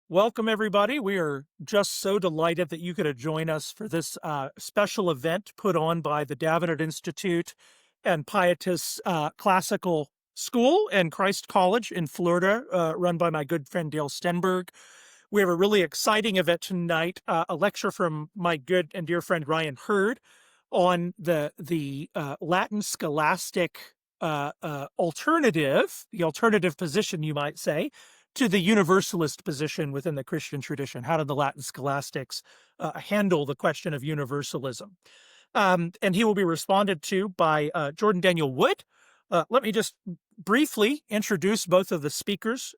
Welcome, everybody. We are just so delighted that you could join us for this special event put on by the Davenant Institute and Pietist Classical School and Christ College in Florida, run by my good friend Dale Stenberg. We have a really exciting event tonight, a lecture from my good and dear friend Ryan Hurd on the Latin scholastic alternative, the alternative position, you might say, to the universalist position within the Christian tradition. How did the Latin scholastics handle the question of universalism? And he will be responded to by Jordan Daniel Wood. Let me just briefly introduce both of the speakers.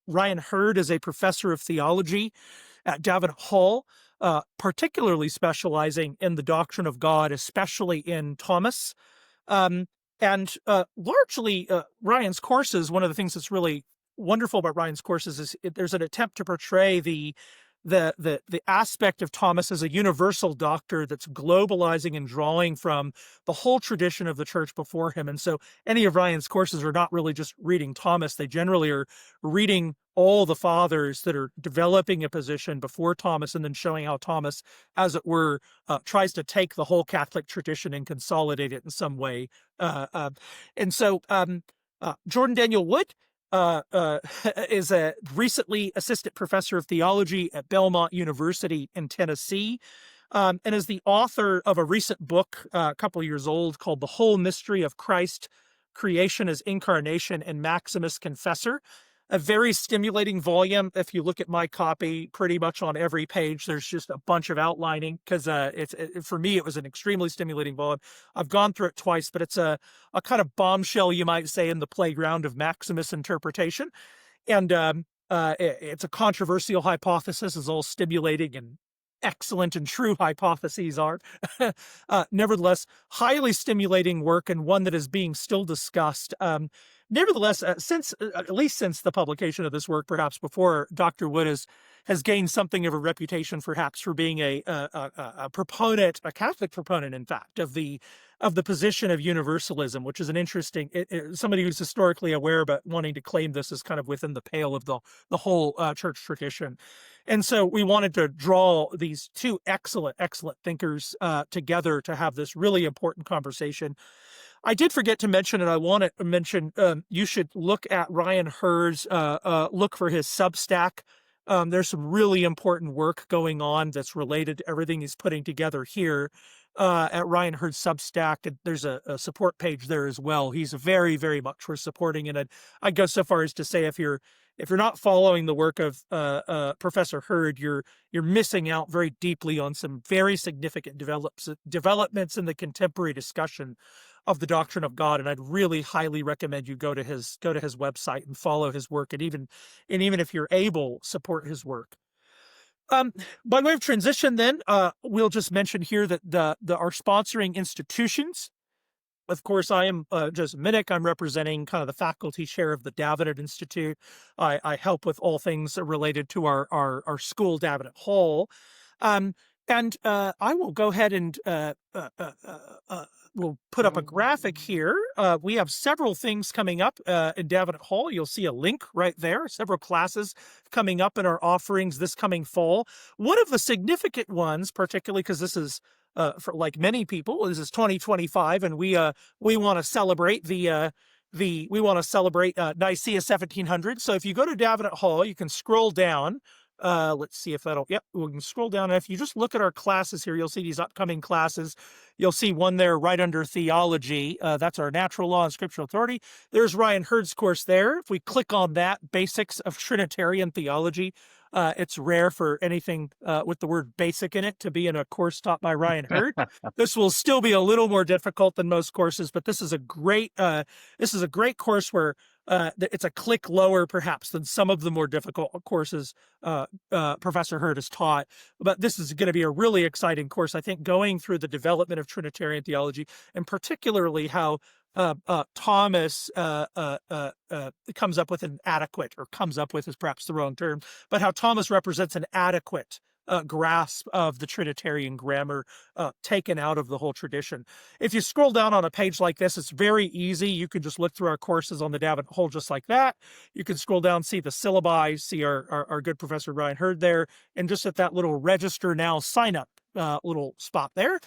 Ryan Hurd is a professor of theology at Davenant Hall, particularly specializing in the doctrine of God, especially in Thomas. And largely, Ryan's courses, one of the things that's really wonderful about Ryan's courses is there's an attempt to portray the aspect of Thomas as a universal doctor that's globalizing and drawing from the whole tradition of the church before him. And so any of Ryan's courses are not really just reading Thomas. They generally are reading all the fathers that are developing a position before Thomas and then showing how Thomas, as it were, tries to take the whole Catholic tradition and consolidate it in some way. And so Jordan Daniel Wood is a recently assistant professor of theology at Belmont University in Tennessee, and is the author of a recent book, a couple years old, called The Whole Mystery of Christ, Creation as Incarnation and Maximus Confessor. A very stimulating volume. If you look at my copy, pretty much on every page, there's just a bunch of outlining because for me, it was an extremely stimulating volume. I've gone through it twice, but it's a kind of bombshell, you might say, in the playground of Maximus interpretation. And it's a controversial hypothesis, as all stimulating and excellent and true hypotheses are. Nevertheless, highly stimulating work and one that is being still discussed. Nevertheless, at least since the publication of this work, perhaps before, Dr. Wood has gained something of a reputation, perhaps, for being a proponent, a Catholic proponent, in fact, of the position of universalism, which is an interesting, somebody who's historically aware, but wanting to claim this as kind of within the pale of the whole church tradition. And so we wanted to draw these two excellent thinkers together to have this really important conversation. I did forget to mention, and I want to mention, you should look at Ryan Hurd's, look for his Substack. There's some really important work going on that's related to everything he's putting together here at Ryan Hurd's Substack. And there's a support page there as well. He's very, very much for supporting it. And I'd go so far as to say if you're not following the work of Professor Hurd, you're missing out very deeply on some very significant developments in the contemporary discussion of the doctrine of God. And I'd really highly recommend you go to his website and follow his work, and even if you're able, support his work. By way of transition, then, we'll just mention here that our sponsoring institutions. Of course, I am just Minnick. I'm representing kind of the faculty chair of the Davenant Institute. I help with all things related to our school, Davenant Hall. And I will go ahead and we'll put up a graphic here. We have several things coming up in Davenant Hall. You'll see a link right there. Several classes coming up in our offerings this coming fall. One of the significant ones, particularly because this is for like many people, this is 2025, and we want to celebrate Nicaea 1700. So if you go to Davenant Hall, you can scroll down. Let's see if that'll, yep, we can scroll down. And if you just look at our classes here, you'll see these upcoming classes. You'll see one there right under theology. That's our natural law and scriptural authority. There's Ryan Hurd's course there. If we click on that, basics of Trinitarian theology, it's rare for anything with the word basic in it to be in a course taught by Ryan Hurd. This will still be a little more difficult than most courses, but this is a great course where it's a click lower, perhaps, than some of the more difficult courses Professor Hurd has taught. But this is going to be a really exciting course, I think, going through the development of Trinitarian theology, and particularly how Thomas comes up with an adequate, or comes up with is perhaps the wrong term, but how Thomas represents an adequate grasp of the Trinitarian grammar taken out of the whole tradition. If you scroll down on a page like this, it's very easy. You can just look through our courses on the Davenant Whole just like that. You can scroll down, see the syllabi, see our good Professor Ryan Hurd there, and just at that little register now sign up little spot there,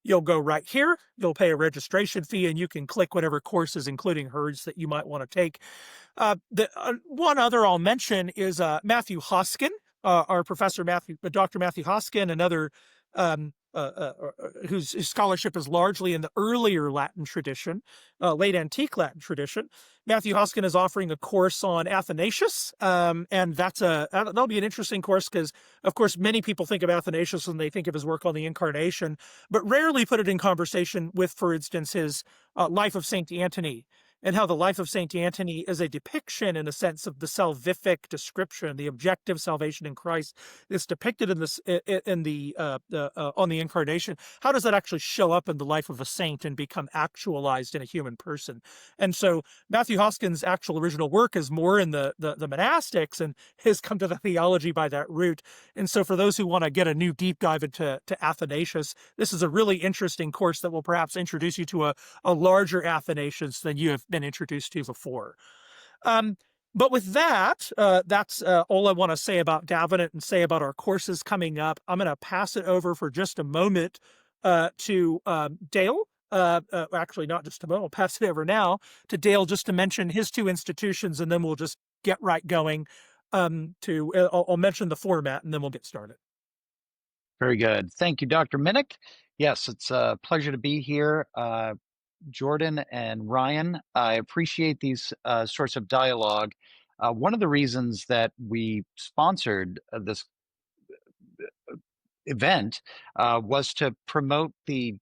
you'll go right here. You'll pay a registration fee, and you can click whatever courses, including Hurd's, that you might want to take. The one other I'll mention is Matthew Hoskin, our professor Dr. Matthew Hoskin, another whose scholarship is largely in the earlier Latin tradition, late antique Latin tradition. Matthew Hoskin is offering a course on Athanasius, and that'll be an interesting course because, of course, many people think of Athanasius when they think of his work on the Incarnation, but rarely put it in conversation with, for instance, his Life of Saint Antony, and how the life of Saint Antony is a depiction, in a sense, of the salvific description, the objective salvation in Christ is depicted in this on the Incarnation. How does that actually show up in the life of a saint and become actualized in a human person? And so Matthew Hoskin's actual original work is more in the monastics, and has come to the theology by that route. And so for those who want to get a new deep dive into Athanasius, this is a really interesting course that will perhaps introduce you to a larger Athanasius than you have been introduced to before. But with that, that's all I want to say about Davenant and say about our courses coming up. I'm going to pass it over for just a moment to Dale. Actually, not just a moment. I'll pass it over now to Dale just to mention his two institutions, and then we'll just get right going. I'll mention the format, and then we'll get started. Very good. Thank you, Dr. Minnick. Yes, it's a pleasure to be here. Jordan and Ryan, I appreciate these sorts of dialogue. One of the reasons that we sponsored this event was to promote the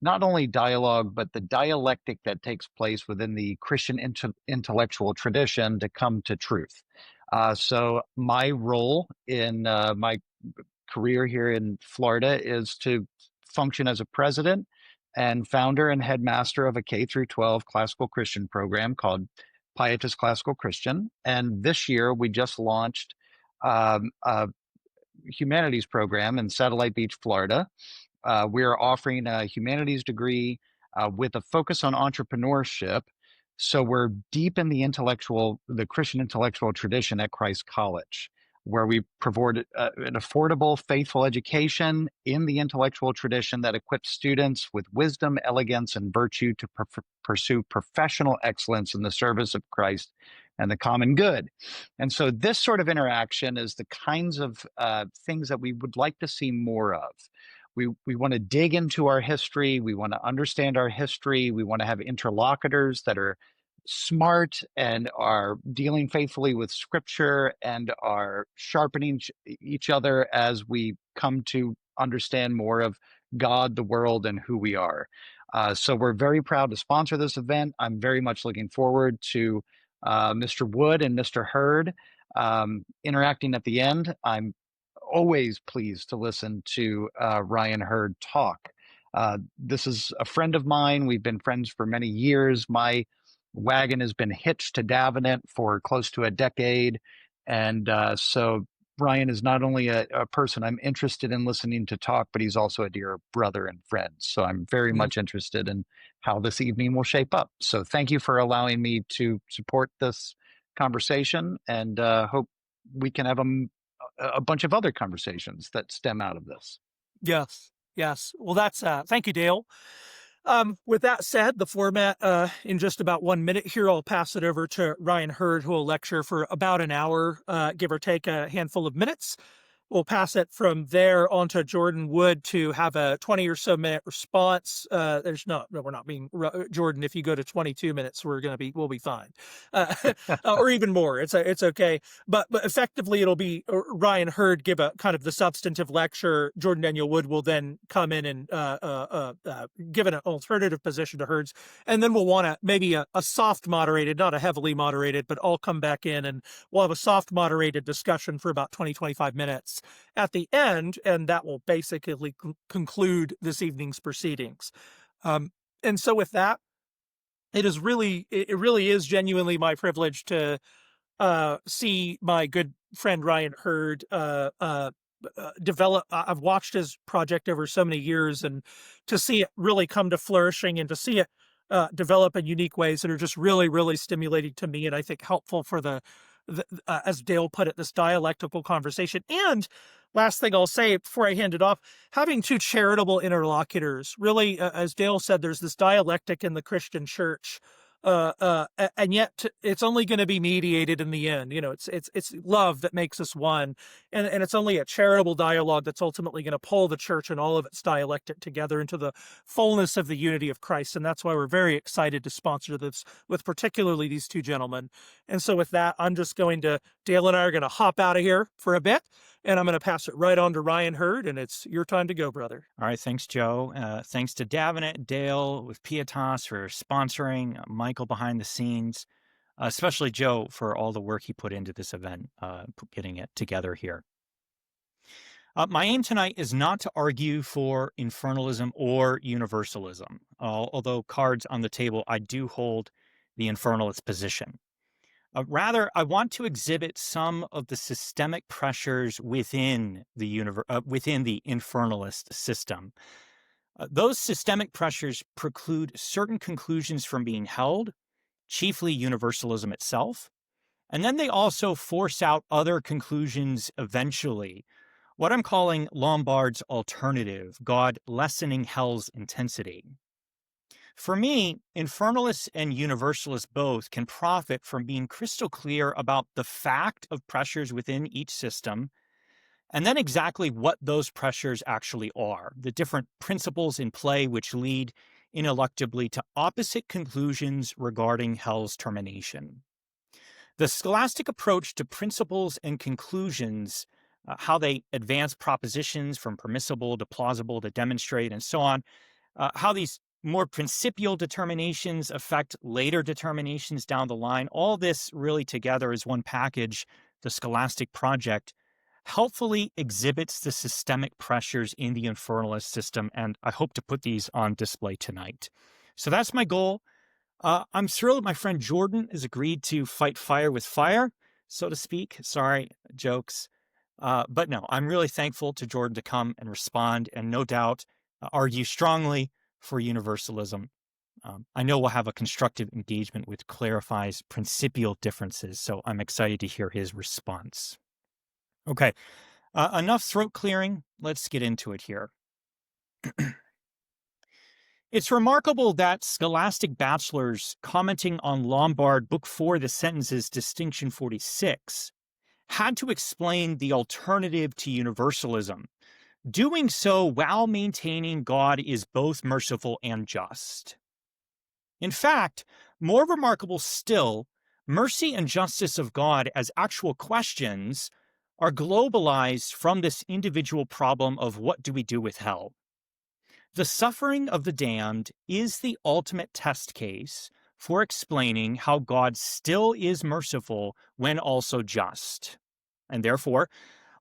not only dialogue, but the dialectic that takes place within the Christian intellectual tradition to come to truth. So my role in my career here in Florida is to function as a president and founder and headmaster of a K through 12 classical Christian program called Pietist Classical Christian. And this year we just launched a humanities program in Satellite Beach, Florida. We're offering a humanities degree with a focus on entrepreneurship. So we're deep in the Christian intellectual tradition at Christ College, where we provide an affordable, faithful education in the intellectual tradition that equips students with wisdom, elegance, and virtue to pursue professional excellence in the service of Christ and the common good. And so this sort of interaction is the kinds of things that we would like to see more of. We want to dig into our history. We want to understand our history. We want to have interlocutors that are smart and are dealing faithfully with Scripture and are sharpening each other as we come to understand more of God, the world, and who we are. So we're very proud to sponsor this event. I'm very much looking forward to Mr. Wood and Mr. Hurd interacting at the end. I'm always pleased to listen to Ryan Hurd talk. This is a friend of mine. We've been friends for many years. My wagon has been hitched to Davenant for close to a decade. And so Ryan is not only a person I'm interested in listening to talk, but he's also a dear brother and friend. So I'm very much interested in how this evening will shape up. So thank you for allowing me to support this conversation, and hope we can have a bunch of other conversations that stem out of this. Yes. Well, that's thank you, Dale. With that said, the format, in just about 1 minute here, I'll pass it over to Ryan Hurd, who will lecture for about an hour, give or take a handful of minutes. We'll pass it from there on to Jordan Wood to have a 20 or so minute response. We're not being Jordan. If you go to 22 minutes, we'll be fine, or even more. It's okay. But effectively, it'll be Ryan Hurd give a kind of the substantive lecture. Jordan Daniel Wood will then come in and give an alternative position to Hurd's, and then we'll want maybe a soft moderated, not a heavily moderated, but I'll come back in and we'll have a soft moderated discussion for about 20-25 minutes at the end, and that will basically conclude this evening's proceedings. And so with that, it really is genuinely my privilege to see my good friend Ryan Hurd develop. I've watched his project over so many years, and to see it really come to flourishing and to see it develop in unique ways that are just really, really stimulating to me, and I think helpful for as Dale put it, this dialectical conversation. And last thing I'll say before I hand it off, having two charitable interlocutors, really, as Dale said, there's this dialectic in the Christian church. And yet it's only going to be mediated in the end. You know, it's love that makes us one, and it's only a charitable dialogue that's ultimately going to pull the church and all of its dialectic together into the fullness of the unity of Christ. And that's why we're very excited to sponsor this with particularly these two gentlemen. And so with that, Dale and I are going to hop out of here for a bit, and I'm going to pass it right on to Ryan Hurd, and it's your time to go, brother. All right, thanks, Joe. Thanks to Davenant, Dale with Pietas for sponsoring, Michael behind the scenes, especially Joe for all the work he put into this event, getting it together here. My aim tonight is not to argue for infernalism or universalism, although cards on the table, I do hold the infernalist position. Rather, I want to exhibit some of the systemic pressures within the infernalist system. Those systemic pressures preclude certain conclusions from being held, chiefly universalism itself, and then they also force out other conclusions eventually, what I'm calling Lombard's alternative, God lessening hell's intensity. For me, infernalists and universalists both can profit from being crystal clear about the fact of pressures within each system, and then exactly what those pressures actually are, the different principles in play which lead ineluctably to opposite conclusions regarding hell's termination. The scholastic approach to principles and conclusions, how they advance propositions from permissible to plausible to demonstrate and so on, how these more principial determinations affect later determinations down the line. All this really together as one package, the scholastic project, helpfully exhibits the systemic pressures in the infernalist system, and I hope to put these on display tonight. So that's my goal. I'm thrilled my friend Jordan has agreed to fight fire with fire, so to speak. Sorry, jokes. But no, I'm really thankful to Jordan to come and respond, and no doubt argue strongly for universalism. I know we'll have a constructive engagement which clarifies principial differences, so I'm excited to hear his response. Okay, enough throat clearing. Let's get into it here. It's remarkable that scholastic bachelors commenting on Lombard Book 4, the sentences distinction 46, had to explain the alternative to universalism, doing so while maintaining God is both merciful and just. In fact, more remarkable still, mercy and justice of God as actual questions are globalized from this individual problem of what do we do with hell. The suffering of the damned is the ultimate test case for explaining how God still is merciful when also just. And therefore,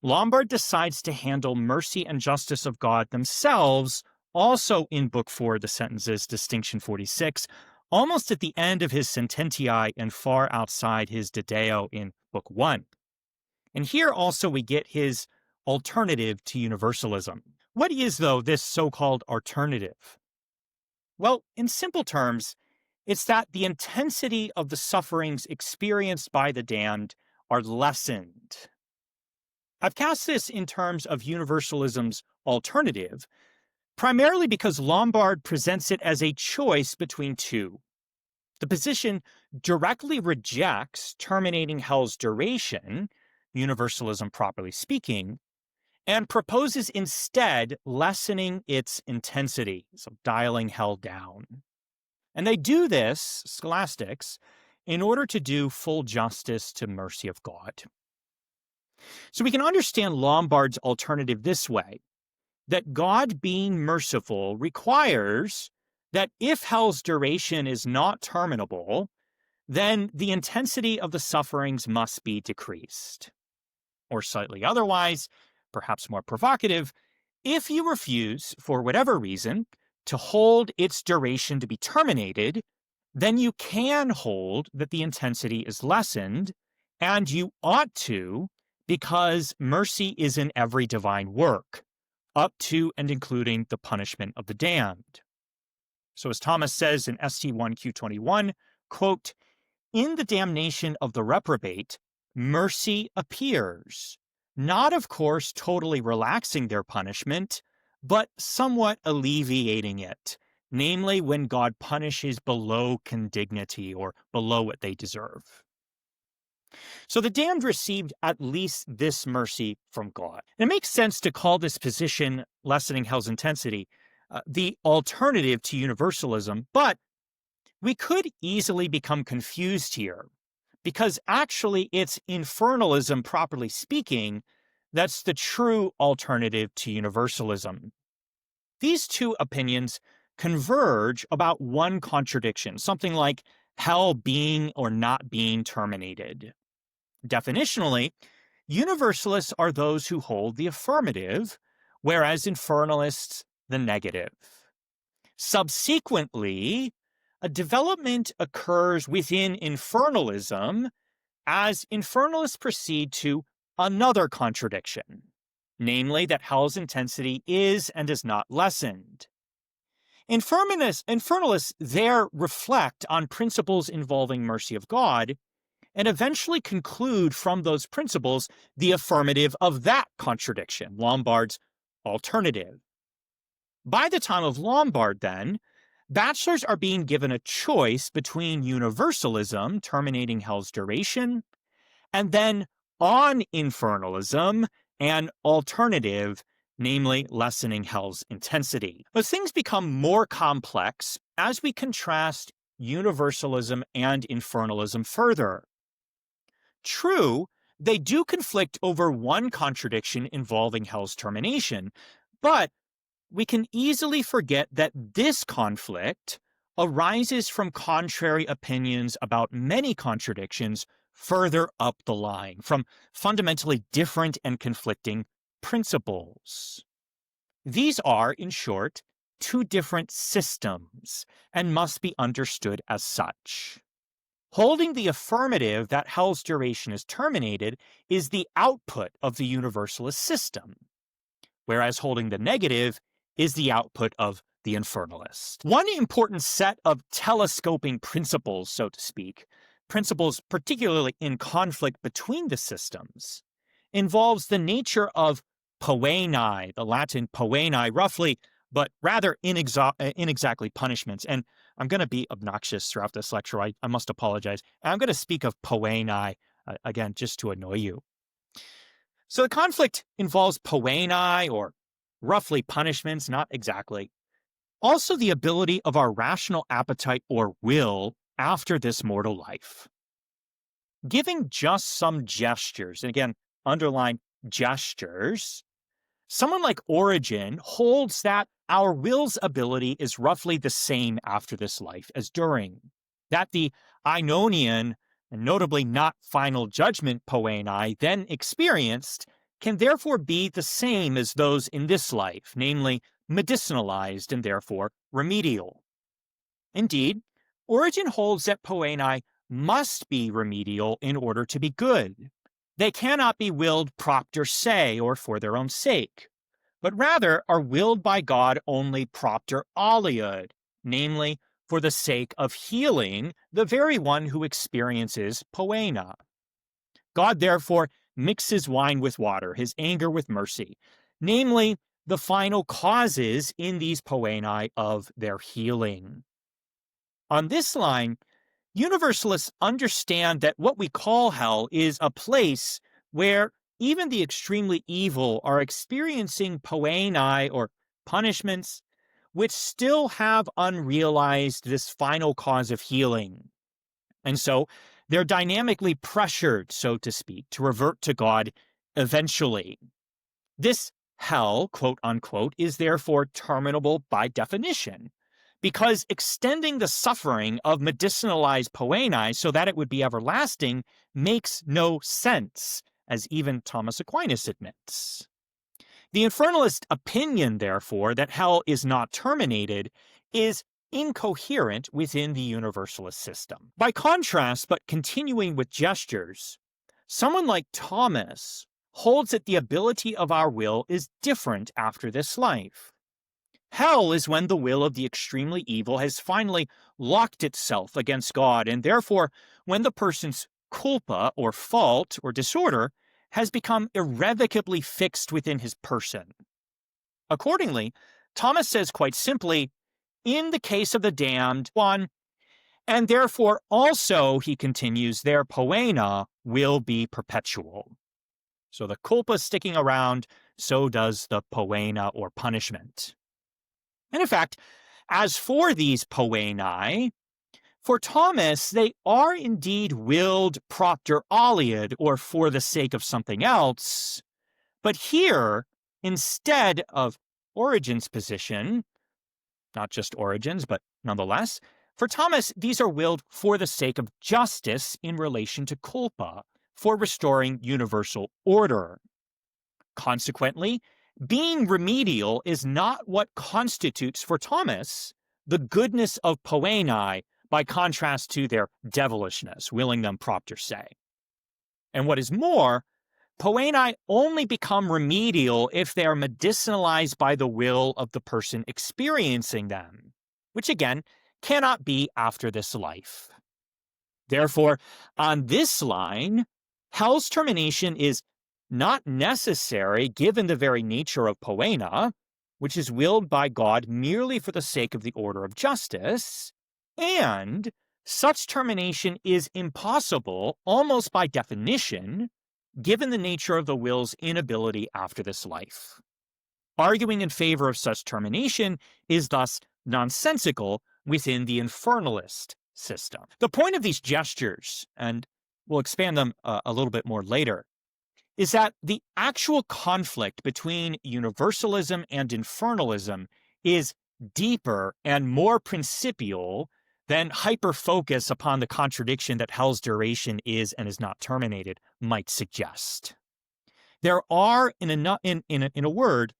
Lombard decides to handle mercy and justice of God themselves, also in Book 4, the sentences, distinction 46, almost at the end of his sententiae and far outside his Dideo in Book 1. And here also we get his alternative to universalism. What is, though, this so-called alternative? Well, in simple terms, it's that the intensity of the sufferings experienced by the damned are lessened. I've cast this in terms of universalism's alternative, primarily because Lombard presents it as a choice between two. The position directly rejects terminating hell's duration, universalism properly speaking, and proposes instead lessening its intensity, so dialing hell down. And they do this, scholastics, in order to do full justice to mercy of God. So we can understand Lombard's alternative this way, that God being merciful requires that if hell's duration is not terminable, then the intensity of the sufferings must be decreased. Or slightly otherwise, perhaps more provocative, if you refuse, for whatever reason, to hold its duration to be terminated, then you can hold that the intensity is lessened, and you ought to, because mercy is in every divine work, up to and including the punishment of the damned. So as Thomas says in ST1Q21, quote, "In the damnation of the reprobate, mercy appears, not of course totally relaxing their punishment, but somewhat alleviating it, namely when God punishes below condignity or below what they deserve." So the damned received at least this mercy from God. And it makes sense to call this position, lessening hell's intensity, the alternative to universalism, but we could easily become confused here, because actually it's infernalism, properly speaking, that's the true alternative to universalism. These two opinions converge about one contradiction, something like hell being or not being terminated. Definitionally, universalists are those who hold the affirmative, whereas infernalists the negative. Subsequently, a development occurs within infernalism as infernalists proceed to another contradiction, namely that hell's intensity is and is not lessened. Infernalists there reflect on principles involving mercy of God and eventually conclude from those principles the affirmative of that contradiction, Lombard's alternative. By the time of Lombard, then, bachelors are being given a choice between universalism, terminating hell's duration, and then on infernalism, an alternative, namely lessening hell's intensity. But things become more complex as we contrast universalism and infernalism further. True, they do conflict over one contradiction involving hell's termination, but we can easily forget that this conflict arises from contrary opinions about many contradictions further up the line, from fundamentally different and conflicting principles. These are, in short, two different systems and must be understood as such. Holding the affirmative that hell's duration is terminated is the output of the universalist system, whereas holding the negative is the output of the infernalist. One important set of telescoping principles, so to speak, principles particularly in conflict between the systems, involves the nature of poenae, the Latin poenae, roughly, but rather inexactly punishments. And I'm going to be obnoxious throughout this lecture. I must apologize. I'm going to speak of poenae, again, just to annoy you. So the conflict involves poenae, or roughly punishments, not exactly. Also the ability of our rational appetite or will after this mortal life. Giving just some gestures, and again, underline gestures, someone like Origen holds that our will's ability is roughly the same after this life as during. That the Ionian, and notably not final judgment poenae, then experienced can therefore be the same as those in this life, namely medicinalized and therefore remedial. Indeed, Origen holds that poenae must be remedial in order to be good. They cannot be willed propter se, or for their own sake, but rather are willed by God only propter aliud, namely for the sake of healing the very one who experiences poena. God therefore mixes wine with water, his anger with mercy, namely the final causes in these poenae of their healing. On this line, universalists understand that what we call hell is a place where even the extremely evil are experiencing poenae, or punishments, which still have unrealized this final cause of healing. And so they're dynamically pressured, so to speak, to revert to God eventually. This hell, quote unquote, is therefore terminable by definition, because extending the suffering of medicinalized poenae so that it would be everlasting makes no sense, as even Thomas Aquinas admits. The infernalist opinion, therefore, that hell is not terminated is incoherent within the universalist system. By contrast, but continuing with gestures, someone like Thomas holds that the ability of our will is different after this life. Hell is when the will of the extremely evil has finally locked itself against God, and therefore when the person's culpa or fault or disorder has become irrevocably fixed within his person. Accordingly, Thomas says quite simply, in the case of the damned, one, and therefore also, he continues, their poena will be perpetual. So the culpa sticking around, so does the poena or punishment. And in fact, as for these poenae, for Thomas, they are indeed willed propter aliud, or for the sake of something else. But here, instead of Origen's position, not just Origen's, but nonetheless, for Thomas, these are willed for the sake of justice in relation to culpa, for restoring universal order. Consequently, being remedial is not what constitutes for Thomas the goodness of poenae by contrast to their devilishness, willing them propter se. And what is more, poenae only become remedial if they are medicinalized by the will of the person experiencing them, which again cannot be after this life. Therefore, on this line, hell's termination is not necessary given the very nature of poena, which is willed by God merely for the sake of the order of justice, and such termination is impossible almost by definition, given the nature of the will's inability after this life. Arguing in favor of such termination is thus nonsensical within the infernalist system. The point of these gestures, and we'll expand them a little bit more later, is that the actual conflict between universalism and infernalism is deeper and more principial than hyper-focus upon the contradiction that hell's duration is and is not terminated might suggest. There are, in a word,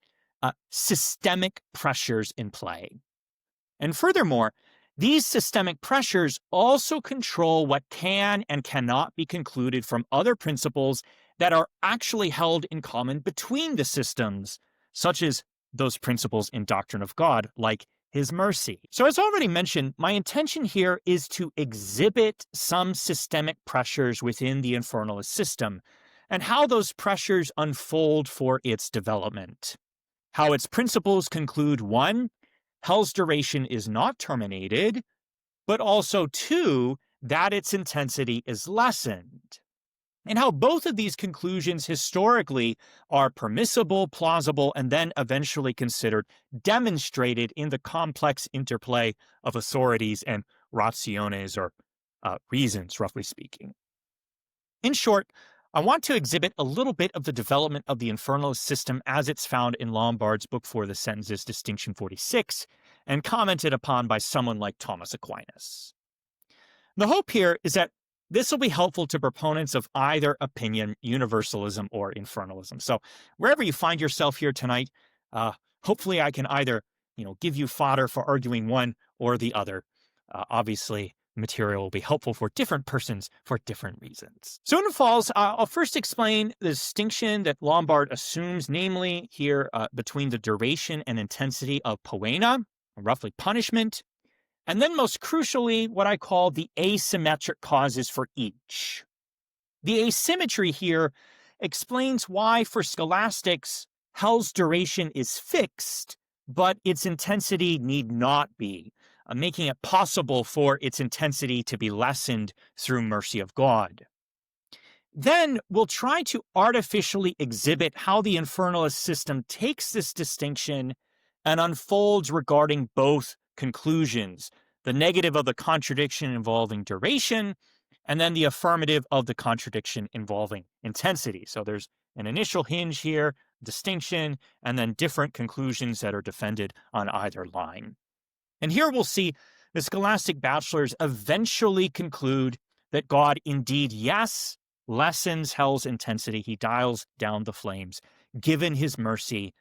systemic pressures in play. And furthermore, these systemic pressures also control what can and cannot be concluded from other principles that are actually held in common between the systems, such as those principles in doctrine of God, like his mercy. So as already mentioned, my intention here is to exhibit some systemic pressures within the infernalist system and how those pressures unfold for its development. How its principles conclude, one, hell's duration is not terminated, but also, two, that its intensity is lessened. And how both of these conclusions historically are permissible, plausible, and then eventually considered demonstrated in the complex interplay of authorities and rationes, or reasons, roughly speaking. In short, I want to exhibit a little bit of the development of the infernalist system as it's found in Lombard's Book for the Sentences, Distinction 46, and commented upon by someone like Thomas Aquinas. The hope here is that this will be helpful to proponents of either opinion, universalism or infernalism. So wherever you find yourself here tonight, hopefully I can either give you fodder for arguing one or the other. Obviously, material will be helpful for different persons for different reasons. So in the falls, I'll first explain the distinction that Lombard assumes, namely here between the duration and intensity of poena, roughly punishment, and then most crucially, what I call the asymmetric causes for each. The asymmetry here explains why for scholastics, hell's duration is fixed, but its intensity need not be, making it possible for its intensity to be lessened through mercy of God. Then we'll try to artificially exhibit how the infernalist system takes this distinction and unfolds regarding both conclusions, the negative of the contradiction involving duration, and then the affirmative of the contradiction involving intensity. So there's an initial hinge here, distinction, and then different conclusions that are defended on either line. And here we'll see the scholastic bachelors eventually conclude that God indeed, yes, lessens hell's intensity. He dials down the flames, given his mercy,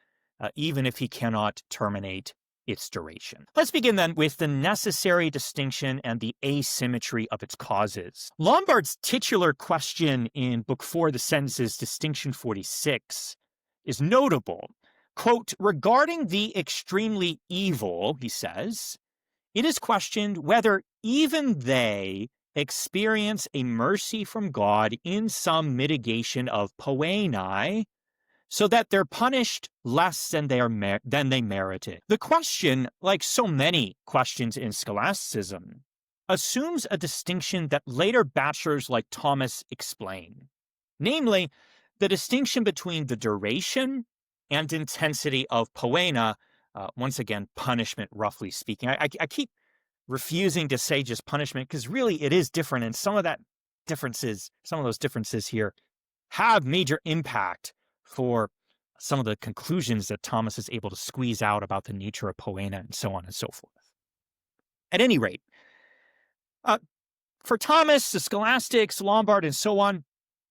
even if he cannot terminate its duration. Let's begin then with the necessary distinction and the asymmetry of its causes. Lombard's titular question in Book 4, The Sentences, Distinction 46, is notable. Quote, regarding the extremely evil, he says, it is questioned whether even they experience a mercy from God in some mitigation of poenai, so that they're punished less than they merited. The question, like so many questions in scholasticism, assumes a distinction that later bachelors like Thomas explain, namely, the distinction between the duration and intensity of poena, once again, punishment, roughly speaking. I keep refusing to say just punishment because really it is different, and some of those differences here have major impact for some of the conclusions that Thomas is able to squeeze out about the nature of poena and so on and so forth. At any rate, for Thomas, the scholastics, Lombard, and so on,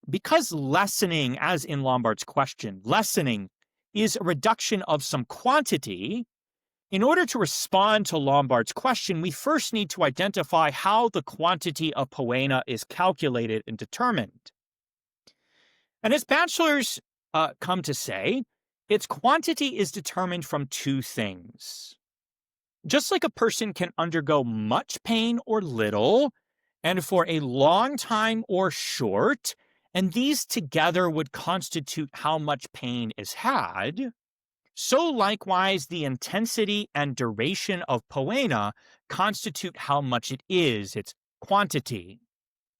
because lessening, as in Lombard's question, lessening is a reduction of some quantity, in order to respond to Lombard's question, we first need to identify how the quantity of poena is calculated and determined. And as bachelors come to say, its quantity is determined from two things. Just like a person can undergo much pain or little, and for a long time or short, and these together would constitute how much pain is had, so likewise the intensity and duration of poena constitute how much it is, its quantity.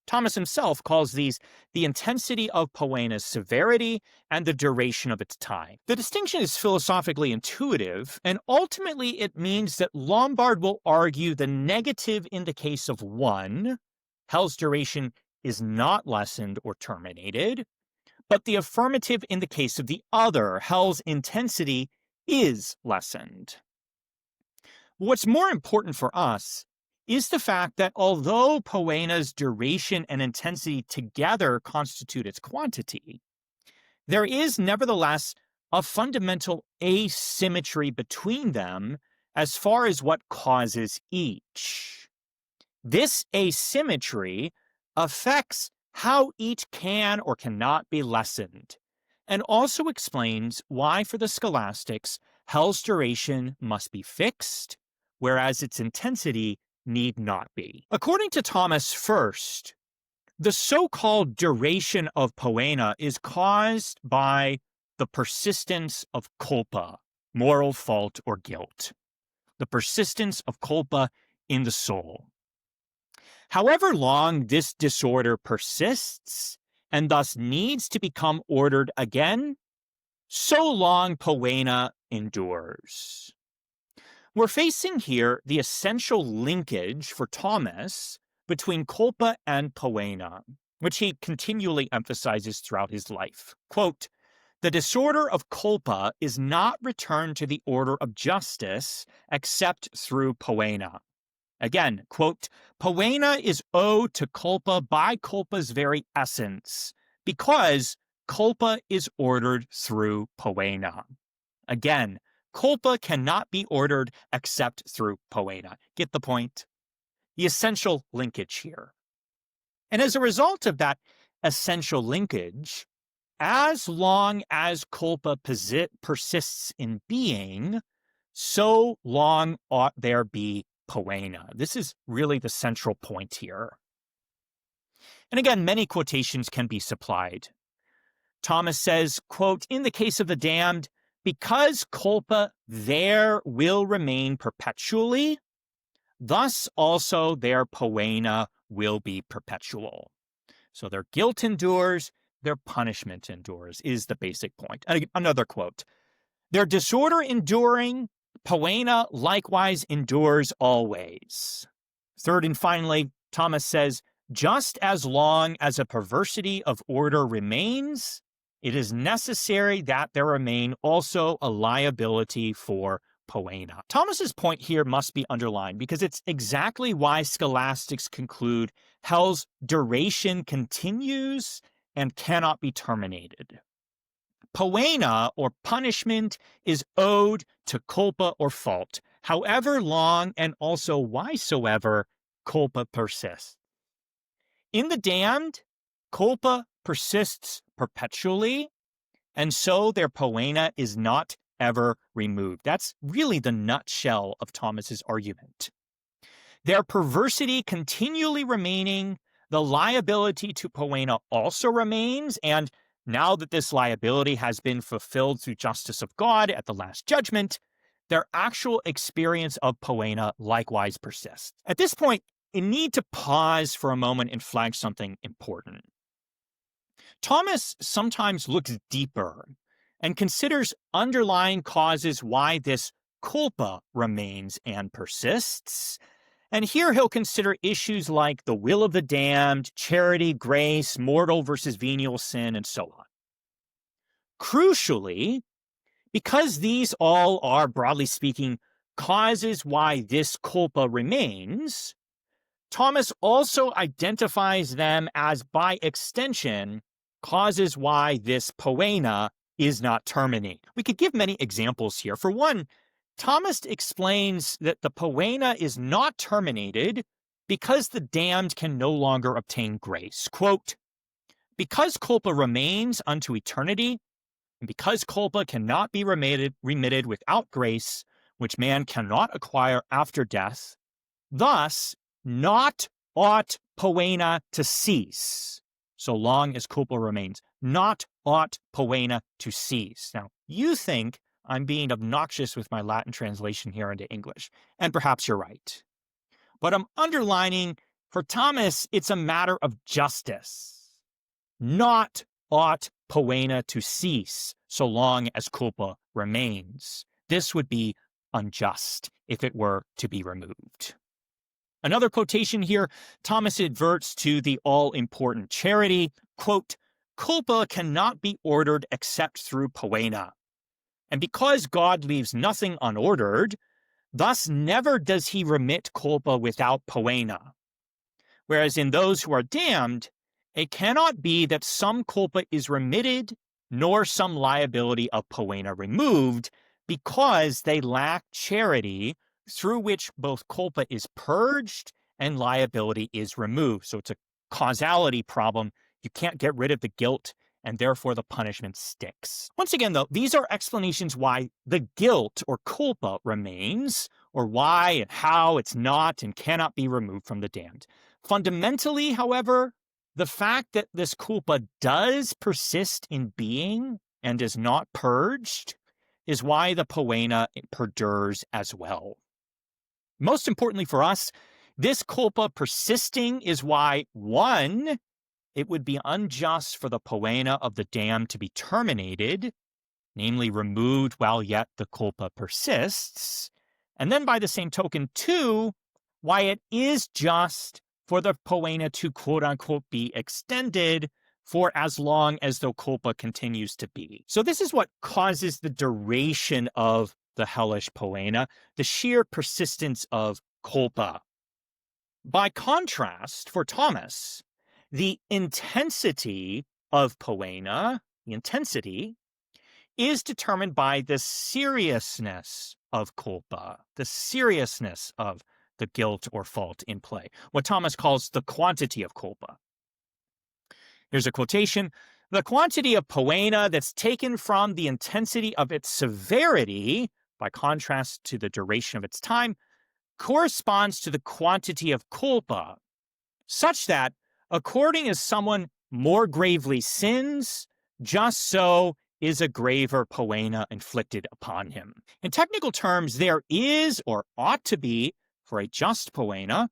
Thomas himself calls these the intensity of poena's severity and the duration of its time. The distinction is philosophically intuitive, and ultimately it means that Lombard will argue the negative in the case of one, hell's duration is not lessened or terminated, but the affirmative in the case of the other, hell's intensity is lessened. What's more important for us is the fact that although poena's duration and intensity together constitute its quantity, there is nevertheless a fundamental asymmetry between them as far as what causes each. This asymmetry affects how each can or cannot be lessened, and also explains why for the scholastics, hell's duration must be fixed, whereas its intensity need not be. According to Thomas first, the so-called duration of poena is caused by the persistence of culpa, moral fault or guilt. The persistence of culpa in the soul. However long this disorder persists, and thus needs to become ordered again, so long poena endures. We're facing here the essential linkage for Thomas between culpa and poena, which he continually emphasizes throughout his life. Quote, the disorder of culpa is not returned to the order of justice except through poena. Again, quote, poena is owed to culpa by culpa's very essence, because culpa is ordered through poena. Again, culpa cannot be ordered except through poena. Get the point? The essential linkage here. And as a result of that essential linkage, as long as culpa persists in being, so long ought there be poena. This is really the central point here. And again, many quotations can be supplied. Thomas says, quote, in the case of the damned, because culpa there will remain perpetually, thus also their poena will be perpetual. So their guilt endures, their punishment endures, is the basic point. Another quote, their disorder enduring, poena likewise endures always. Third and finally, Thomas says, just as long as a perversity of order remains, it is necessary that there remain also a liability for poena. Thomas's point here must be underlined because it's exactly why scholastics conclude hell's duration continues and cannot be terminated. Poena, or punishment, is owed to culpa or fault. however long and also whysoever culpa persists. In the damned, culpa persists perpetually, and so their poena is not ever removed. That's really the nutshell of Thomas's argument. Their perversity continually remaining, the liability to poena also remains, and now that this liability has been fulfilled through justice of God at the last judgment, their actual experience of poena likewise persists. At this point, you need to pause for a moment and flag something important. Thomas sometimes looks deeper and considers underlying causes why this culpa remains and persists. And here he'll consider issues like the will of the damned, charity, grace, mortal versus venial sin, and so on. Crucially, because these all are, broadly speaking, causes why this culpa remains, Thomas also identifies them as, by extension, causes why this poena is not terminated. We could give many examples here. For one, Thomas explains that the poena is not terminated because the damned can no longer obtain grace. Quote, because culpa remains unto eternity, and because culpa cannot be remitted without grace, which man cannot acquire after death, thus not ought poena to cease, so long as culpa remains. Not ought poena to cease. Now, you think I'm being obnoxious with my Latin translation here into English, and perhaps you're right. But I'm underlining, for Thomas, it's a matter of justice. Not ought poena to cease, so long as culpa remains. This would be unjust if it were to be removed. Another quotation here, Thomas adverts to the all-important charity, quote, culpa cannot be ordered except through poena. And because God leaves nothing unordered, thus never does he remit culpa without poena. Whereas in those who are damned, it cannot be that some culpa is remitted, nor some liability of poena removed, because they lack charity, through which both culpa is purged and liability is removed. So it's a causality problem. You can't get rid of the guilt, and therefore the punishment sticks. Once again, though, these are explanations why the guilt or culpa remains, or why and how it's not and cannot be removed from the damned. Fundamentally, however, the fact that this culpa does persist in being and is not purged is why the poena perdures as well. Most importantly for us, this culpa persisting is why, one, it would be unjust for the poena of the damned to be terminated, namely removed while yet the culpa persists, and then by the same token, two, why it is just for the poena to quote-unquote be extended for as long as the culpa continues to be. So this is what causes the duration of the hellish poena, the sheer persistence of culpa. By contrast, for Thomas, the intensity of poena, the intensity, is determined by the seriousness of culpa, the seriousness of the guilt or fault in play, what Thomas calls the quantity of culpa. Here's a quotation. The quantity of poena that's taken from the intensity of its severity, by contrast to the duration of its time, corresponds to the quantity of culpa, such that according as someone more gravely sins, just so is a graver poena inflicted upon him. In technical terms, there is, or ought to be, for a just poena,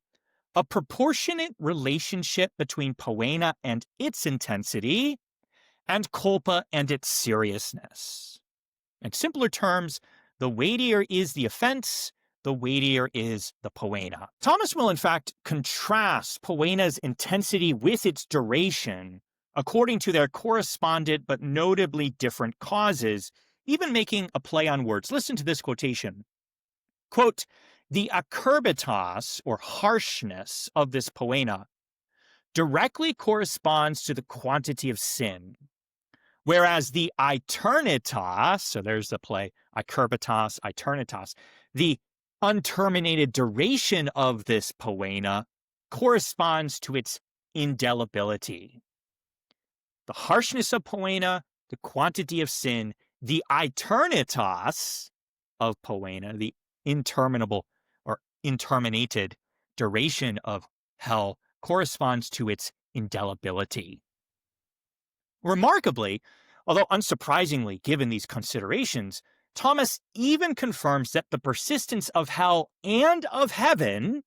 a proportionate relationship between poena and its intensity, and culpa and its seriousness. In simpler terms, the weightier is the offense, the weightier is the poena. Thomas will, in fact, contrast poena's intensity with its duration according to their correspondent but notably different causes, even making a play on words. Listen to this quotation. Quote, the acerbitas, or harshness, of this poena directly corresponds to the quantity of sin, whereas the aeternitas, so there's the play, acerbitas, aeternitas, the unterminated duration of this poena corresponds to its indelibility. The harshness of poena, the quantity of sin, the eternitas of poena, the interminable or interminated duration of hell, corresponds to its indelibility. Remarkably, although unsurprisingly given these considerations, Thomas even confirms that the persistence of hell and of heaven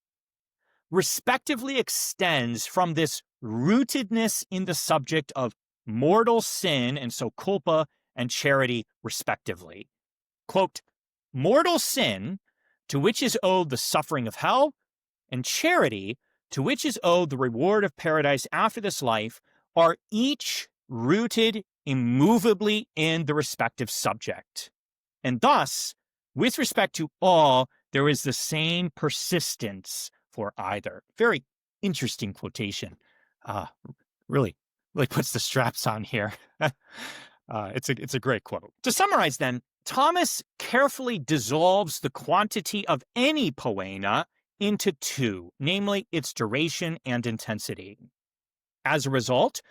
respectively extends from this rootedness in the subject of mortal sin, and so culpa and charity respectively. Quote, mortal sin, to which is owed the suffering of hell, and charity, to which is owed the reward of paradise after this life, are each rooted immovably in the respective subject. And thus, with respect to all, there is the same persistence for either. Very interesting quotation. Really puts the straps on here. It's a great quote. To summarize then, Thomas carefully dissolves the quantity of any poena into two, namely its duration and intensity. As a result,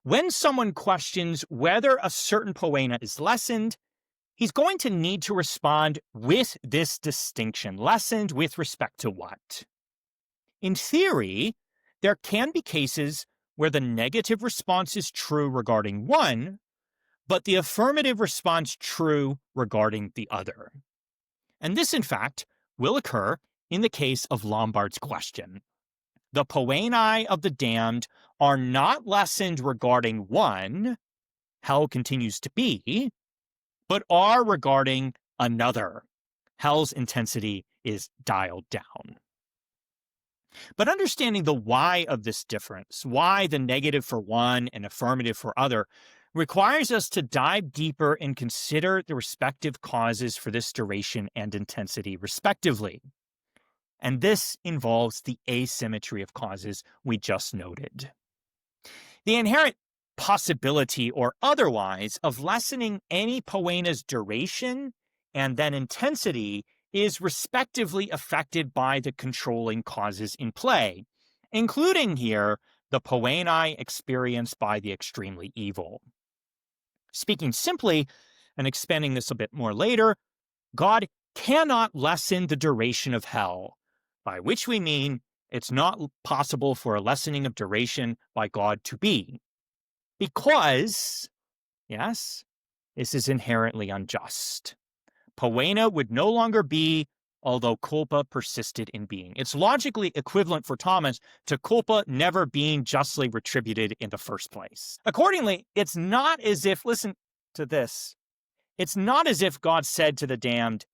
when someone questions whether a certain poena is lessened, he's going to need to respond with this distinction. Lessened with respect to what? In theory, there can be cases where the negative response is true regarding one, but the affirmative response true regarding the other. And this, in fact, will occur in the case of Lombard's question. The poenae of the damned are not lessened regarding one, hell continues to be, but are regarding another. Hell's intensity is dialed down. But understanding the why of this difference, why the negative for one and affirmative for other, requires us to dive deeper and consider the respective causes for this duration and intensity, respectively. And this involves the asymmetry of causes we just noted. The inherent possibility or otherwise of lessening any poena's duration and then intensity is respectively affected by the controlling causes in play, including here the poenae experienced by the extremely evil. Speaking simply, and expanding this a bit more later, God cannot lessen the duration of hell, by which we mean it's not possible for a lessening of duration by God to be, because, yes, this is inherently unjust. Poena would no longer be, although culpa persisted in being. It's logically equivalent for Thomas to culpa never being justly retributed in the first place. Accordingly, it's not as if, listen to this, it's not as if God said to the damned,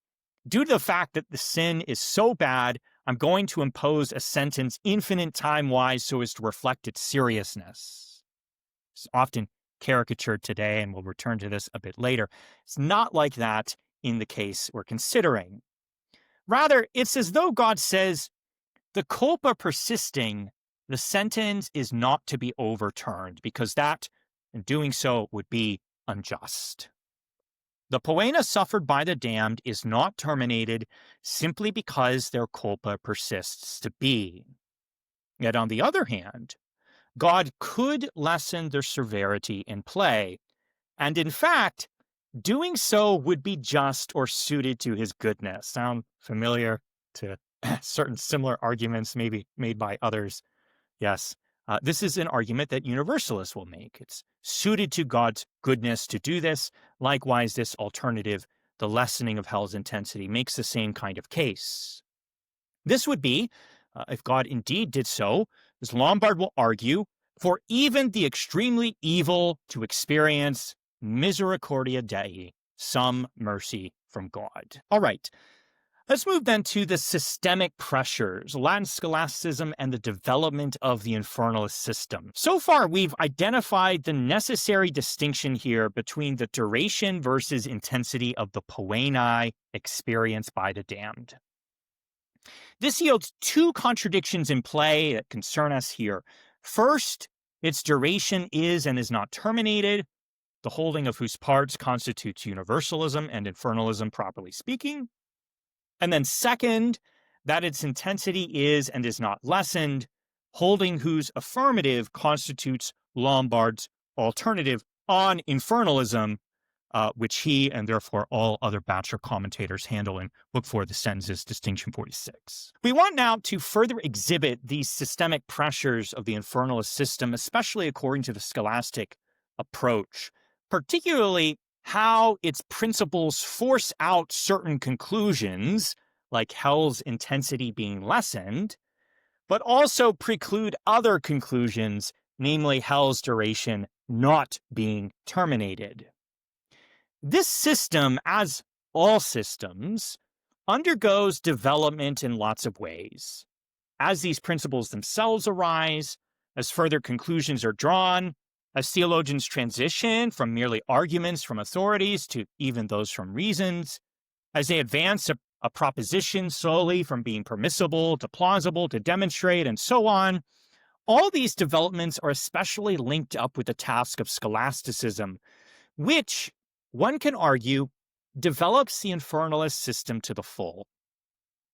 due to the fact that the sin is so bad, I'm going to impose a sentence infinite time-wise so as to reflect its seriousness. It's often caricatured today, and we'll return to this a bit later. It's not like that in the case we're considering. Rather, it's as though God says, the culpa persisting, the sentence is not to be overturned, because that, in doing so, would be unjust. The poena suffered by the damned is not terminated simply because their culpa persists to be. Yet on the other hand, God could lessen their severity in play, and in fact, doing so would be just or suited to his goodness. Sound familiar to certain similar arguments maybe made by others? Yes, this is an argument that Universalists will make. It's suited to God's goodness to do this. Likewise, this alternative, the lessening of hell's intensity, makes the same kind of case. This would be, if God indeed did so, as Lombard will argue, for even the extremely evil to experience misericordia Dei, some mercy from God. All right, let's move then to the systemic pressures, Latin scholasticism, and the development of the infernalist system. So far, we've identified the necessary distinction here between the duration versus intensity of the poenae experienced by the damned. This yields two contradictions in play that concern us here. First, its duration is and is not terminated, the holding of whose parts constitutes universalism and infernalism, properly speaking. And then second, that its intensity is and is not lessened, holding whose affirmative constitutes Lombard's alternative on infernalism, which he and therefore all other bachelor commentators handle in Book 4 of the Sentences, Distinction 46. We want now to further exhibit these systemic pressures of the infernalist system, especially according to the scholastic approach, particularly how its principles force out certain conclusions, like hell's intensity being lessened, but also preclude other conclusions, namely hell's duration not being terminated. This system, as all systems, undergoes development in lots of ways. As these principles themselves arise, as further conclusions are drawn, as theologians transition from merely arguments from authorities to even those from reasons, as they advance a proposition slowly from being permissible to plausible to demonstrate and so on, all these developments are especially linked up with the task of scholasticism, which, one can argue, develops the infernalist system to the full,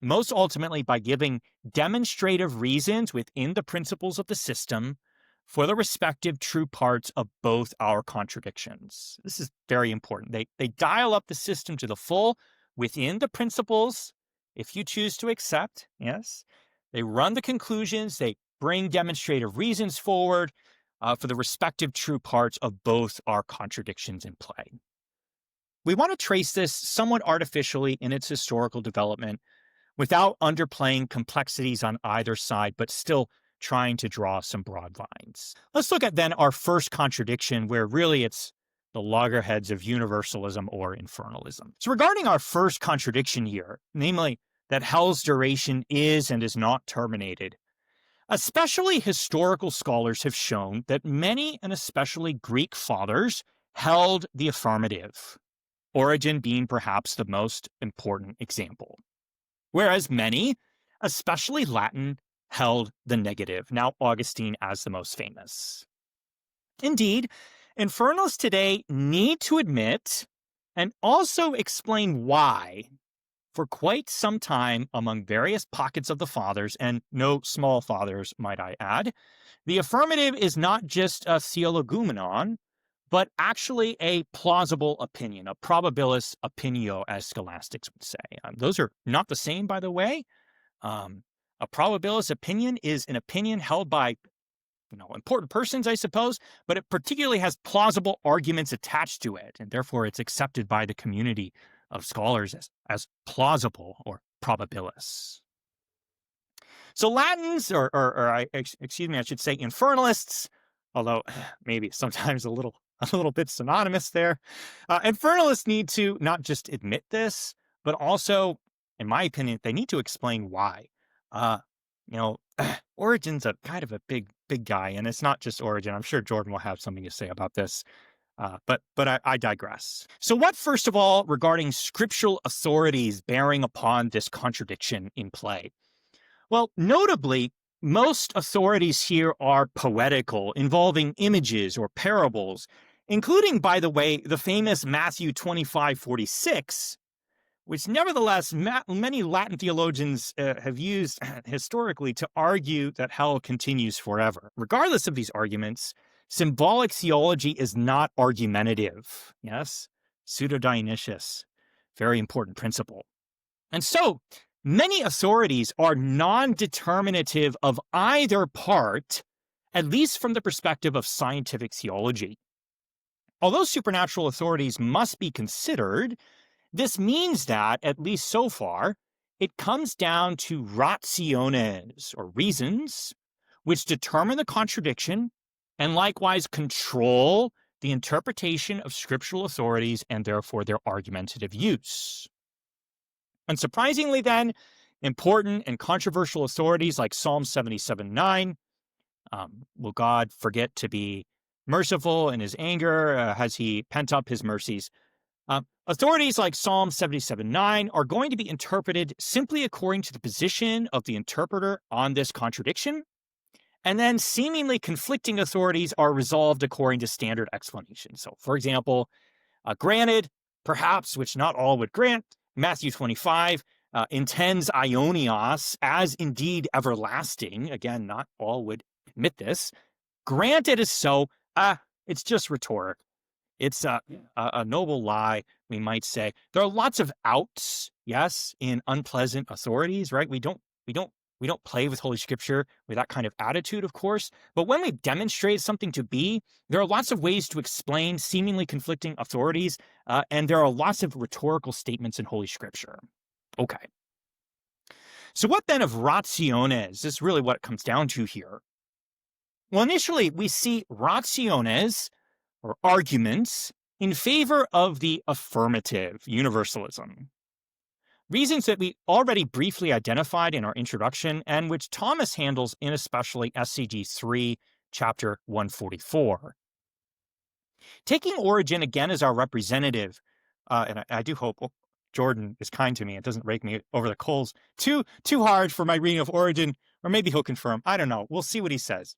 most ultimately by giving demonstrative reasons within the principles of the system for the respective true parts of both our contradictions. This is very important. They dial up the system to the full within the principles, if you choose to accept, yes. They run the conclusions, they bring demonstrative reasons forward for the respective true parts of both our contradictions in play. We want to trace this somewhat artificially in its historical development without underplaying complexities on either side, but still trying to draw some broad lines. Let's look at then our first contradiction, where really it's the loggerheads of universalism or infernalism. So regarding our first contradiction here, namely that hell's duration is and is not terminated, especially historical scholars have shown that many, and especially Greek fathers, held the affirmative, Origen being perhaps the most important example, whereas many, especially Latin, held the negative, now Augustine as the most famous. Indeed, infernalists today need to admit and also explain why, for quite some time among various pockets of the fathers, and no small fathers, might I add, the affirmative is not just a theologumenon, but actually a plausible opinion, a probabilis opinio, as scholastics would say. Those are not the same, by the way. A probabilis opinion is an opinion held by important persons, I suppose, but it particularly has plausible arguments attached to it, and therefore it's accepted by the community of scholars as plausible or probabilis. So Latins, I should say infernalists, although maybe sometimes a little bit synonymous there. Infernalists need to not just admit this, but also, in my opinion, they need to explain why. Origen's a kind of a big guy, and it's not just Origen. I'm sure Jordan will have something to say about this. But I digress. So what, first of all, regarding scriptural authorities bearing upon this contradiction in play? Well, notably, most authorities here are poetical, involving images or parables, including, by the way, the famous Matthew 25:46, which nevertheless many Latin theologians have used historically to argue that hell continues forever. Regardless of these arguments, symbolic theology is not argumentative. Yes, pseudo-Dionysius, very important principle. And so, many authorities are non-determinative of either part, at least from the perspective of scientific theology. Although supernatural authorities must be considered, this means that, at least so far, it comes down to rationes, or reasons, which determine the contradiction and likewise control the interpretation of scriptural authorities and therefore their argumentative use. Unsurprisingly then, important and controversial authorities like Psalm 77:9, will God forget to be merciful in his anger? Has he pent up his mercies? Authorities like Psalm 77:9 are going to be interpreted simply according to the position of the interpreter on this contradiction, and then seemingly conflicting authorities are resolved according to standard explanations. So, for example, granted, perhaps, which not all would grant, Matthew 25, intends aionios as indeed everlasting. Again, not all would admit this. Grant it is so. It's just rhetoric. It's a noble lie, we might say. There are lots of outs, yes, in unpleasant authorities, right? We don't play with Holy Scripture with that kind of attitude, of course. But when we demonstrate something to be, there are lots of ways to explain seemingly conflicting authorities, and there are lots of rhetorical statements in Holy Scripture. Okay. So what then of rationes? This is really what it comes down to here. Well, initially, we see rationes, or arguments, in favor of the affirmative, universalism. Reasons that we already briefly identified in our introduction and which Thomas handles in especially SCG 3, chapter 144. Taking Origen again as our representative, and I do hope Jordan is kind to me and doesn't rake me over the coals too hard for my reading of Origen, or maybe he'll confirm. I don't know. We'll see what he says.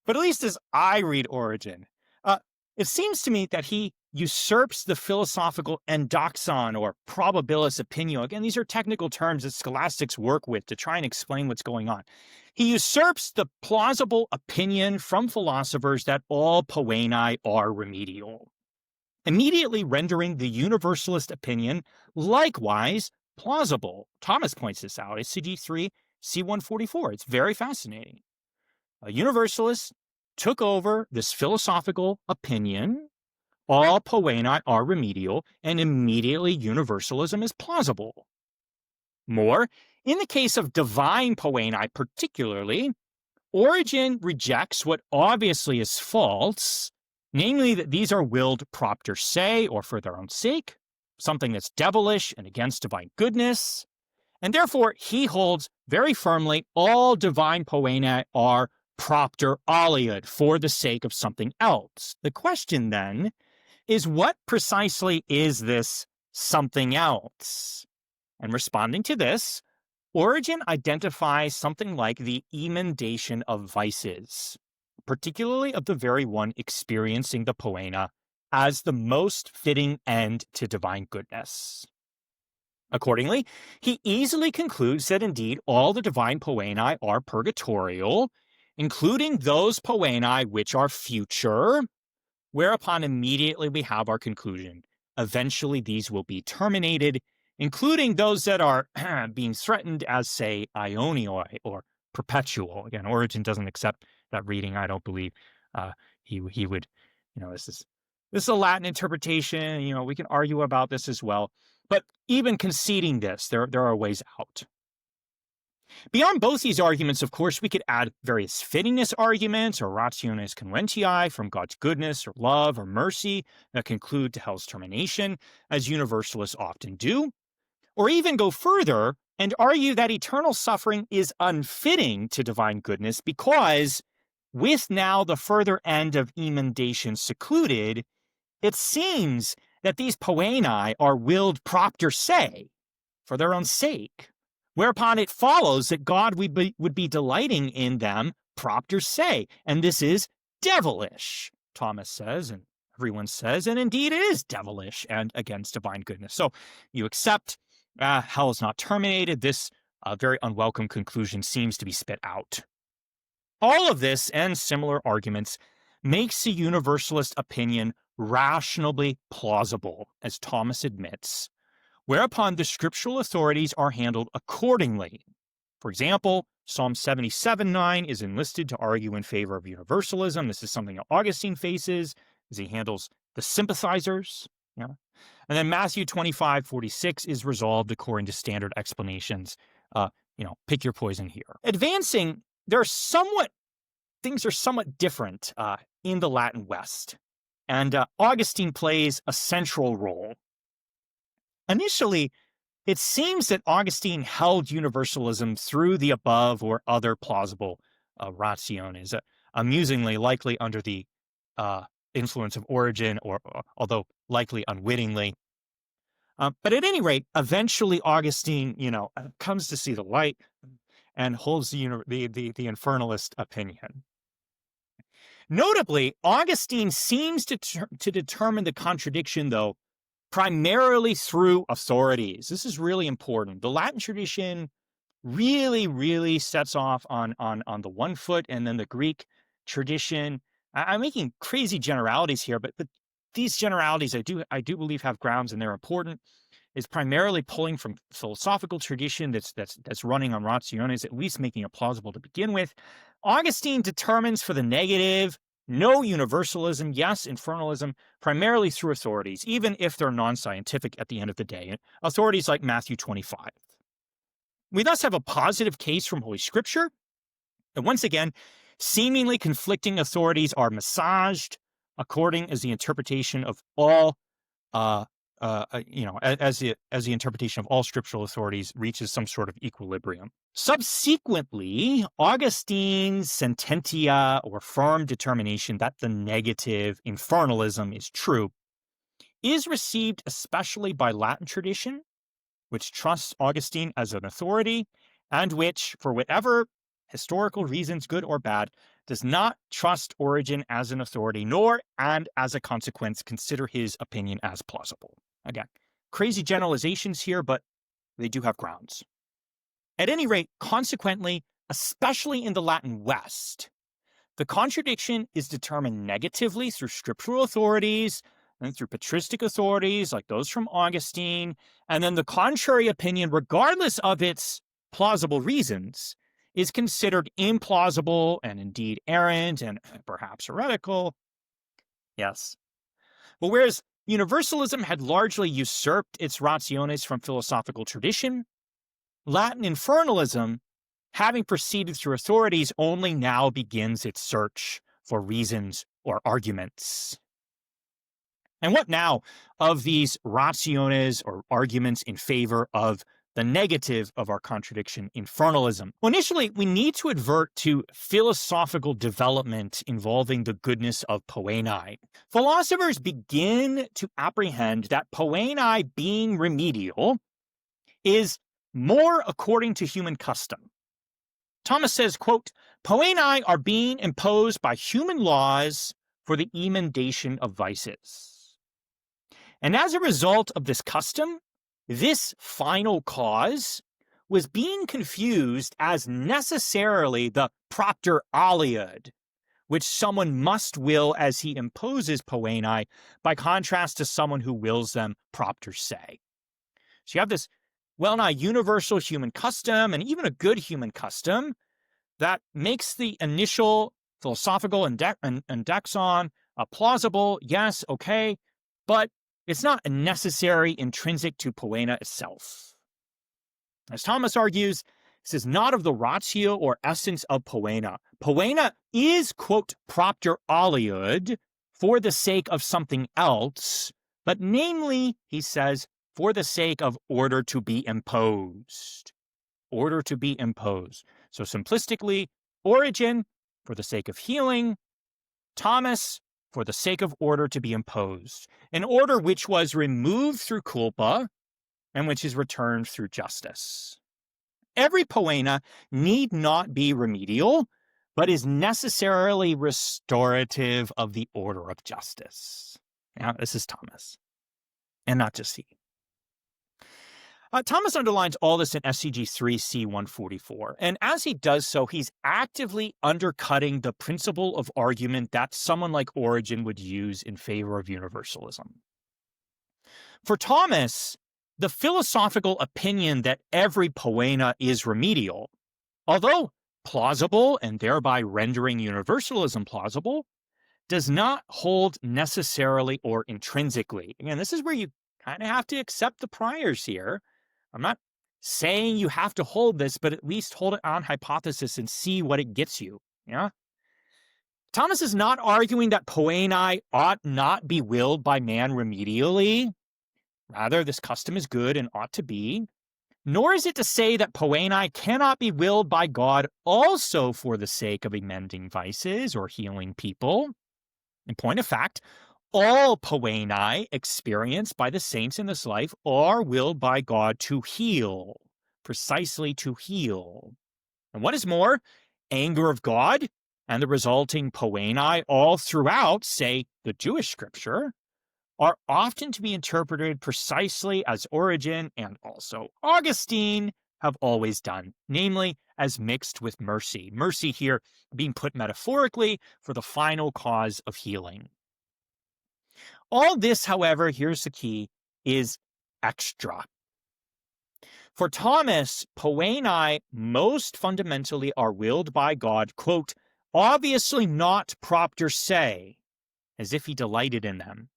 But at least as I read Origen, it seems to me that he usurps the philosophical endoxon or probabilis opinio. Again, these are technical terms that scholastics work with to try and explain what's going on. He usurps the plausible opinion from philosophers that all poeni are remedial, immediately rendering the universalist opinion likewise plausible. Thomas points this out. It's CG3, C144. It's very fascinating. A universalist took over this philosophical opinion, all poeni are remedial, and immediately universalism is plausible. More, in the case of divine poeni particularly, Origen rejects what obviously is false, namely that these are willed propter se, or for their own sake, something that's devilish and against divine goodness, and therefore he holds very firmly all divine poeni are propter aliud, for the sake of something else. The question then is, what precisely is this something else? And responding to this, Origen identifies something like the emendation of vices, particularly of the very one experiencing the poena, as the most fitting end to divine goodness. Accordingly, he easily concludes that indeed all the divine poeni are purgatorial, including those poeni which are future, whereupon immediately we have our conclusion. Eventually these will be terminated, including those that are being threatened as, say, aionioi or perpetual. Again, Origen doesn't accept that reading, I don't believe. He would, this is a Latin interpretation, we can argue about this as well. But even conceding this, there are ways out. Beyond both these arguments, of course, we could add various fittingness arguments or rationes conventiae from God's goodness or love or mercy that conclude to hell's termination, as universalists often do, or even go further and argue that eternal suffering is unfitting to divine goodness because, with now the further end of emendation secluded, it seems that these poeni are willed propter se, for their own sake, whereupon it follows that God would be delighting in them propter se, and this is devilish, Thomas says, and everyone says, and indeed it is devilish and against divine goodness. So you accept hell is not terminated. This very unwelcome conclusion seems to be spit out. All of this and similar arguments makes the universalist opinion rationally plausible, as Thomas admits, whereupon the scriptural authorities are handled accordingly. For example, Psalm 77:9 is enlisted to argue in favor of universalism. This is something that Augustine faces as he handles the sympathizers. Yeah. And then Matthew 25:46 is resolved according to standard explanations. Pick your poison here. Advancing, things are somewhat different in the Latin West. And Augustine plays a central role. Initially, it seems that Augustine held universalism through the above or other plausible rationes, amusingly likely under the influence of Origen, or although likely unwittingly. But at any rate, eventually Augustine, comes to see the light and holds the infernalist opinion. Notably, Augustine seems to determine the contradiction, though, primarily through authorities. This is really important. The Latin tradition really sets off on the one foot, and then the Greek tradition. I'm making crazy generalities here, but these generalities I do believe have grounds, and they're important. Is primarily pulling from philosophical tradition that's running on rationes, at least making it plausible to begin with. Augustine determines for the negative, no universalism, yes, infernalism, primarily through authorities, even if they're non-scientific at the end of the day. Authorities like Matthew 25. We thus have a positive case from Holy Scripture. And once again, seemingly conflicting authorities are massaged according as the interpretation of all as the interpretation of all scriptural authorities reaches some sort of equilibrium. Subsequently, Augustine's sententia, or firm determination that the negative infernalism is true, is received especially by Latin tradition, which trusts Augustine as an authority, and which, for whatever historical reasons, good or bad, does not trust Origen as an authority, nor, and as a consequence, consider his opinion as plausible. Again, crazy generalizations here, but they do have grounds. At any rate, consequently, especially in the Latin West, the contradiction is determined negatively through scriptural authorities and through patristic authorities like those from Augustine, and then the contrary opinion, regardless of its plausible reasons, is considered implausible and indeed errant and perhaps heretical. Yes. But whereas Universalism had largely usurped its rationes from philosophical tradition, Latin infernalism, having proceeded through authorities, only now begins its search for reasons or arguments. And what now of these rationes or arguments in favor of the negative of our contradiction, infernalism? Well, initially, we need to advert to philosophical development involving the goodness of poeni. Philosophers begin to apprehend that poeni being remedial is more according to human custom. Thomas says, quote, "Poeni are being imposed by human laws for the emendation of vices. And as a result of this custom, this final cause was being confused as necessarily the propter aliud, which someone must will as he imposes poeni, by contrast to someone who wills them propter se." So you have this well-nigh universal human custom, and even a good human custom, that makes the initial philosophical indexon plausible, yes, okay, but it's not a necessary intrinsic to poena itself. As Thomas argues, this is not of the ratio or essence of poena. Poena is, quote, propter aliud, for the sake of something else, but namely, he says, for the sake of order to be imposed. Order to be imposed. So simplistically, Origen, for the sake of healing; Thomas, for the sake of order to be imposed. An order which was removed through culpa and which is returned through justice. Every poena need not be remedial, but is necessarily restorative of the order of justice. Now, this is Thomas, and not just he. Thomas underlines all this in SCG 3C 144, and as he does so, he's actively undercutting the principle of argument that someone like Origen would use in favor of universalism. For Thomas, the philosophical opinion that every poena is remedial, although plausible and thereby rendering universalism plausible, does not hold necessarily or intrinsically. Again, this is where you kind of have to accept the priors here. I'm not saying you have to hold this, but at least hold it on hypothesis and see what it gets you. Yeah. Thomas is not arguing that poeni ought not be willed by man remedially. Rather, this custom is good and ought to be. Nor is it to say that poeni cannot be willed by God also for the sake of amending vices or healing people. In point of fact, all poeni experienced by the saints in this life are willed by God to heal, precisely to heal. And what is more, anger of God and the resulting poeni all throughout, say, the Jewish scripture, are often to be interpreted precisely as Origen and also Augustine have always done, namely as mixed with mercy. Mercy here being put metaphorically for the final cause of healing. All this, however, here's the key, is extra. For Thomas, poenai most fundamentally are willed by God, quote, obviously not propter se, as if he delighted in them,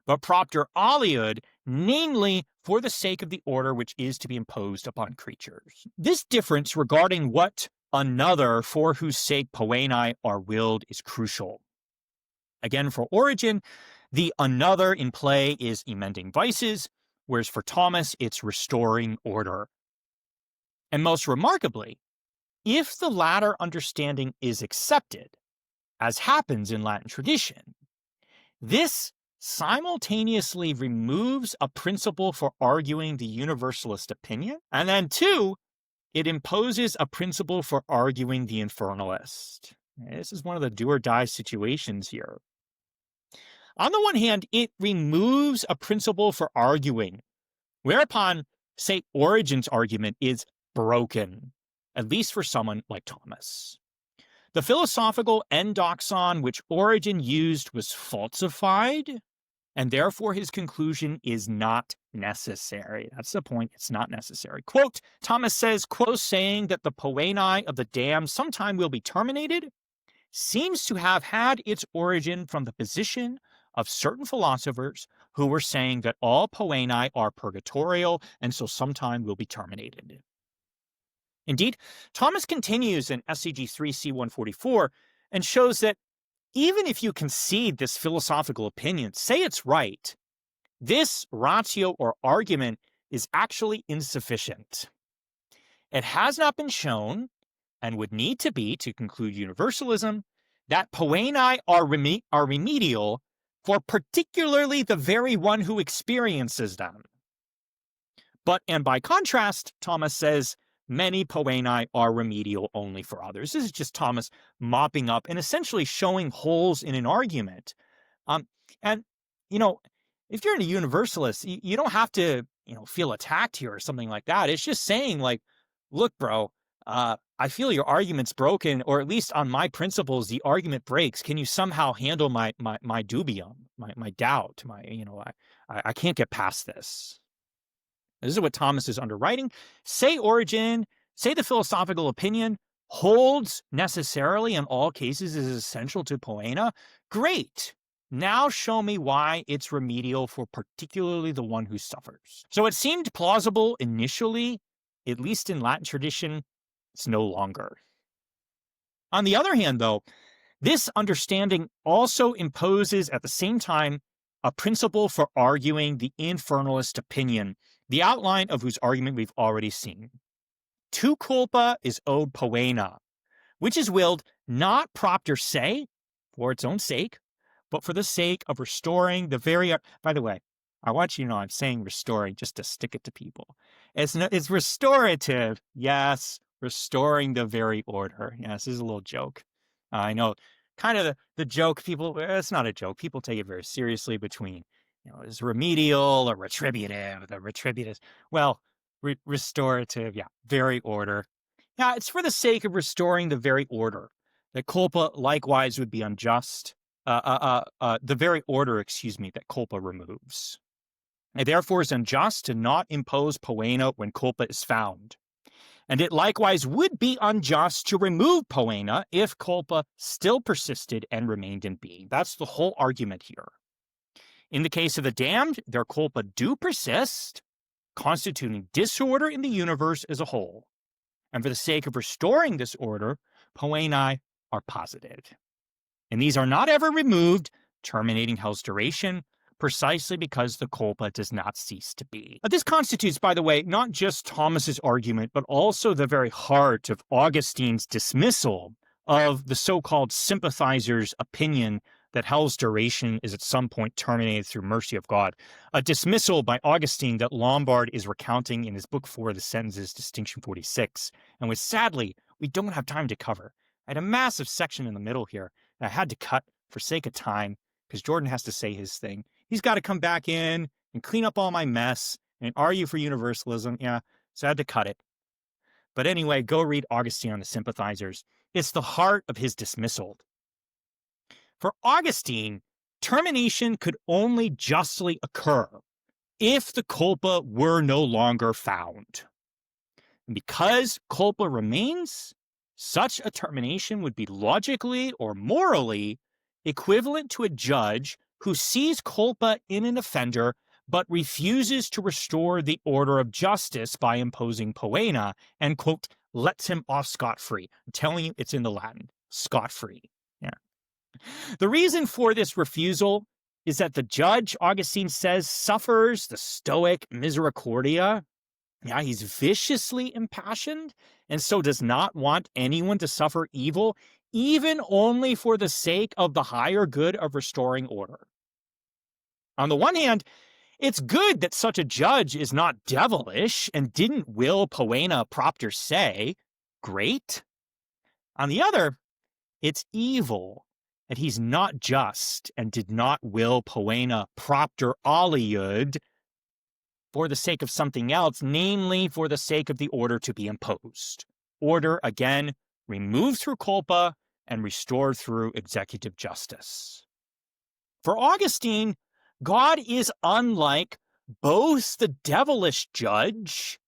but propter aliud, namely for the sake of the order which is to be imposed upon creatures. This difference regarding what another for whose sake poenai are willed is crucial. Again, for Origen, the another in play is emending vices, whereas for Thomas, it's restoring order. And most remarkably, if the latter understanding is accepted, as happens in Latin tradition, this simultaneously removes a principle for arguing the universalist opinion, and then two, it imposes a principle for arguing the infernalist. This is one of the do or die situations here. On the one hand, it removes a principle for arguing, whereupon, say, Origen's argument is broken, at least for someone like Thomas. The philosophical endoxon which Origen used was falsified, and therefore his conclusion is not necessary. That's the point, it's not necessary. Quote, Thomas says, quote, saying that the poenai of the damned sometime will be terminated, seems to have had its origin from the position of certain philosophers who were saying that all poenai are purgatorial and so sometime will be terminated. Indeed, Thomas continues in SCG 3C144 and shows that even if you concede this philosophical opinion, say it's right, this ratio or argument is actually insufficient. It has not been shown, and would need to be to conclude universalism, that poenai are remedial for particularly the very one who experiences them. But, and by contrast, Thomas says, many poenai are remedial only for others. This is just Thomas mopping up and essentially showing holes in an argument. And, you know, if you're a universalist, you don't have to, feel attacked here or something like that. It's just saying, like, look, bro, I feel your argument's broken, or at least on my principles, the argument breaks. Can you somehow handle my dubium, my doubt, I can't get past this. This is what Thomas is underwriting. Say Origen, say the philosophical opinion holds necessarily in all cases is essential to poena. Great. Now show me why it's remedial for particularly the one who suffers. So it seemed plausible initially, at least in Latin tradition. It's no longer. On the other hand, though, this understanding also imposes at the same time a principle for arguing the infernalist opinion, the outline of whose argument we've already seen. Tu culpa is ode poena, which is willed not propter se, for its own sake, but for the sake of restoring the very... By the way, I want you to know I'm saying restoring just to stick it to people. It's restorative, yes, restoring the very order. Yes, this is a little joke. I know, kind of the joke, people, it's not a joke. People take it very seriously between, is remedial or retributive. The retributive, well, restorative, yeah, very order. Yeah, it's for the sake of restoring the very order. The culpa likewise would be unjust. The very order, that culpa removes. It therefore is unjust to not impose poena when culpa is found. And it likewise would be unjust to remove poena if culpa still persisted and remained in being. That's the whole argument here. In the case of the damned, their culpa do persist, constituting disorder in the universe as a whole. And for the sake of restoring this order, poenai are positive. And these are not ever removed, terminating hell's duration, precisely because the culpa does not cease to be. This constitutes, by the way, not just Thomas's argument, but also the very heart of Augustine's dismissal of the so-called sympathizer's opinion that hell's duration is at some point terminated through mercy of God. A dismissal by Augustine that Lombard is recounting in his book 4, The Sentences, Distinction 46, and which sadly we don't have time to cover. I had a massive section in the middle here that I had to cut for sake of time because Jordan has to say his thing. He's got to come back in and clean up all my mess and argue for universalism. Yeah, so I had to cut it. But anyway, go read Augustine on the Sympathizers. It's the heart of his dismissal. For Augustine, termination could only justly occur if the culpa were no longer found. And because culpa remains, such a termination would be logically or morally equivalent to a judge who sees culpa in an offender but refuses to restore the order of justice by imposing poena and, quote, lets him off scot-free. I'm telling you, it's in the Latin, scot-free. Yeah. The reason for this refusal is that the judge, Augustine says, suffers the Stoic misericordia. Yeah, he's viciously impassioned and so does not want anyone to suffer evil, even only for the sake of the higher good of restoring order. On the one hand, it's good that such a judge is not devilish and didn't will poena propter se. Great. On the other, it's evil that he's not just and did not will poena propter aliud for the sake of something else, namely for the sake of the order to be imposed. Order, again, removed through culpa and restored through executive justice. For Augustine, God is unlike both the devilish judge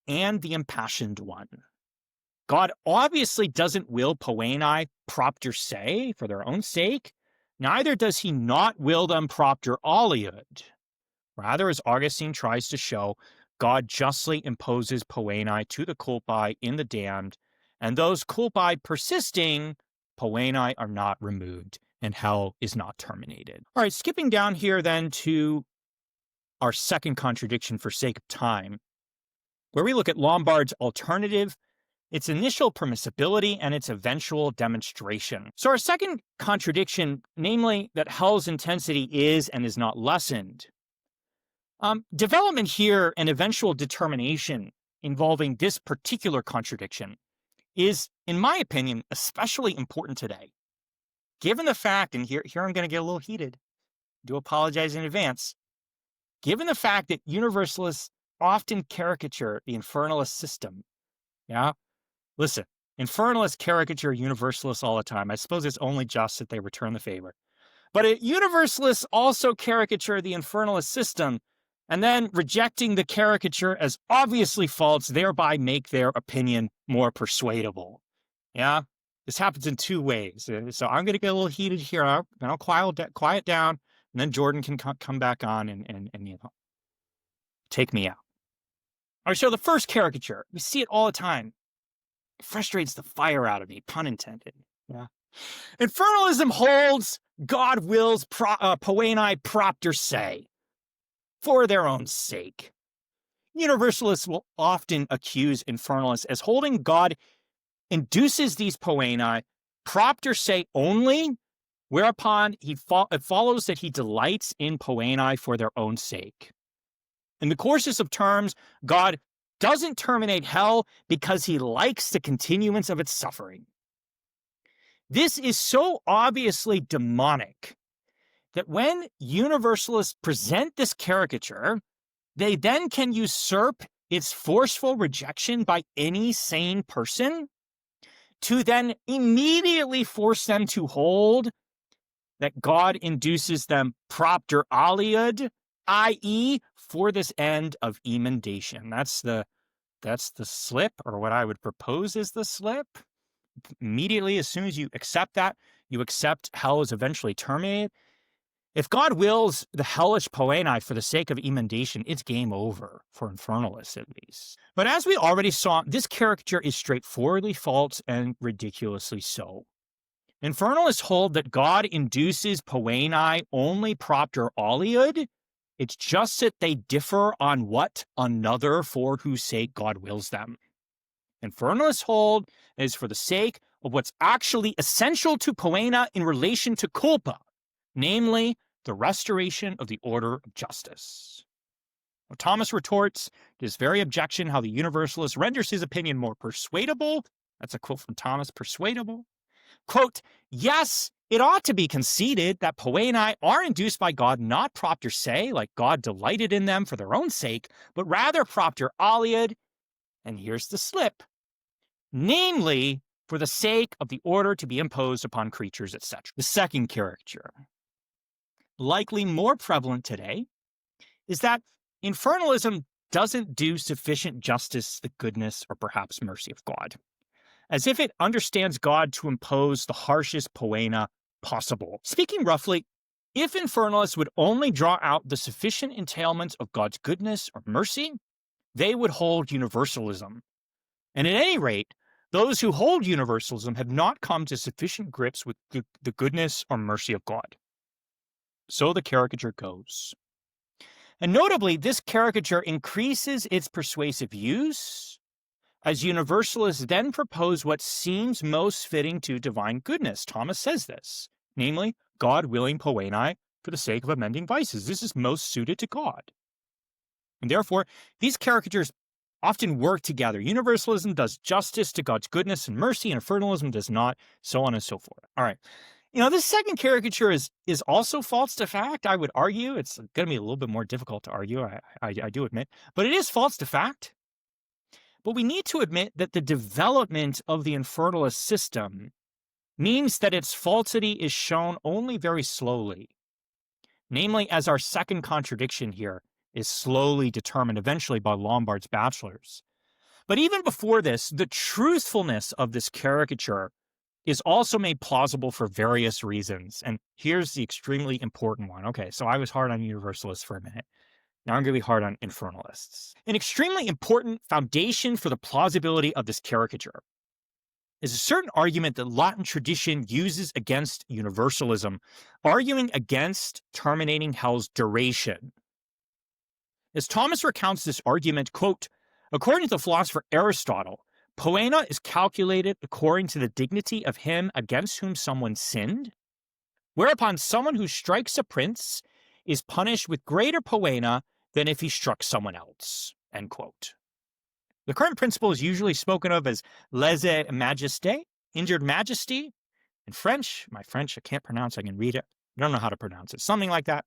and the impassioned one. God obviously doesn't will poenae propter se for their own sake, neither does he not will them propter aliud. Rather, as Augustine tries to show, God justly imposes poenae to the culpi in the damned, and those culpi persisting, poenae are not removed, and hell is not terminated. All right, skipping down here then to our second contradiction for sake of time, where we look at Lombard's alternative, its initial permissibility, and its eventual demonstration. So our second contradiction, namely that hell's intensity is and is not lessened. Development here and eventual determination involving this particular contradiction is, in my opinion, especially important today. Given the fact, and here I'm going to get a little heated, I do apologize in advance, given the fact that universalists often caricature the infernalist system, yeah? Listen, infernalists caricature universalists all the time. I suppose it's only just that they return the favor. But universalists also caricature the infernalist system, and then rejecting the caricature as obviously false, thereby make their opinion more persuadable. Yeah? This happens in two ways. So I'm going to get a little heated here, then I'll quiet down, and then Jordan can come back on and you know, take me out. All right, so the first caricature, we see it all the time. It frustrates the fire out of me, pun intended. Yeah. Infernalism holds God wills poenae propter se, for their own sake. Universalists will often accuse infernalists as holding God induces these poenae propter se only, whereupon it follows that he delights in poenae for their own sake. In the coarsest of terms, God doesn't terminate hell because he likes the continuance of its suffering. This is so obviously demonic that when universalists present this caricature, they then can usurp its forceful rejection by any sane person to then immediately force them to hold that God induces them propter aliud, i.e., for this end of emendation. That's the slip, or what I would propose is the slip. Immediately, as soon as you accept that, you accept hell is eventually terminated. If God wills the hellish poenae for the sake of emendation, it's game over, for infernalists at least. But as we already saw, this caricature is straightforwardly false and ridiculously so. Infernalists hold that God induces poenae only propter aliud. It's just that they differ on what another for whose sake God wills them. Infernalists hold it is for the sake of what's actually essential to poena in relation to culpa, namely the restoration of the order of justice. Now, Thomas retorts to this very objection how the universalist renders his opinion more persuadable. That's a quote from Thomas, persuadable. Quote, yes, It ought to be conceded that poeni are induced by God not propter se, like God delighted in them for their own sake, but rather propter aliud, and here's the slip, namely, for the sake of the order to be imposed upon creatures, etc. The second caricature, likely more prevalent today, is that infernalism doesn't do sufficient justice to the goodness or perhaps mercy of God, as if it understands God to impose the harshest poena possible. Speaking roughly, if infernalists would only draw out the sufficient entailments of God's goodness or mercy, they would hold universalism. And at any rate, those who hold universalism have not come to sufficient grips with the goodness or mercy of God. So the caricature goes. And notably, this caricature increases its persuasive use, as universalists then propose what seems most fitting to divine goodness. Thomas says this, namely, God willing poeni for the sake of amending vices. This is most suited to God. And therefore, these caricatures often work together. Universalism does justice to God's goodness and mercy, and infernalism does not, so on and so forth. All right. This second caricature is also false to fact, I would argue. It's going to be a little bit more difficult to argue, I do admit. But it is false to fact. But we need to admit that the development of the infernalist system means that its falsity is shown only very slowly. Namely, as our second contradiction here is slowly determined eventually by Lombard's bachelors. But even before this, the truthfulness of this caricature is also made plausible for various reasons. And here's the extremely important one. Okay, so I was hard on universalists for a minute. Now I'm going to be hard on infernalists. An extremely important foundation for the plausibility of this caricature is a certain argument that Latin tradition uses against universalism, arguing against terminating hell's duration. As Thomas recounts this argument, quote, according to the philosopher Aristotle, poena is calculated according to the dignity of him against whom someone sinned, whereupon someone who strikes a prince is punished with greater poena than if he struck someone else, end quote. The current principle is usually spoken of as lese majesté, injured majesty. In French, my French, I can't pronounce, I can read it. I don't know how to pronounce it. Something like that.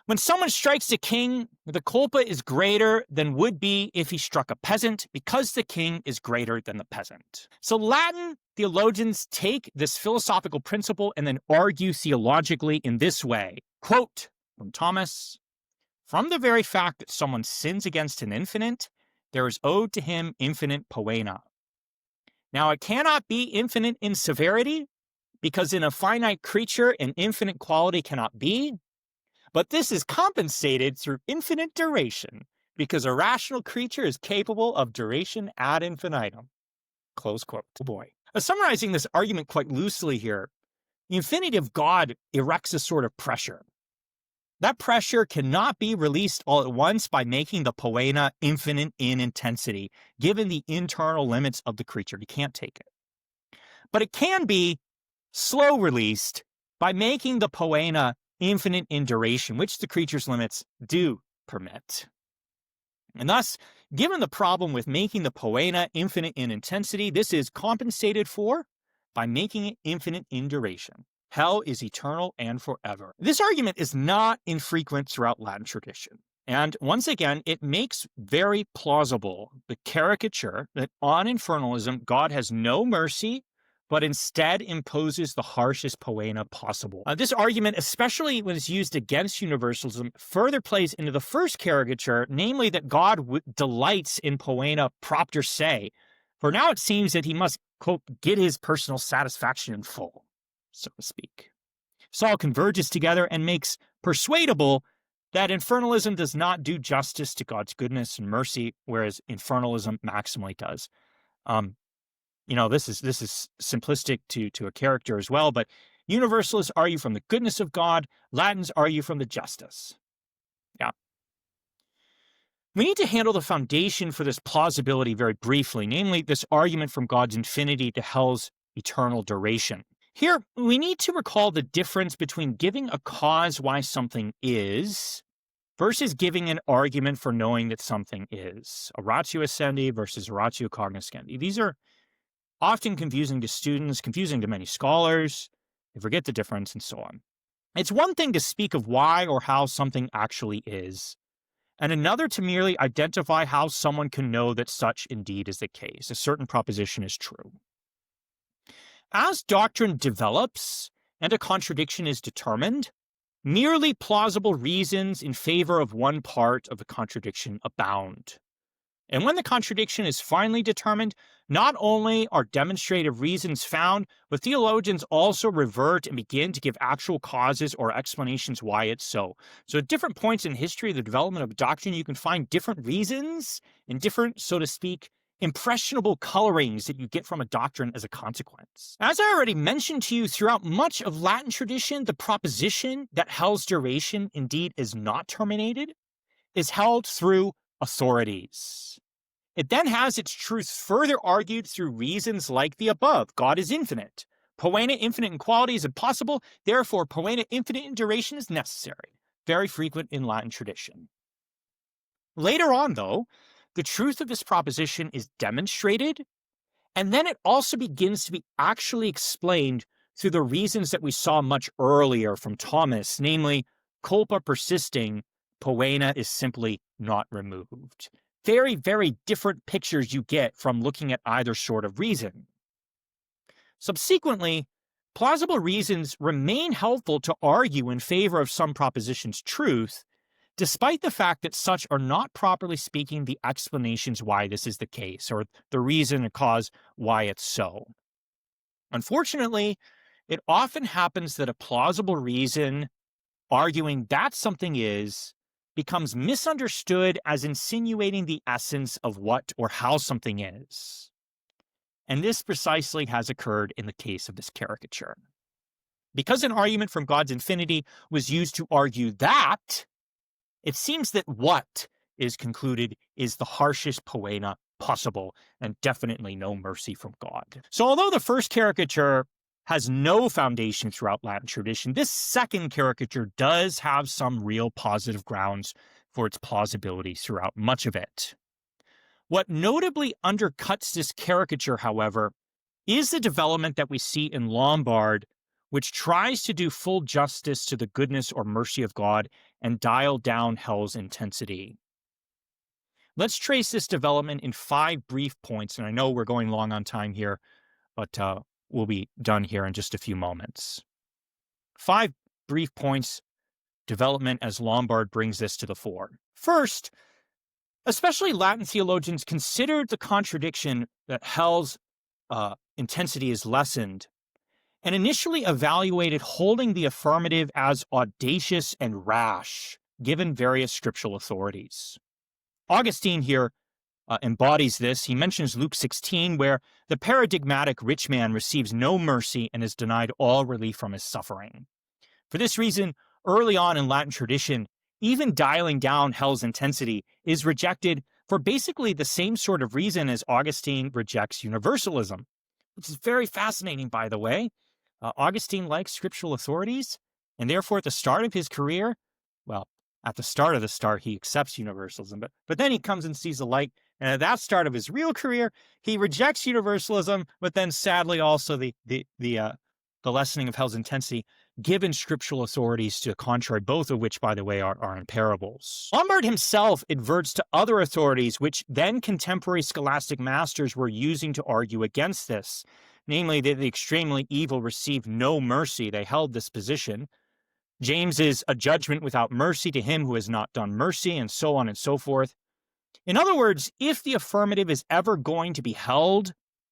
When someone strikes a king, the culpa is greater than would be if he struck a peasant, because the king is greater than the peasant. So Latin theologians take this philosophical principle and then argue theologically in this way. Quote from Thomas, from the very fact that someone sins against an infinite, there is owed to him infinite poena. Now it cannot be infinite in severity, because in a finite creature an infinite quality cannot be, but this is compensated through infinite duration, because a rational creature is capable of duration ad infinitum. Close quote. Oh boy. Summarizing this argument quite loosely here, the infinity of God erects a sort of pressure. That pressure cannot be released all at once by making the poena infinite in intensity, given the internal limits of the creature. You can't take it. But it can be slow released by making the poena infinite in duration, which the creature's limits do permit. And thus, given the problem with making the poena infinite in intensity, this is compensated for by making it infinite in duration. Hell is eternal and forever. This argument is not infrequent throughout Latin tradition. And once again, it makes very plausible the caricature that on infernalism, God has no mercy, but instead imposes the harshest poena possible. This argument, especially when it's used against universalism, further plays into the first caricature, namely that God delights in poena propter se, for now it seems that he must, quote, get his personal satisfaction in full, so to speak. This all converges together and makes persuadable that infernalism does not do justice to God's goodness and mercy, whereas infernalism maximally does. This is simplistic to a character as well, but universalists argue from the goodness of God, Latins argue from the justice. Yeah. We need to handle the foundation for this plausibility very briefly, namely this argument from God's infinity to hell's eternal duration. Here, we need to recall the difference between giving a cause why something is versus giving an argument for knowing that something is. A ratio essendi versus a ratio cognoscendi. These are often confusing to students, confusing to many scholars. They forget the difference, and so on. It's one thing to speak of why or how something actually is, and another to merely identify how someone can know that such indeed is the case, a certain proposition is true. As doctrine develops and a contradiction is determined, merely plausible reasons in favor of one part of the contradiction abound. And when the contradiction is finally determined, not only are demonstrative reasons found, but theologians also revert and begin to give actual causes or explanations why it's so. So at different points in history of the development of doctrine, you can find different reasons and different, so to speak, impressionable colorings that you get from a doctrine as a consequence. As I already mentioned to you, throughout much of Latin tradition, the proposition that hell's duration indeed is not terminated is held through authorities. It then has its truth further argued through reasons like the above. God is infinite. Poena infinite in quality is impossible, therefore poena infinite in duration is necessary. Very frequent in Latin tradition. Later on, though, the truth of this proposition is demonstrated, and then it also begins to be actually explained through the reasons that we saw much earlier from Thomas, namely, culpa persisting, poena is simply not removed. Very, very different pictures you get from looking at either sort of reason. Subsequently, plausible reasons remain helpful to argue in favor of some proposition's truth, despite the fact that such are not, properly speaking, the explanations why this is the case, or the reason or cause why it's so. Unfortunately, it often happens that a plausible reason arguing that something is becomes misunderstood as insinuating the essence of what or how something is. And this precisely has occurred in the case of this caricature. Because an argument from God's infinity was used to argue that, it seems that what is concluded is the harshest poena possible, and definitely no mercy from God. So although the first caricature has no foundation throughout Latin tradition, this second caricature does have some real positive grounds for its plausibility throughout much of it. What notably undercuts this caricature, however, is the development that we see in Lombard, which tries to do full justice to the goodness or mercy of God and dial down hell's intensity. Let's trace this development in 5 brief points, and I know we're going long on time here, but we'll be done here in just a few moments. 5 brief points, development as Lombard brings this to the fore. First, especially Latin theologians considered the contradiction that hell's intensity is lessened, and initially evaluated holding the affirmative as audacious and rash, given various scriptural authorities. Augustine here embodies this. He mentions Luke 16, where the paradigmatic rich man receives no mercy and is denied all relief from his suffering. For this reason, early on in Latin tradition, even dialing down hell's intensity is rejected for basically the same sort of reason as Augustine rejects universalism, which is very fascinating, by the way. Augustine likes scriptural authorities, and therefore at the start of his career, well, at the start of the start, he accepts universalism, but then he comes and sees the light, and at that start of his real career, he rejects universalism, but then sadly also the lessening of hell's intensity, given scriptural authorities to the contrary, both of which, by the way, are in parables. Lombard himself adverts to other authorities which then contemporary scholastic masters were using to argue against this, namely that the extremely evil received no mercy. They held this position. James is a judgment without mercy to him who has not done mercy, and so on and so forth. In other words, if the affirmative is ever going to be held,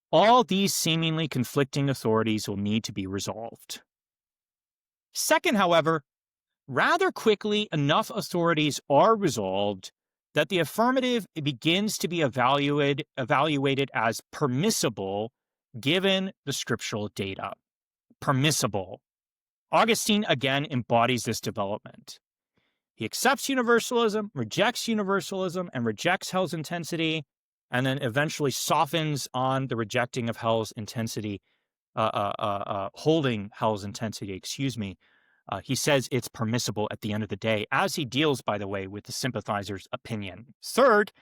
all these seemingly conflicting authorities will need to be resolved. Second, however, rather quickly enough authorities are resolved that the affirmative begins to be evaluated as permissible given the scriptural data. Permissible. Augustine again embodies this development. He accepts universalism, rejects universalism, and rejects hell's intensity, and then eventually softens on the rejecting of hell's intensity, holding hell's intensity, he says it's permissible at the end of the day, as he deals, by the way, with the sympathizer's opinion. Third,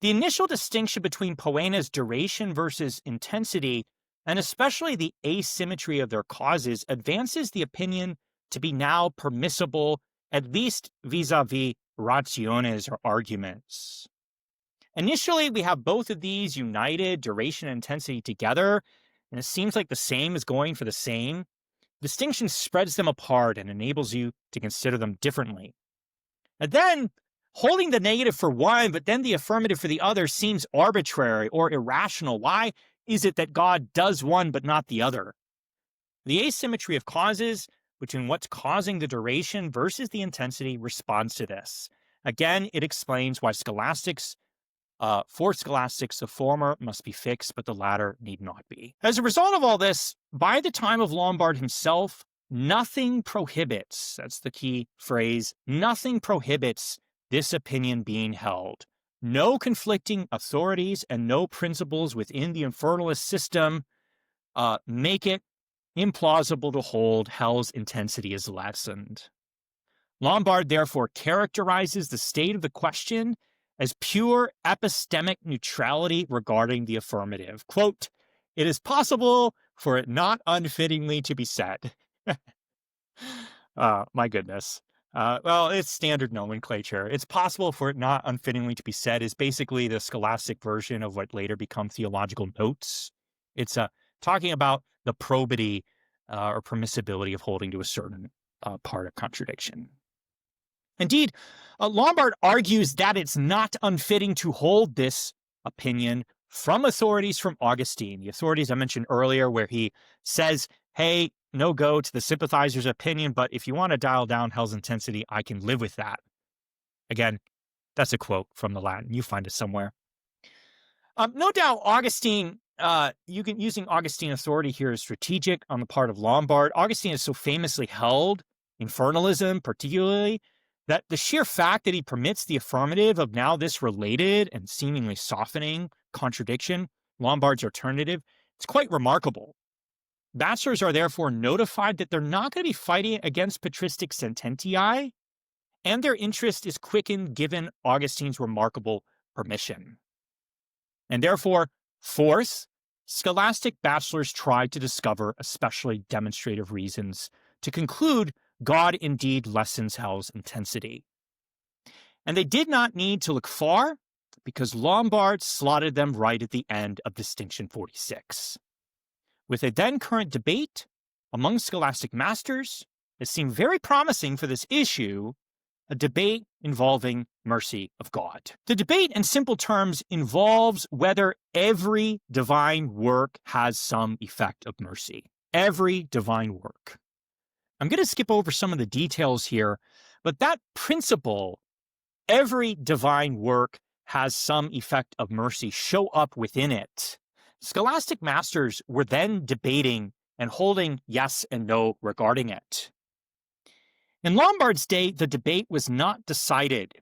the initial distinction between poena's duration versus intensity and especially the asymmetry of their causes advances the opinion to be now permissible, at least vis-a-vis rationes or arguments. Initially, we have both of these united, duration and intensity together, and it seems like the same is going for the same. Distinction spreads them apart and enables you to consider them differently. And then, holding the negative for one, but then the affirmative for the other seems arbitrary or irrational. Why is it that God does one but not the other? The asymmetry of causes between what's causing the duration versus the intensity responds to this. Again, it explains why for scholastics, the former must be fixed, but the latter need not be. As a result of all this, by the time of Lombard himself, nothing prohibits, that's the key phrase, nothing prohibits this opinion being held. No conflicting authorities and no principles within the infernalist system make it implausible to hold hell's intensity is lessened. Lombard therefore characterizes the state of the question as pure epistemic neutrality regarding the affirmative. Quote, "It is possible for it not unfittingly to be said." My goodness. Well, it's standard nomenclature. It's possible for it not unfittingly to be said is basically the scholastic version of what later become theological notes. It's talking about the probity or permissibility of holding to a certain part of contradiction. Indeed, Lombard argues that it's not unfitting to hold this opinion from authorities from Augustine, the authorities I mentioned earlier, where he says, hey, no go to the sympathizer's opinion, but if you want to dial down hell's intensity, I can live with that. Again, that's a quote from the Latin. You find it somewhere. No doubt Augustine, using Augustine authority here is strategic on the part of Lombard. Augustine is so famously held, infernalism particularly, that the sheer fact that he permits the affirmative of now this related and seemingly softening contradiction, Lombard's alternative, it's quite remarkable. Bachelors are therefore notified that they're not going to be fighting against patristic sententiae, and their interest is quickened given Augustine's remarkable permission. And therefore, fourth, scholastic bachelors tried to discover especially demonstrative reasons to conclude God indeed lessens hell's intensity. And they did not need to look far, because Lombard slotted them right at the end of Distinction 46. With a then current debate among scholastic masters, it seemed very promising for this issue, a debate involving mercy of God. The debate, in simple terms, involves whether every divine work has some effect of mercy. Every divine work. I'm going to skip over some of the details here, but that principle, every divine work has some effect of mercy, show up within it. Scholastic masters were then debating and holding yes and no regarding it. In Lombard's day, the debate was not decided,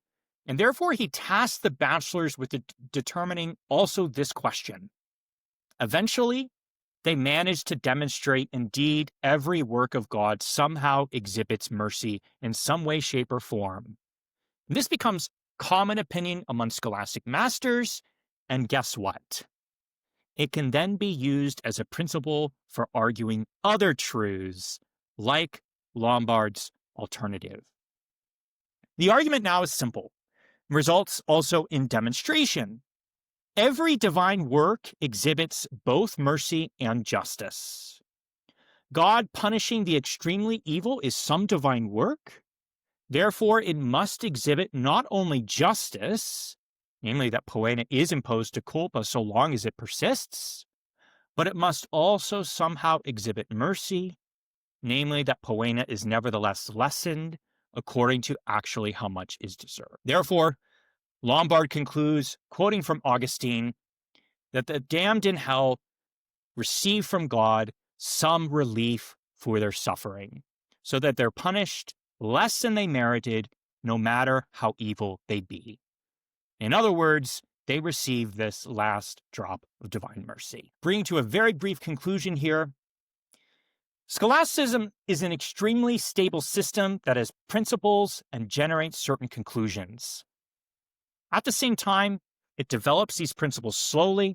and therefore he tasked the bachelors with determining also this question. Eventually, they managed to demonstrate indeed every work of God somehow exhibits mercy in some way, shape, or form. And this becomes common opinion among scholastic masters, and guess what? It can then be used as a principle for arguing other truths, like Lombard's alternative. The argument now is simple, results also in demonstration. Every divine work exhibits both mercy and justice. God punishing the extremely evil is some divine work. Therefore, it must exhibit not only justice, namely that poena is imposed to culpa so long as it persists, but it must also somehow exhibit mercy, namely that poena is nevertheless lessened according to actually how much is deserved. Therefore, Lombard concludes, quoting from Augustine, that the damned in hell receive from God some relief for their suffering, so that they're punished less than they merited, no matter how evil they be. In other words, they receive this last drop of divine mercy. Bringing to a very brief conclusion here, Scholasticism is an extremely stable system that has principles and generates certain conclusions. At the same time, it develops these principles slowly,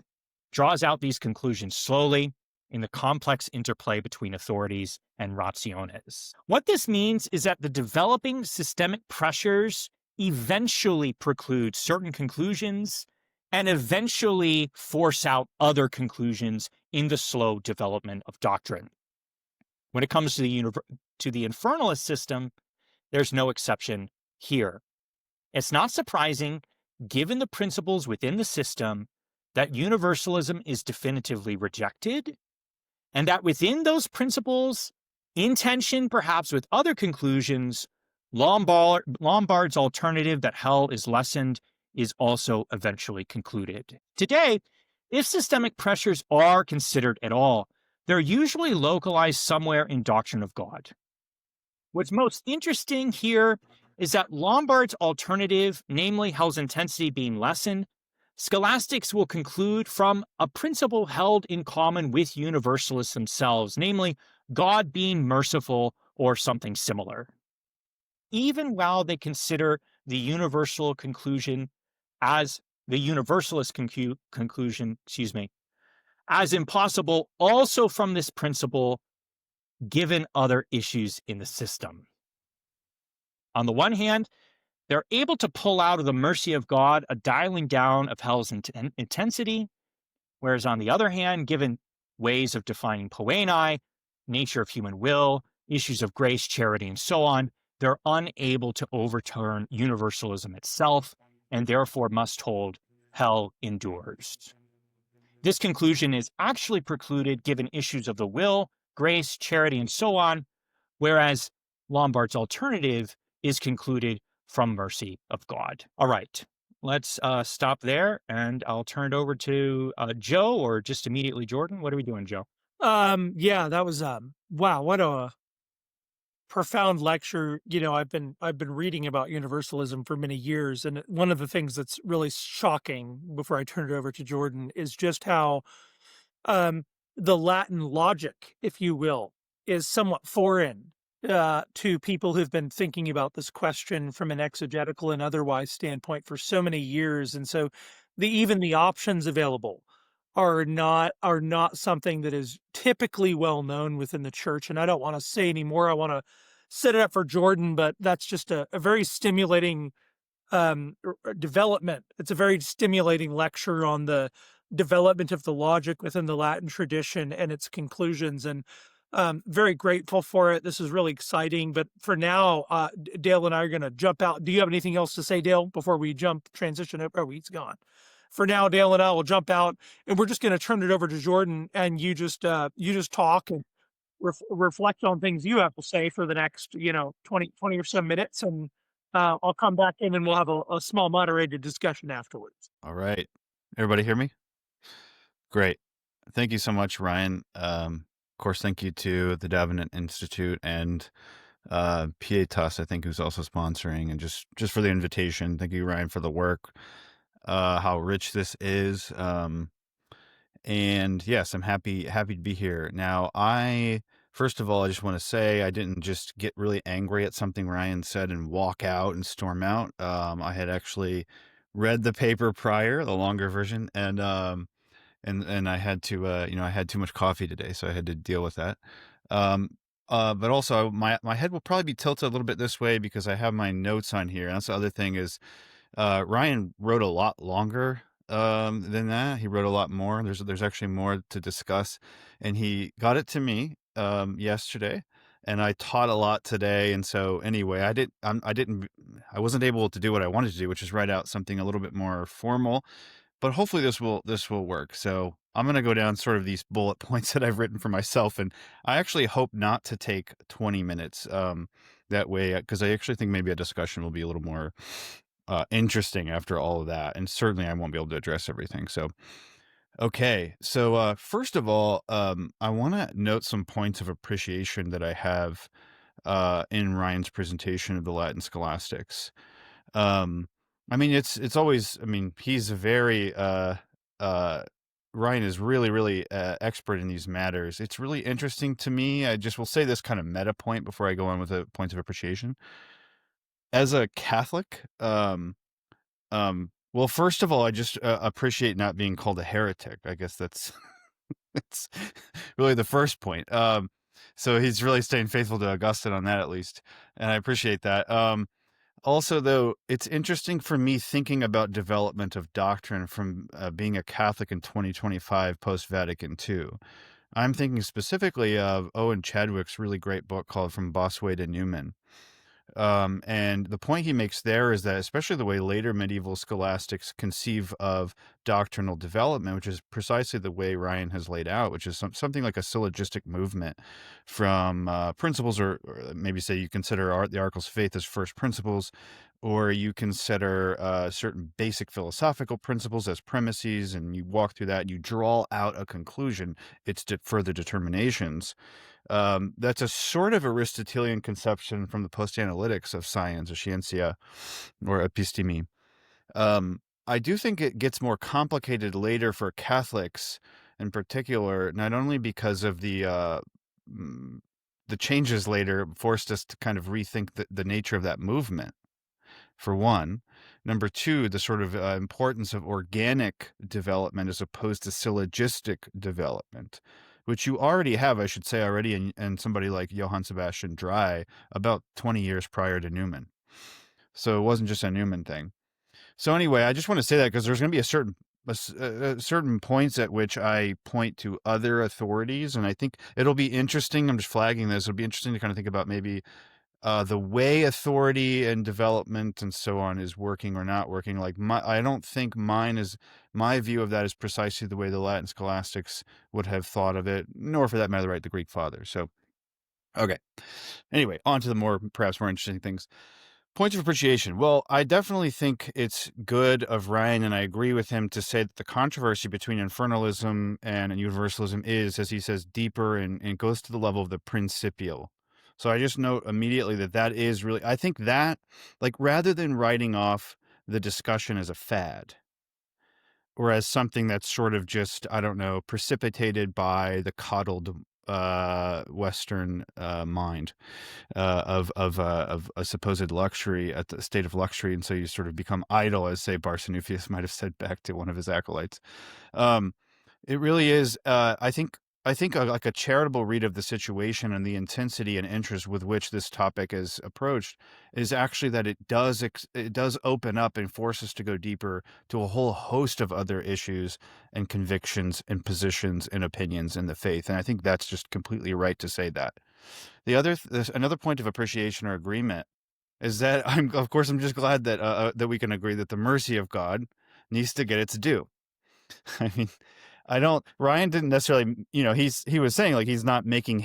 draws out these conclusions slowly, in the complex interplay between authorities and rationes. What this means is that the developing systemic pressures eventually preclude certain conclusions and eventually force out other conclusions in the slow development of doctrine. When it comes to the infernalist system, there's no exception here. It's not surprising, given the principles within the system, that universalism is definitively rejected, and that within those principles, in tension perhaps with other conclusions, Lombard's alternative that hell is lessened is also eventually concluded. Today, if systemic pressures are considered at all, they're usually localized somewhere in doctrine of God. What's most interesting here is that Lombard's alternative, namely hell's intensity being lessened, scholastics will conclude from a principle held in common with universalists themselves, namely God being merciful or something similar. Even while they consider the universal conclusion as the universalist conclusion, as impossible also from this principle, given other issues in the system. On the one hand, they're able to pull out of the mercy of God a dialing down of hell's intensity, whereas on the other hand, given ways of defining poeni, nature of human will, issues of grace, charity, and so on, they're unable to overturn universalism itself, and therefore must hold hell endures. This conclusion is actually precluded given issues of the will, grace, charity, and so on, whereas Lombard's alternative is concluded from mercy of God. All right, let's stop there, and I'll turn it over to Joe, or just immediately Jordan. What are we doing, Joe? Yeah, that was wow, what a profound lecture. I've been reading about universalism for many years, and one of the things that's really shocking before I turn it over to Jordan is just how the Latin logic, if you will, is somewhat foreign to people who've been thinking about this question from an exegetical and otherwise standpoint for so many years. And so even the options available are not something that is typically well known within the church. And I don't want to say any more. I want to set it up for Jordan, but that's just a very stimulating development. It's a very stimulating lecture on the development of the logic within the Latin tradition and its conclusions, and very grateful for it. This is really exciting. But for now, Dale and I are going to jump out. Do you have anything else to say, Dale, before we transition over? Oh, he's gone. For now, Dale and I will jump out, and we're just going to turn it over to Jordan, and you just talk and reflect on things you have to say for the next 20 or so minutes, and I'll come back in and we'll have a small moderated discussion afterwards. All right. Everybody hear me? Great. Thank you so much, Ryan. Of course, thank you to the Davenant Institute and Pietas, I think, who's also sponsoring, and just for the invitation. Thank you, Ryan, for the work, how rich this is. And yes, I'm happy to be here. Now, first of all, I just want to say I didn't just get really angry at something Ryan said and walk out and storm out. I had actually read the paper prior, the longer version, and I had to, I had too much coffee today, so I had to deal with that. But also my head will probably be tilted a little bit this way because I have my notes on here. And that's the other thing is, Ryan wrote a lot longer than that. He wrote a lot more. There's actually more to discuss, and he got it to me yesterday, and I taught a lot today. And so anyway, I wasn't able to do what I wanted to do, which is write out something a little bit more formal, but hopefully this will work. So I'm going to go down sort of these bullet points that I've written for myself, and I actually hope not to take 20 minutes that way, because I actually think maybe a discussion will be a little more interesting after all of that, and certainly I won't be able to address everything. So okay, so first of all, I want to note some points of appreciation that I have in Ryan's presentation of the Latin scholastics. I mean, it's always, I mean, he's a very Ryan is really expert in these matters. It's really interesting to me. I just will say this kind of meta point before I go on with the points of appreciation. As a Catholic, well, first of all, I just appreciate not being called a heretic. I guess that's It's really the first point. So he's really staying faithful to Augustine on that, at least, and I appreciate that. Also, though, it's interesting for me thinking about development of doctrine from being a Catholic in 2025 post-Vatican II. I'm thinking specifically of Owen Chadwick's really great book called From Bossuet to Newman. And the point he makes there is that, especially the way later medieval scholastics conceive of doctrinal development, which is precisely the way Ryan has laid out, which is something like a syllogistic movement from principles, or maybe say you consider the Articles of Faith as first principles, or you consider certain basic philosophical principles as premises, and you walk through that and you draw out a conclusion. It's further determinations. That's a sort of Aristotelian conception from the post-analytics of science, or scientia, or episteme. I do think it gets more complicated later for Catholics in particular, not only because of the changes later forced us to kind of rethink the nature of that movement, for one. Number two, the sort of importance of organic development as opposed to syllogistic development, which you already have, I should say, already in somebody like Johann Sebastian Drey about 20 years prior to Newman. So it wasn't just a Newman thing. So anyway, I just want to say that because there's going to be certain points at which I point to other authorities, and I think it'll be interesting. I'm just flagging this. It'll be interesting to kind of think about maybe the way authority and development and so on is working or not working. Like I don't think my view of that is precisely the way the Latin scholastics would have thought of it, nor for that matter, right, the Greek fathers. So, okay. Anyway, on to the perhaps more interesting things. Points of appreciation. Well, I definitely think it's good of Ryan, and I agree with him, to say that the controversy between infernalism and universalism is, as he says, deeper and goes to the level of the principial. So I just note immediately that is really, I think that, like, rather than writing off the discussion as a fad, or as something that's sort of just, I don't know, precipitated by the coddled Western mind of a supposed luxury, at the state of luxury, and so you sort of become idle, as, say, Barsanuphius might have said back to one of his acolytes. It really is, I think like a charitable read of the situation and the intensity and interest with which this topic is approached is actually that it does open up and force us to go deeper to a whole host of other issues and convictions and positions and opinions in the faith. And I think that's just completely right to say that. There's another point of appreciation or agreement is that I'm just glad that that we can agree that the mercy of God needs to get its due. I mean, Ryan didn't necessarily, he was saying, like, he's not saying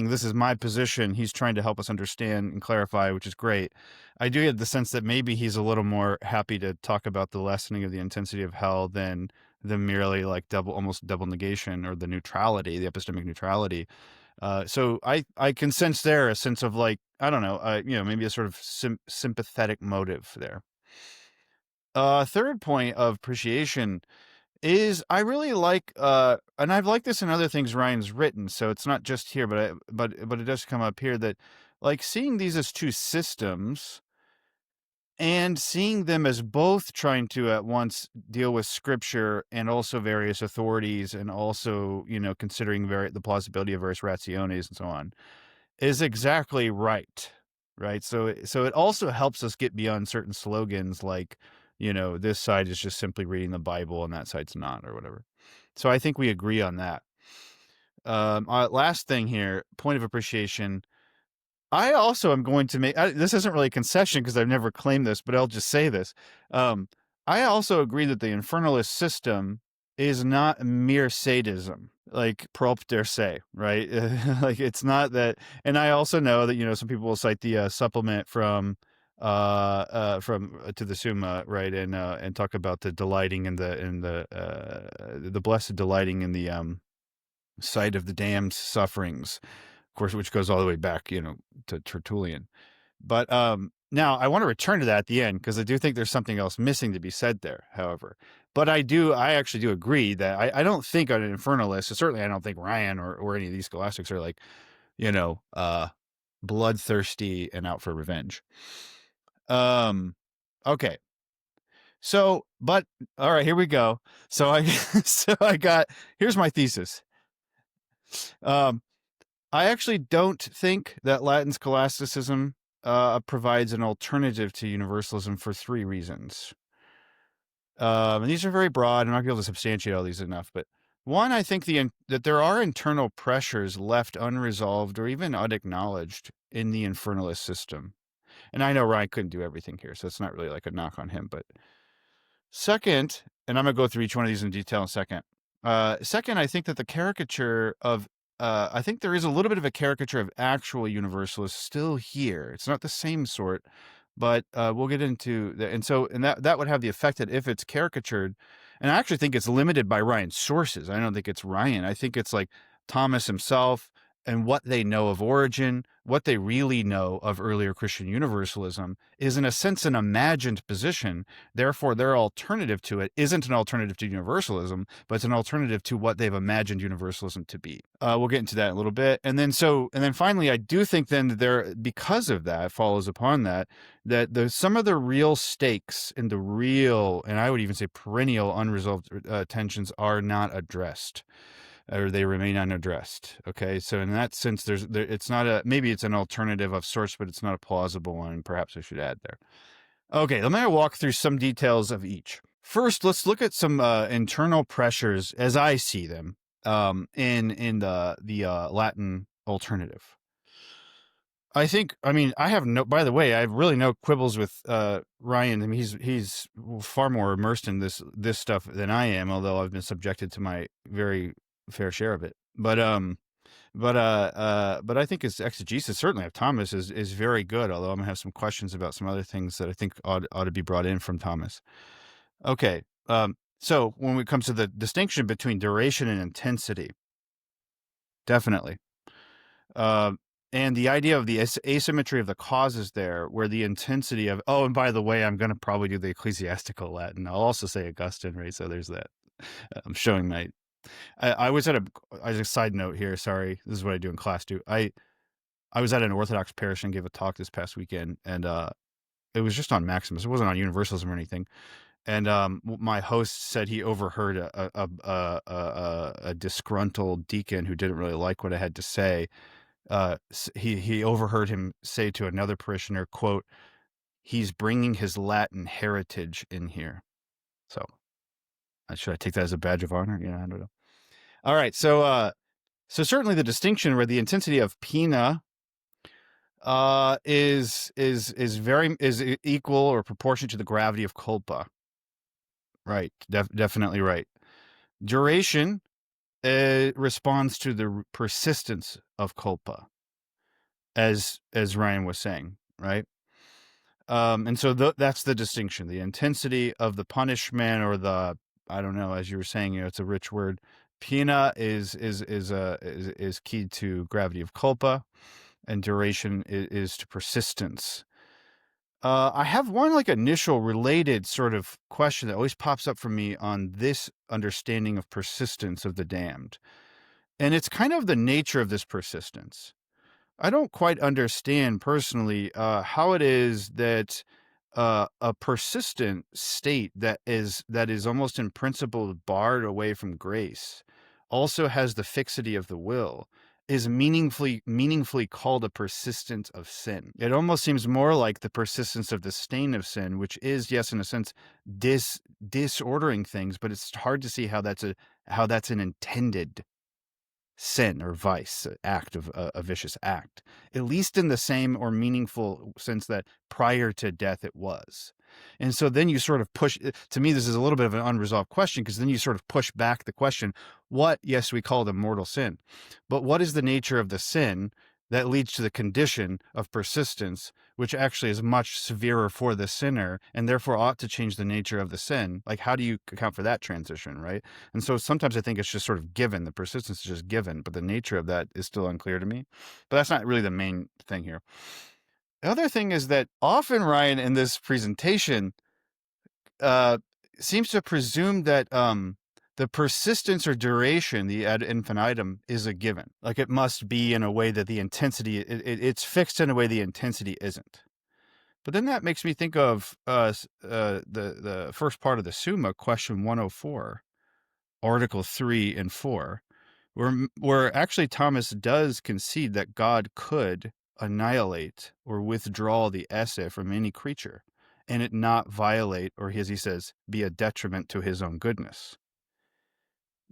this is my position. He's trying to help us understand and clarify, which is great. I do get the sense that maybe he's a little more happy to talk about the lessening of the intensity of hell than the merely like almost double negation, or the neutrality, the epistemic neutrality. So I can sense there a sense of, like, I don't know, maybe a sort of sympathetic motive there. Third point of appreciation is, I really like, and I've liked this in other things Ryan's written, so it's not just here, but it does come up here, that, like, seeing these as two systems and seeing them as both trying to at once deal with scripture and also various authorities, and also, considering the plausibility of various rationes and so on, is exactly right. So it also helps us get beyond certain slogans like, this side is just simply reading the Bible and that side's not, or whatever. So I think we agree on that. Last thing here, point of appreciation. I also am going to make, this isn't really a concession because I've never claimed this, but I'll just say this. I also agree that the infernalist system is not mere sadism, like propter se, right? Like, it's not that. And I also know that, some people will cite the supplement from to the Summa, right? And talk about the delighting in the blessed delighting in the sight of the damned's sufferings, of course, which goes all the way back, to Tertullian. But now I want to return to that at the end, because I do think there's something else missing to be said there, however. But I actually do agree that I don't think an infernalist, certainly I don't think Ryan or any of these scholastics are like, bloodthirsty and out for revenge. Okay. So, but all right, here we go. So here's my thesis. I actually don't think that Latin scholasticism provides an alternative to universalism for 3 reasons. And these are very broad. I'm not going to be able to substantiate all these enough. But one, I think that there are internal pressures left unresolved or even unacknowledged in the infernalist system. And I know Ryan couldn't do everything here, so it's not really like a knock on him. But second, and I'm going to go through each one of these in detail in a second. Second, I think that the caricature of I think there is a little bit of a caricature of actual universalists still here. It's not the same sort, but we'll get into that. And that would have the effect that if it's caricatured, and I actually think it's limited by Ryan's sources. I don't think it's Ryan. I think it's like Thomas himself and what they know of Origen, what they really know of earlier Christian universalism is in a sense an imagined position. Therefore, their alternative to it isn't an alternative to universalism, but it's an alternative to what they've imagined universalism to be. We'll get into that in a little bit. And then finally, I do think then that because of that, follows upon that some of the real stakes in the real, and I would even say perennial unresolved tensions are not addressed, or they remain unaddressed. Okay, so in that sense, it's not maybe it's an alternative of sorts, but it's not a plausible one. Perhaps I should add there. Okay, let me walk through some details of each. First, let's look at some internal pressures as I see them in the Latin alternative. I have by the way, I have really no quibbles with Ryan. I mean, he's far more immersed in this stuff than I am, although I've been subjected to my very fair share of it. But I think his exegesis, certainly of Thomas, is very good, although I'm gonna have some questions about some other things that I think ought to be brought in from Thomas. Okay. So when it comes to the distinction between duration and intensity, definitely. And the idea of the asymmetry of the causes there, where the intensity of, and by the way, I'm going to probably do the ecclesiastical Latin. I'll also say Augustine, right? So there's that. I'm showing I was as a side note here, sorry, this is what I do in class too. I was at an Orthodox parish and gave a talk this past weekend, and it was just on Maximus. It wasn't on universalism or anything. And my host said he overheard a disgruntled deacon who didn't really like what I had to say. He overheard him say to another parishioner, quote, "He's bringing his Latin heritage in here." So should I take that as a badge of honor? Yeah, I don't know. All right. So certainly the distinction where the intensity of pina is equal or proportionate to the gravity of culpa. Right. Definitely right. Duration responds to the persistence of culpa, as Ryan was saying, right? And so that's the distinction. The intensity of the punishment, or the, I don't know, as you were saying, it's a rich word. Pena is keyed to gravity of culpa, and duration is to persistence. I have one initial related sort of question that always pops up for me on this understanding of persistence of the damned. And it's kind of the nature of this persistence. I don't quite understand personally how it is that a persistent state that is almost in principle barred away from grace also has the fixity of the will, is meaningfully called a persistence of sin. It almost seems more like the persistence of the stain of sin, which is, yes, in a sense, disordering things, but it's hard to see how that's an intended sin or vice, act of a vicious act, at least in the same or meaningful sense that prior to death it was. And so then you sort of push, to me, this is a little bit of an unresolved question, because then you sort of push back the question, yes, we call it a mortal sin, but what is the nature of the sin that leads to the condition of persistence, which actually is much severer for the sinner and therefore ought to change the nature of the sin? Like, how do you account for that transition, right? And so sometimes I think it's just sort of given, the persistence is just given, but the nature of that is still unclear to me. But that's not really the main thing here. The other thing is that often Ryan in this presentation seems to presume that the persistence or duration, the ad infinitum, is a given. Like, it must be in a way that the intensity, it's fixed in a way the intensity isn't. But then that makes me think of the first part of the Summa, question 104, Article 3 and 4, where actually Thomas does concede that God could annihilate or withdraw the esse from any creature, and it not violate, or as he says, be a detriment to his own goodness.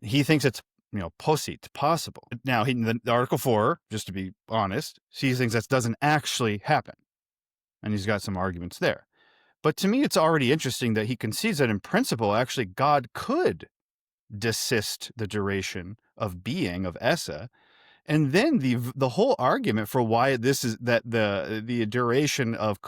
He thinks it's possible. Now, the Article 4, just to be honest, he thinks that doesn't actually happen. And he's got some arguments there. But to me, it's already interesting that he concedes that in principle, actually, God could desist the duration of being, of esse. And then the whole argument for why this is that the duration of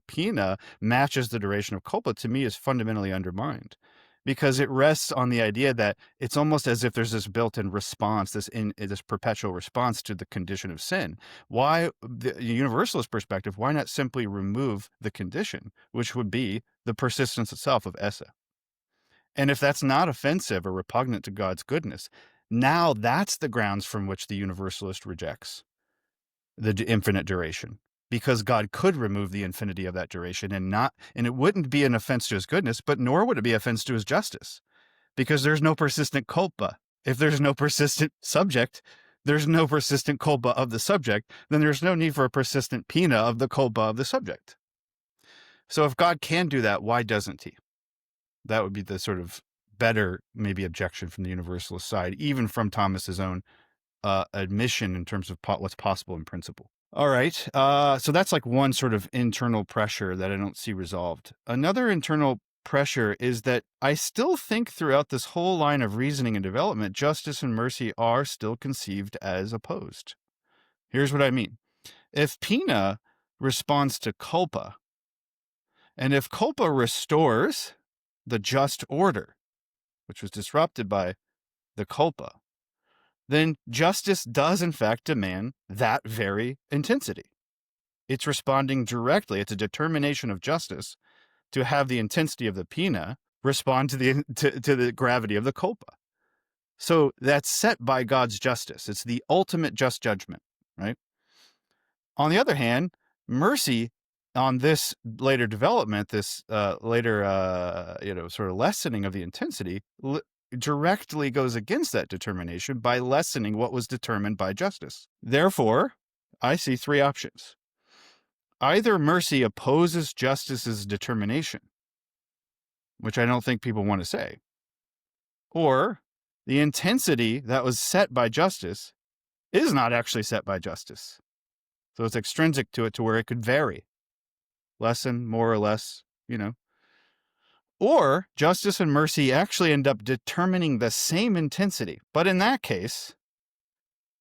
pena matches the duration of culpa, to me, is fundamentally undermined, because it rests on the idea that it's almost as if there's this built-in response, this perpetual response to the condition of sin. Why, the universalist perspective, why not simply remove the condition, which would be the persistence itself of esse? And if that's not offensive or repugnant to God's goodness, now that's the grounds from which the universalist rejects the infinite duration, because God could remove the infinity of that duration, and it wouldn't be an offense to his goodness, but nor would it be offense to his justice, because there's no persistent culpa. If there's no persistent subject, there's no persistent culpa of the subject, then there's no need for a persistent pena of the culpa of the subject. So if God can do that, why doesn't he? That would be the sort of better maybe objection from the universalist side, even from Thomas's own admission in terms of what's possible in principle. All right. So that's like one sort of internal pressure that I don't see resolved. Another internal pressure is that I still think throughout this whole line of reasoning and development, justice and mercy are still conceived as opposed. Here's what I mean. If pena responds to culpa, and if culpa restores the just order, which was disrupted by the culpa, then justice does in fact demand that very intensity. It's responding directly. It's a determination of justice to have the intensity of the pena respond to the gravity of the culpa. So that's set by God's justice. It's the ultimate just judgment, right? On the other hand, mercy on this later development, this later sort of lessening of the intensity, directly goes against that determination by lessening what was determined by justice. Therefore, I see three options. Either mercy opposes justice's determination, which I don't think people want to say, or the intensity that was set by justice is not actually set by justice. So it's extrinsic to it, to where it could vary, lessen more or less, Or justice and mercy actually end up determining the same intensity. But in that case,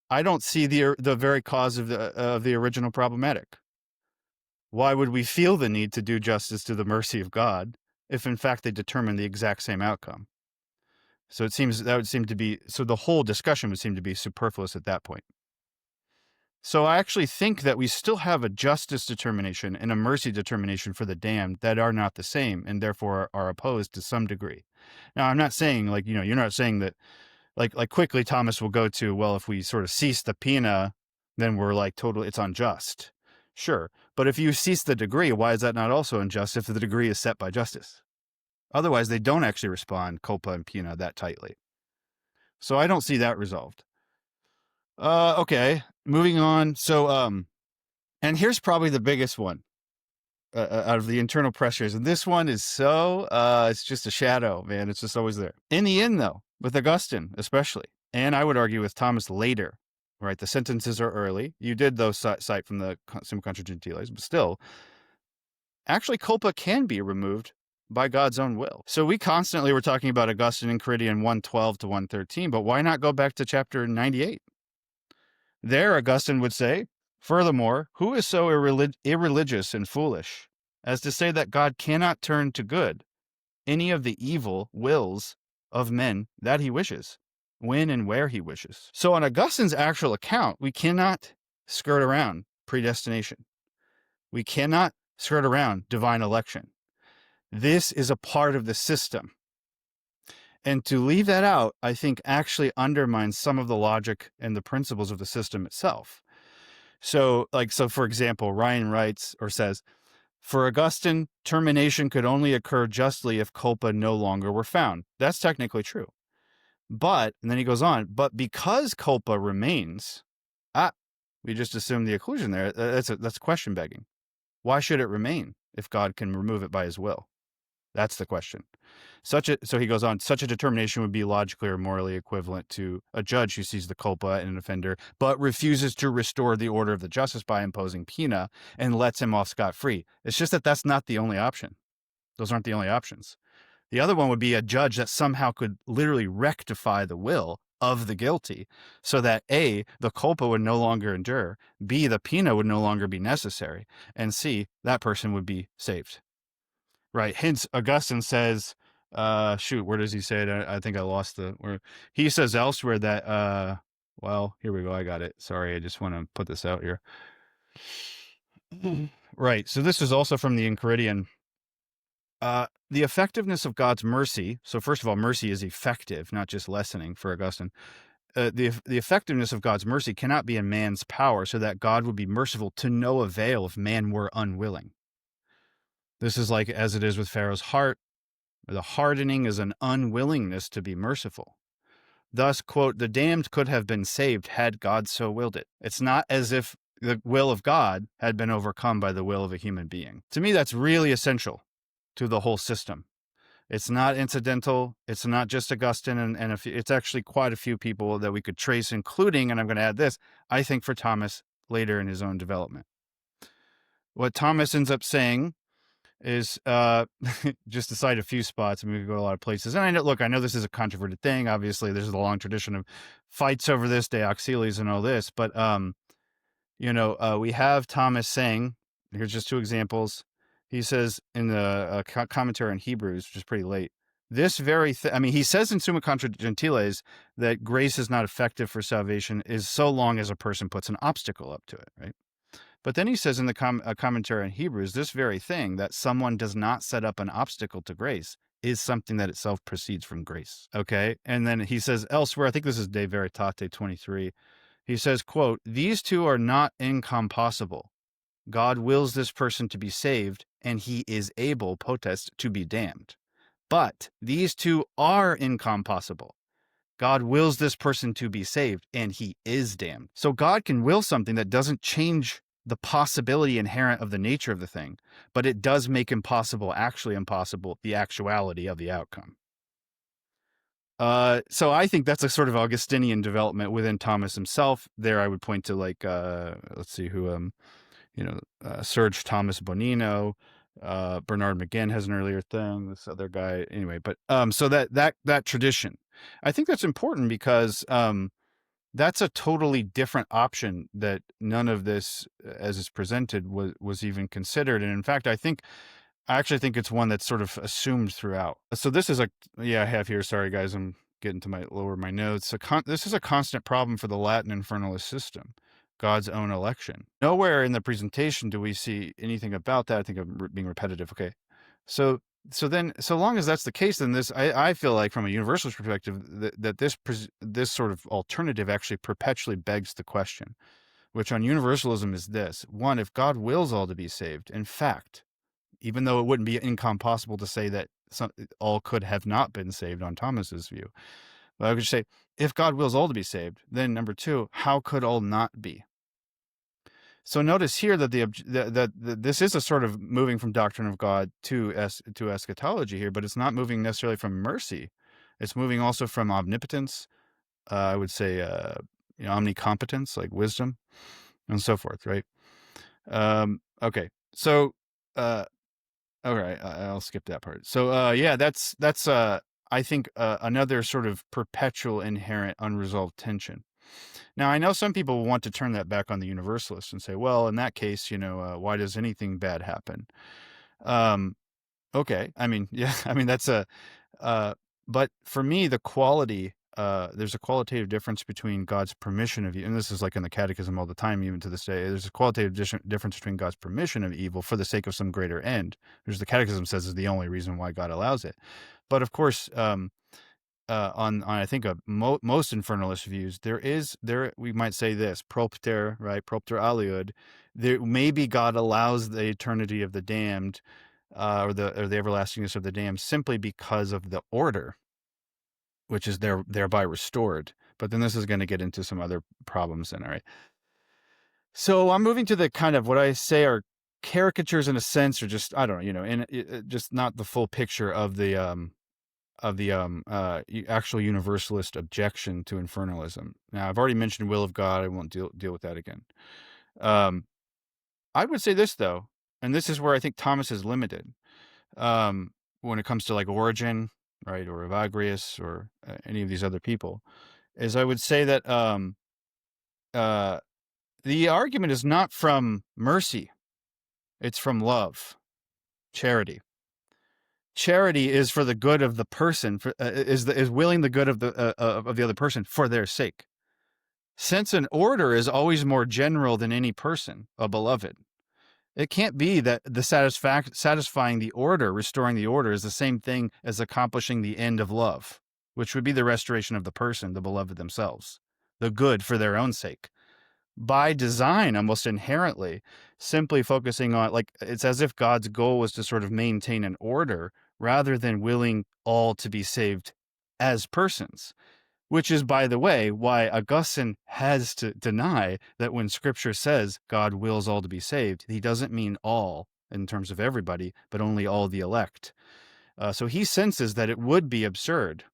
I don't see the very cause of the original problematic. Why would we feel the need to do justice to the mercy of God if in fact they determine the exact same outcome? So the whole discussion would seem to be superfluous at that point. So I actually think that we still have a justice determination and a mercy determination for the damned that are not the same, and therefore are opposed to some degree. Now, I'm not saying you're not saying that like quickly Thomas will go to, well, if we sort of cease the pena, then we're like totally, it's unjust. Sure. But if you cease the degree, why is that not also unjust if the degree is set by justice? Otherwise, they don't actually respond culpa and pena that tightly. So I don't see that resolved. Okay, moving on. So, and here's probably the biggest one out of the internal pressures. And this one is it's just a shadow, man. It's just always there. In the end, though, with Augustine especially, and I would argue with Thomas later, right? The sentences are early. You did those cite from the Summa Contra Gentiles, but still, actually, culpa can be removed by God's own will. So we constantly were talking about Augustine in Corinthians 1:12 to 1:13, but why not go back to chapter 98? There, Augustine would say, furthermore, who is so irreligious and foolish as to say that God cannot turn to good any of the evil wills of men that he wishes, when and where he wishes? So on Augustine's actual account, we cannot skirt around predestination. We cannot skirt around divine election. This is a part of the system. And to leave that out, I think actually undermines some of the logic and the principles of the system itself. So for example, Ryan writes or says, For Augustine, termination could only occur justly if culpa no longer were found. That's technically true. But, and then he goes on, but because culpa remains, we just assume the occlusion there. That's question begging. Why should it remain if God can remove it by his will? That's the question. So he goes on, such a determination would be logically or morally equivalent to a judge who sees the culpa in an offender, but refuses to restore the order of the justice by imposing pena and lets him off scot-free. It's just that that's not the only option. Those aren't the only options. The other one would be a judge that somehow could literally rectify the will of the guilty so that A, the culpa would no longer endure, B, the pena would no longer be necessary, and C, that person would be saved. Right. Hence, Augustine says, where does he say it? I think I lost where he says elsewhere that, well, here we go. I got it. Sorry. I just want to put this out here. Right. So this is also from the Enchiridion. The effectiveness of God's mercy. So first of all, mercy is effective, not just lessening for Augustine. The effectiveness of God's mercy cannot be in man's power, so that God would be merciful to no avail if man were unwilling. This is like as it is with Pharaoh's heart. The hardening is an unwillingness to be merciful. Thus, quote, the damned could have been saved had God so willed it. It's not as if the will of God had been overcome by the will of a human being. To me, that's really essential to the whole system. It's not incidental. It's not just Augustine and it's actually quite a few people that we could trace, including, and I'm going to add this, I think for Thomas later in his own development. What Thomas ends up saying is just to cite a few spots. I mean, we could go to a lot of places. And I know this is a controverted thing. Obviously, there's a long tradition of fights over this, Deoxyles and all this. But, we have Thomas saying, here's just two examples. He says in the commentary on Hebrews, which is pretty late, this very he says in Summa Contra Gentiles that grace is not effective for salvation is so long as a person puts an obstacle up to it, right? But then he says in the commentary on Hebrews, this very thing, that someone does not set up an obstacle to grace, is something that itself proceeds from grace. Okay? And then he says elsewhere, I think this is De Veritate 23, he says, quote, these two are not incompossible. God wills this person to be saved, and he is able, potest, to be damned. But these two are incompossible. God wills this person to be saved, and he is damned. So God can will something that doesn't change the possibility inherent of the nature of the thing, but it does make actually impossible, the actuality of the outcome. So I think that's a sort of Augustinian development within Thomas himself. There I would point to let's see who, Serge Thomas Bonino, Bernard McGinn has an earlier thing, this other guy, anyway, but so that tradition, I think that's important because that's a totally different option that none of this, as it's presented, was even considered. And in fact, I actually think it's one that's sort of assumed throughout. So this is I have here, sorry guys, I'm getting to lower my notes. This is a constant problem for the Latin infernalist system, God's own election. Nowhere in the presentation do we see anything about that. I think I'm being repetitive. Okay. So then, so long as that's the case, then I feel like from a universalist perspective that this sort of alternative actually perpetually begs the question, which on universalism is this: one, if God wills all to be saved, in fact, even though it wouldn't be incompossible to say that all could have not been saved on Thomas's view, but I would say if God wills all to be saved, then number two, how could all not be? So notice here that this is a sort of moving from doctrine of God to eschatology here, but it's not moving necessarily from mercy. It's moving also from omnipotence, I would say, omnicompetence, like wisdom, and so forth, right? Okay, so all right, I'll skip that part. So that's I think another sort of perpetual inherent unresolved tension. Now, I know some people want to turn that back on the universalists and say, well, in that case, why does anything bad happen? Okay. That's but for me, the quality, there's a qualitative difference between God's permission of evil, and this is like in the catechism all the time, even to this day, there's a qualitative difference between God's permission of evil for the sake of some greater end, which the catechism says is the only reason why God allows it. But of course, on I think most infernalist views, there we might say this propter, right, propter aliud. There maybe God allows the eternity of the damned, or the everlastingness of the damned, simply because of the order, which is thereby restored. But then this is going to get into some other problems then, all right? So I'm moving to the kind of what I say are caricatures in a sense, or just, I don't know, just not the full picture of the actual universalist objection to infernalism. Now, I've already mentioned will of God. I won't deal with that again. I would say this, though, and this is where I think Thomas is limited when it comes to like Origen, right, or Evagrius, or any of these other people, is I would say that the argument is not from mercy. It's from love, charity. Charity is for the good of the person, is willing the good of the other person for their sake. Since an order is always more general than any person, a beloved, it can't be that the satisfying the order, restoring the order, is the same thing as accomplishing the end of love, which would be the restoration of the person, the beloved themselves, the good for their own sake. By design, almost inherently, simply focusing on, like, it's as if God's goal was to sort of maintain an order rather than willing all to be saved as persons, which is, by the way, why Augustine has to deny that when Scripture says God wills all to be saved, he doesn't mean all in terms of everybody, but only all the elect. So he senses that it would be absurd,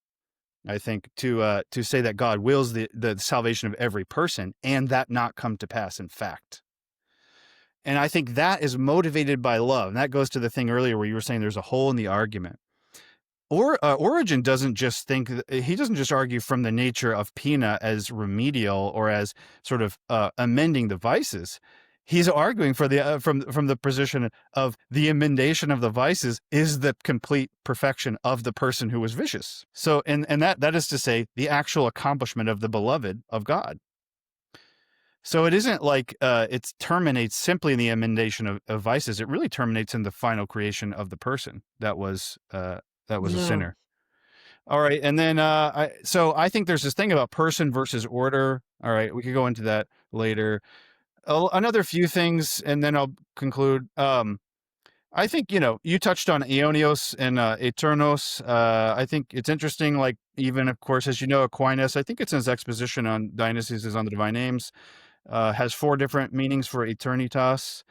I think, to say that God wills the salvation of every person and that not come to pass in fact. And I think that is motivated by love. And that goes to the thing earlier where you were saying there's a hole in the argument. Origen doesn't just argue from the nature of pena as remedial or as sort of amending the vices. He's arguing for the from the position of the emendation of the vices is the complete perfection of the person who was vicious. So, and that is to say, the actual accomplishment of the beloved of God. So it isn't like it terminates simply in the emendation of vices. It really terminates in the final creation of the person that was a sinner. All right, and then so I think there's this thing about person versus order. All right, we could go into that later. Another few things, and then I'll conclude. I think, you touched on Aionios and Eternos. I think it's interesting, like, even, of course, as you know, Aquinas, I think it's in his exposition on Dionysius on the Divine Names, has 4 different meanings for Eternitas.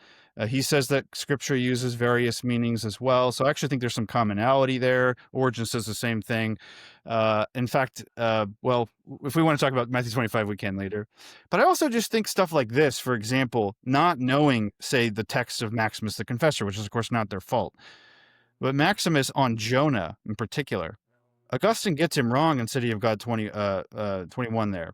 He says that Scripture uses various meanings as well. So I actually think there's some commonality there. Origen says the same thing. In fact, well, if we want to talk about Matthew 25, we can later. But I also just think stuff like this, for example, not knowing, say, the text of Maximus the Confessor, which is, of course, not their fault. But Maximus on Jonah in particular, Augustine gets him wrong in City of God 21 there.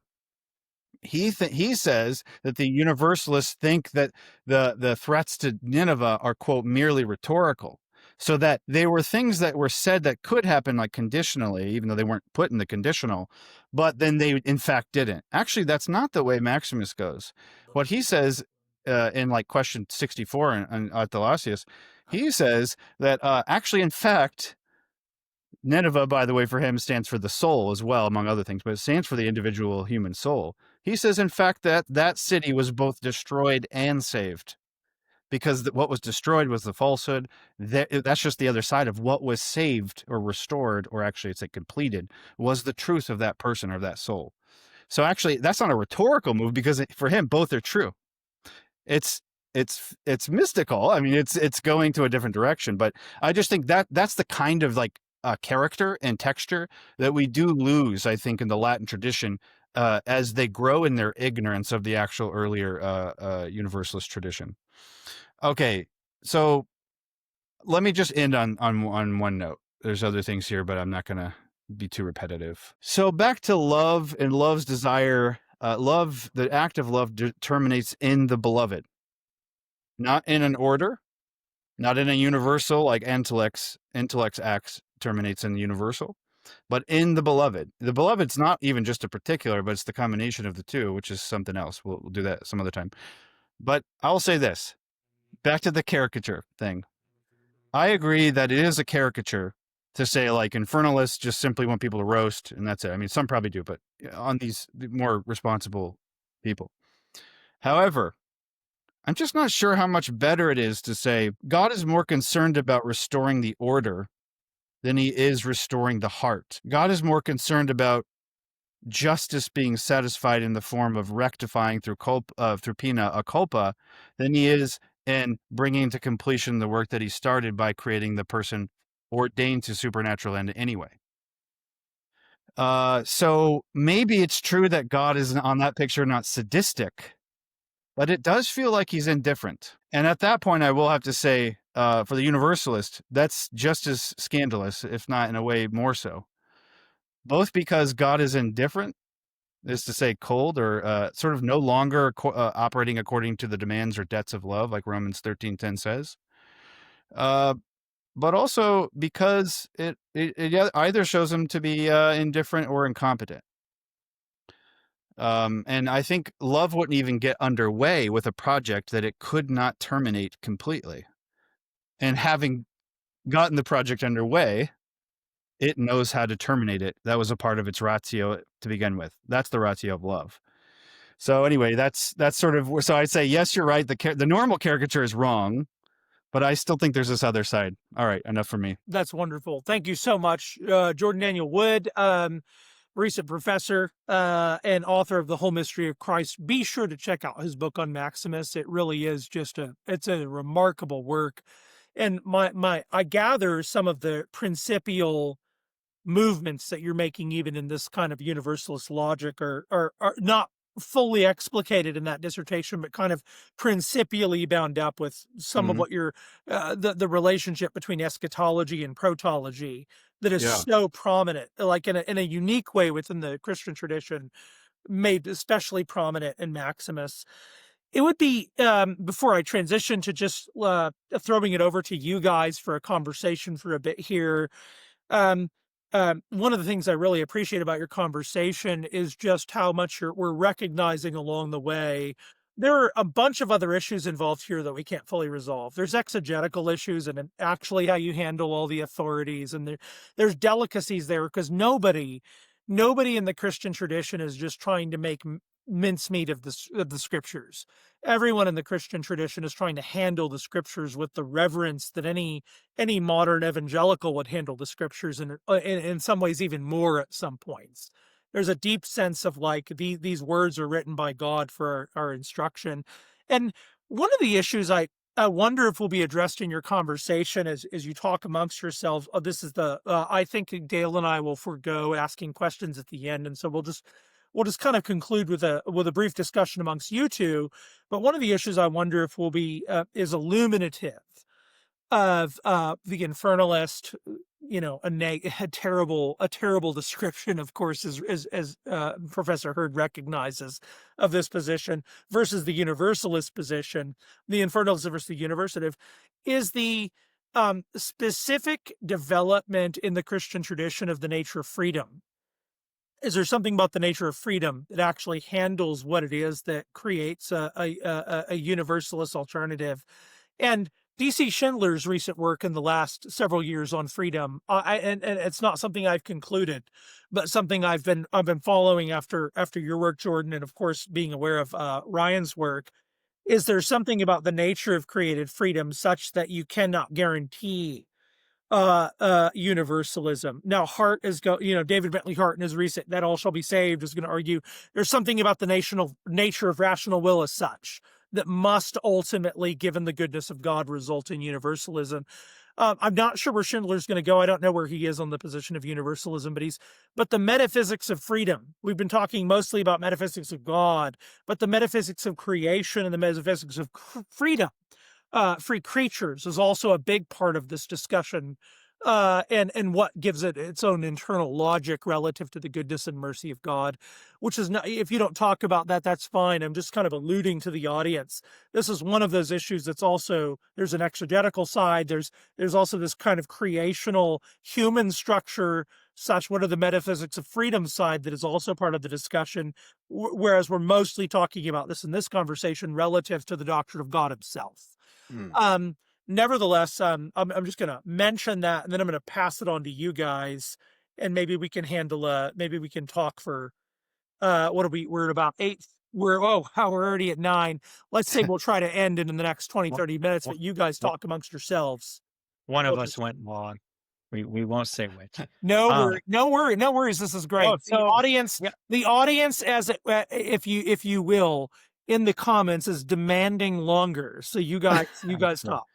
He says that the Universalists think that the threats to Nineveh are, quote, merely rhetorical, so that they were things that were said that could happen, like, conditionally, even though they weren't put in the conditional, but then they in fact didn't. Actually, that's not the way Maximus goes. What he says in, like, question 64 in Athanasius, he says that actually, in fact, Nineveh, by the way, for him stands for the soul as well, among other things, but it stands for the individual human soul. He says, in fact, that city was both destroyed and saved, because what was destroyed was the falsehood. That's just the other side of what was saved or restored, or actually it's like completed, was the truth of that person or that soul. So actually, that's not a rhetorical move, because for him, both are true. It's mystical. I mean, it's going to a different direction, but I just think that's the kind of, like, character and texture that we do lose, I think, in the Latin tradition as they grow in their ignorance of the actual earlier Universalist tradition. Okay, so let me just end on one note. There's other things here, but I'm not going to be too repetitive. So back to love and love's desire. Love, the act of love, terminates in the beloved, not in an order, not in a universal, like intellect's acts terminates in the universal, but in the beloved. The beloved's not even just a particular, but it's the combination of the two, which is something else. We'll do that some other time. But I'll say this, back to the caricature thing. I agree that it is a caricature to say like infernalists just simply want people to roast and that's it. I mean, some probably do, but on these more responsible people. However, I'm just not sure how much better it is to say God is more concerned about restoring the order than he is restoring the heart. God is more concerned about justice being satisfied in the form of rectifying through pena a culpa than he is in bringing to completion the work that he started by creating the person ordained to supernatural end anyway. So maybe it's true that God is on that picture not sadistic, but it does feel like he's indifferent. And at that point, I will have to say, for the universalist, that's just as scandalous, if not in a way more so. Both because God is indifferent, is to say cold, or sort of no longer operating according to the demands or debts of love, like Romans 13:10 says. But also because it either shows him to be indifferent or incompetent. And I think love wouldn't even get underway with a project that it could not terminate completely. And having gotten the project underway, it knows how to terminate it. That was a part of its ratio to begin with. That's the ratio of love. So anyway, that's sort of, so I'd say, yes, you're right. The normal caricature is wrong, but I still think there's this other side. All right, enough for me. That's wonderful. Thank you so much, Jordan Daniel Wood, recent professor and author of The Whole Mystery of Christ. Be sure to check out his book on Maximus. It really is it's a remarkable work. And I gather some of the principial movements that you're making, even in this kind of universalist logic, are not fully explicated in that dissertation, but kind of principially bound up with some of what you're the relationship between eschatology and protology that is so prominent, like in a unique way within the Christian tradition, made especially prominent in Maximus. It would be, before I transition to just throwing it over to you guys for a conversation for a bit here, one of the things I really appreciate about your conversation is just how much we're recognizing along the way. There are a bunch of other issues involved here that we can't fully resolve. There's exegetical issues and actually how you handle all the authorities, and there's delicacies there because nobody in the Christian tradition is just trying to make mincemeat of the scriptures. Everyone in the Christian tradition is trying to handle the scriptures with the reverence that any modern evangelical would handle the scriptures, and in some ways even more at some points. There's a deep sense of like these words are written by God for our instruction. And one of the issues I wonder if will be addressed in your conversation as you talk amongst yourselves. This is I think Dale and I will forego asking questions at the end, and so we'll just kind of conclude with a brief discussion amongst you two. But one of the issues I wonder if will be is illuminative of the infernalist, a terrible description, of course, as Professor Hurd recognizes, of this position versus the universalist position, the infernalist versus the universative, is the specific development in the Christian tradition of the nature of freedom. Is there something about the nature of freedom that actually handles what it is that creates a universalist alternative? And D.C. Schindler's recent work in the last several years on freedom, and it's not something I've concluded, but something I've been following after your work, Jordan, and of course being aware of Ryan's work. Is there something about the nature of created freedom such that you cannot guarantee universalism? Now, Hart is David Bentley Hart in his recent "That All Shall Be Saved" is going to argue there's something about the nature of rational will as such that must ultimately, given the goodness of God, result in universalism. I'm not sure where Schindler's going to go. I don't know where he is on the position of universalism, but the metaphysics of freedom. We've been talking mostly about metaphysics of God, but the metaphysics of creation and the metaphysics of freedom, free creatures, is also a big part of this discussion, and what gives it its own internal logic relative to the goodness and mercy of God, which is not, if you don't talk about that, that's fine. I'm just kind of alluding to the audience. This is one of those issues that's also, there's an exegetical side. There's also this kind of creational human structure, such what are the metaphysics of freedom side that is also part of the discussion, whereas we're mostly talking about this in this conversation relative to the doctrine of God himself. Nevertheless, I'm just going to mention that, and then I'm going to pass it on to you guys, and maybe we can handle maybe we can talk for what are we're at about 8. We're already at 9. Let's say we'll try to end in the next 20, 30 minutes, but you guys talk amongst yourselves. One of us went long. We won't say which. No worries. This is great. The audience, as if you will, in the comments is demanding longer. So you guys talk.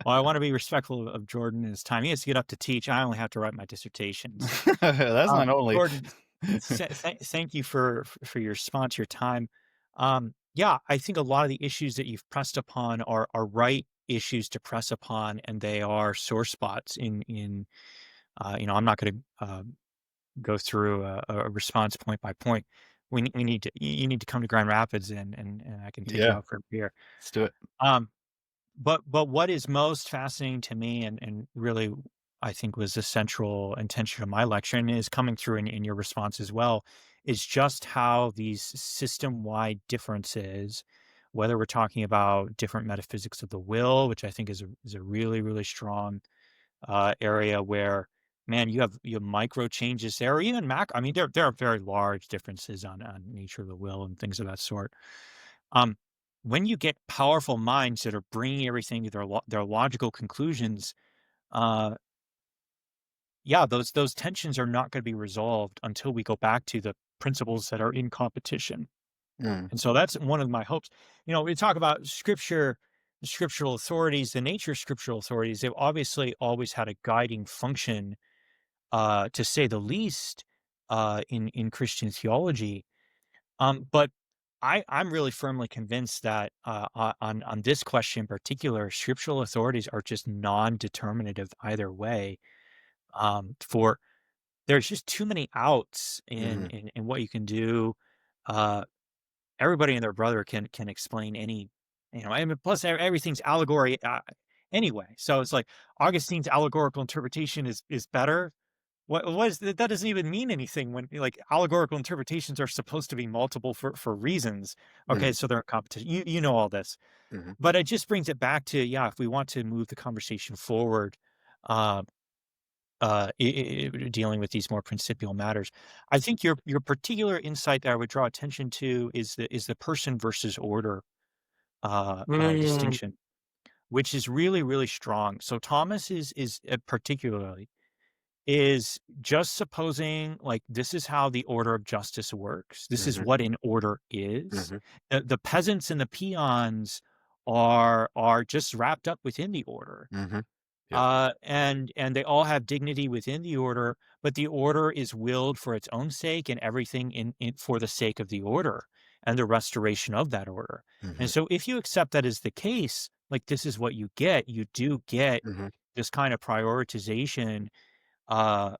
Well, I want to be respectful of Jordan and his time. He has to get up to teach. I only have to write my dissertations. That's not only. Jordan, thank you for your response, your time. Yeah, I think a lot of the issues that you've pressed upon are right issues to press upon, and they are sore spots in I'm not going to go through a response point by point. You need to come to Grand Rapids and I can take you out for a beer. Let's do it. But what is most fascinating to me and really I think was the central intention of my lecture and is coming through in your response as well, is just how these system-wide differences, whether we're talking about different metaphysics of the will, which I think is a really, really strong area where, man, you have micro changes there, or even macro. I mean, there are very large differences on nature of the will and things of that sort. When you get powerful minds that are bringing everything to their logical conclusions, those tensions are not going to be resolved until we go back to the principles that are in competition. And so that's one of my hopes. We talk about scripture, the scriptural authorities, the nature of scriptural authorities. They've obviously always had a guiding function, to say the least, in Christian theology. But I'm really firmly convinced that on this question in particular, scriptural authorities are just non-determinative either way. For there's just too many outs in what you can do. Everybody and their brother can explain any, plus everything's allegory anyway. So it's like Augustine's allegorical interpretation is better. What is that? Doesn't even mean anything when like allegorical interpretations are supposed to be multiple for reasons. Okay, so they're in competition. You know all this, but it just brings it back to if we want to move the conversation forward, dealing with these more principial matters, I think your particular insight that I would draw attention to is the person versus order distinction, which is really, really strong. So Thomas is particularly is just supposing like this is how the order of justice works. This is what an order is. The peasants and the peons are just wrapped up within the order. And they all have dignity within the order, but the order is willed for its own sake and everything in for the sake of the order and the restoration of that order. And so if you accept that as the case, like this is what you get, you do get this kind of prioritization of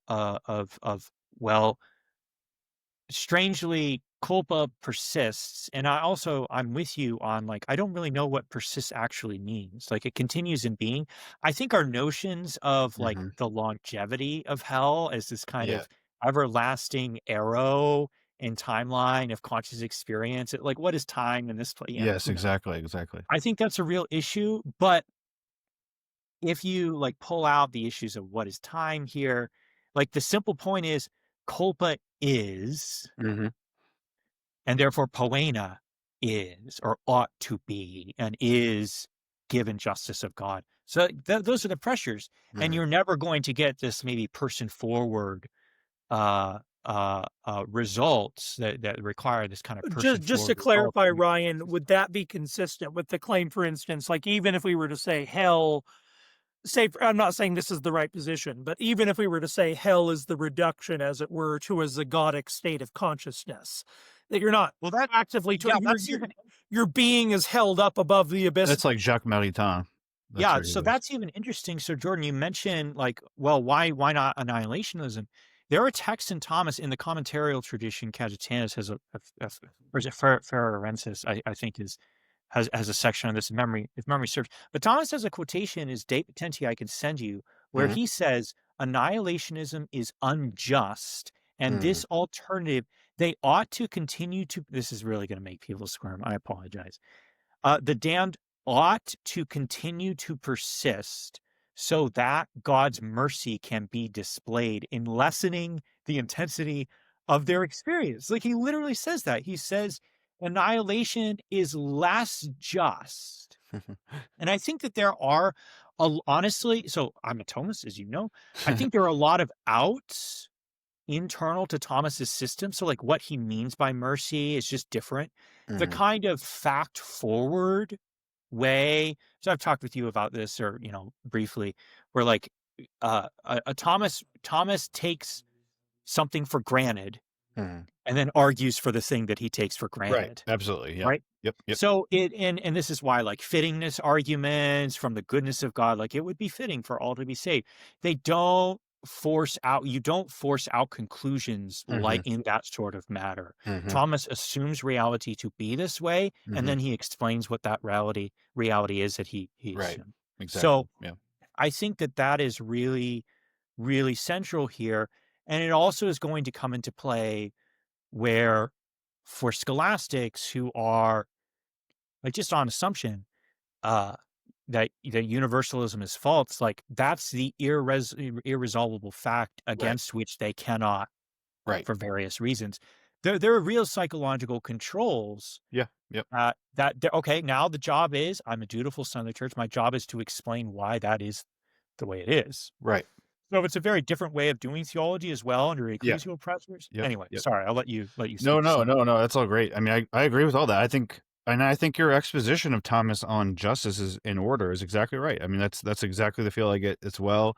strangely culpa persists. And I'm with you on like, I don't really know what persists actually means. Like it continues in being. I think our notions of like the longevity of hell as this kind of everlasting arrow and timeline of conscious experience, like what is time in this place? Yes, exactly. I think that's a real issue, but if you like pull out the issues of what is time here, like the simple point is culpa is, and therefore poena is or ought to be and is given justice of God. So those are the pressures, and you're never going to get this maybe person forward results that require this kind of person just to clarify, Ryan, would that be consistent with the claim, for instance, like even if we were to say hell, I'm not saying this is the right position, but even if we were to say hell is the reduction, as it were, to a zygotic state of consciousness, that you're not actively your being is held up above the abyss. That's like Jacques Maritain. So that's even interesting. So Jordan, you mentioned like, well, why not annihilationism? There are texts in Thomas in the commentarial tradition. Cajetanus has or is it Ferrarensis? I think has a section on this if memory serves. But Thomas has a quotation, is De Potenti, I can send you, where he says annihilationism is unjust, and this alternative, they ought to continue to, this is really going to make people squirm, I apologize. The damned ought to continue to persist so that God's mercy can be displayed in lessening the intensity of their experience. Like he literally says that. He says annihilation is less just. And I think that there are, honestly, so I'm a Thomist, as you know. I think there are a lot of outs internal to Thomas's system. So, like, what he means by mercy is just different. The Mhm. kind of fact forward way. So, I've talked with you about this, or briefly, where like a Thomas takes something for granted Mhm. and then argues for the thing that he takes for Right. granted. Absolutely. Yeah. Right. Yep. Yep. So and this is why, like, fittingness arguments from the goodness of God, like it would be fitting for all to be saved. They don't you don't force out conclusions like Mhm. in that sort of matter. Mhm. Thomas assumes reality to be this way, and Mhm. then he explains what that reality is that he Right. assumed. Exactly. So Yeah. I think that is really, really central here. And it also is going to come into play where for scholastics who are like just on assumption uh that universalism is false, like that's the irresolvable fact Right. against which they cannot, Right. for various reasons. There are real psychological controls Yeah. Yep. okay, now the job is, I'm a dutiful son of the church, my job is to explain why that is the way it is. Right. So it's a very different way of doing theology as well under Yeah. ecclesial pressures. Yep. Anyway, Yep. sorry, I'll let you No, speak to no, some. no, no. That's all great. I mean, I agree with all that. I think your exposition of Thomas on justice is in order is exactly right. I mean, that's exactly the feel I get as well.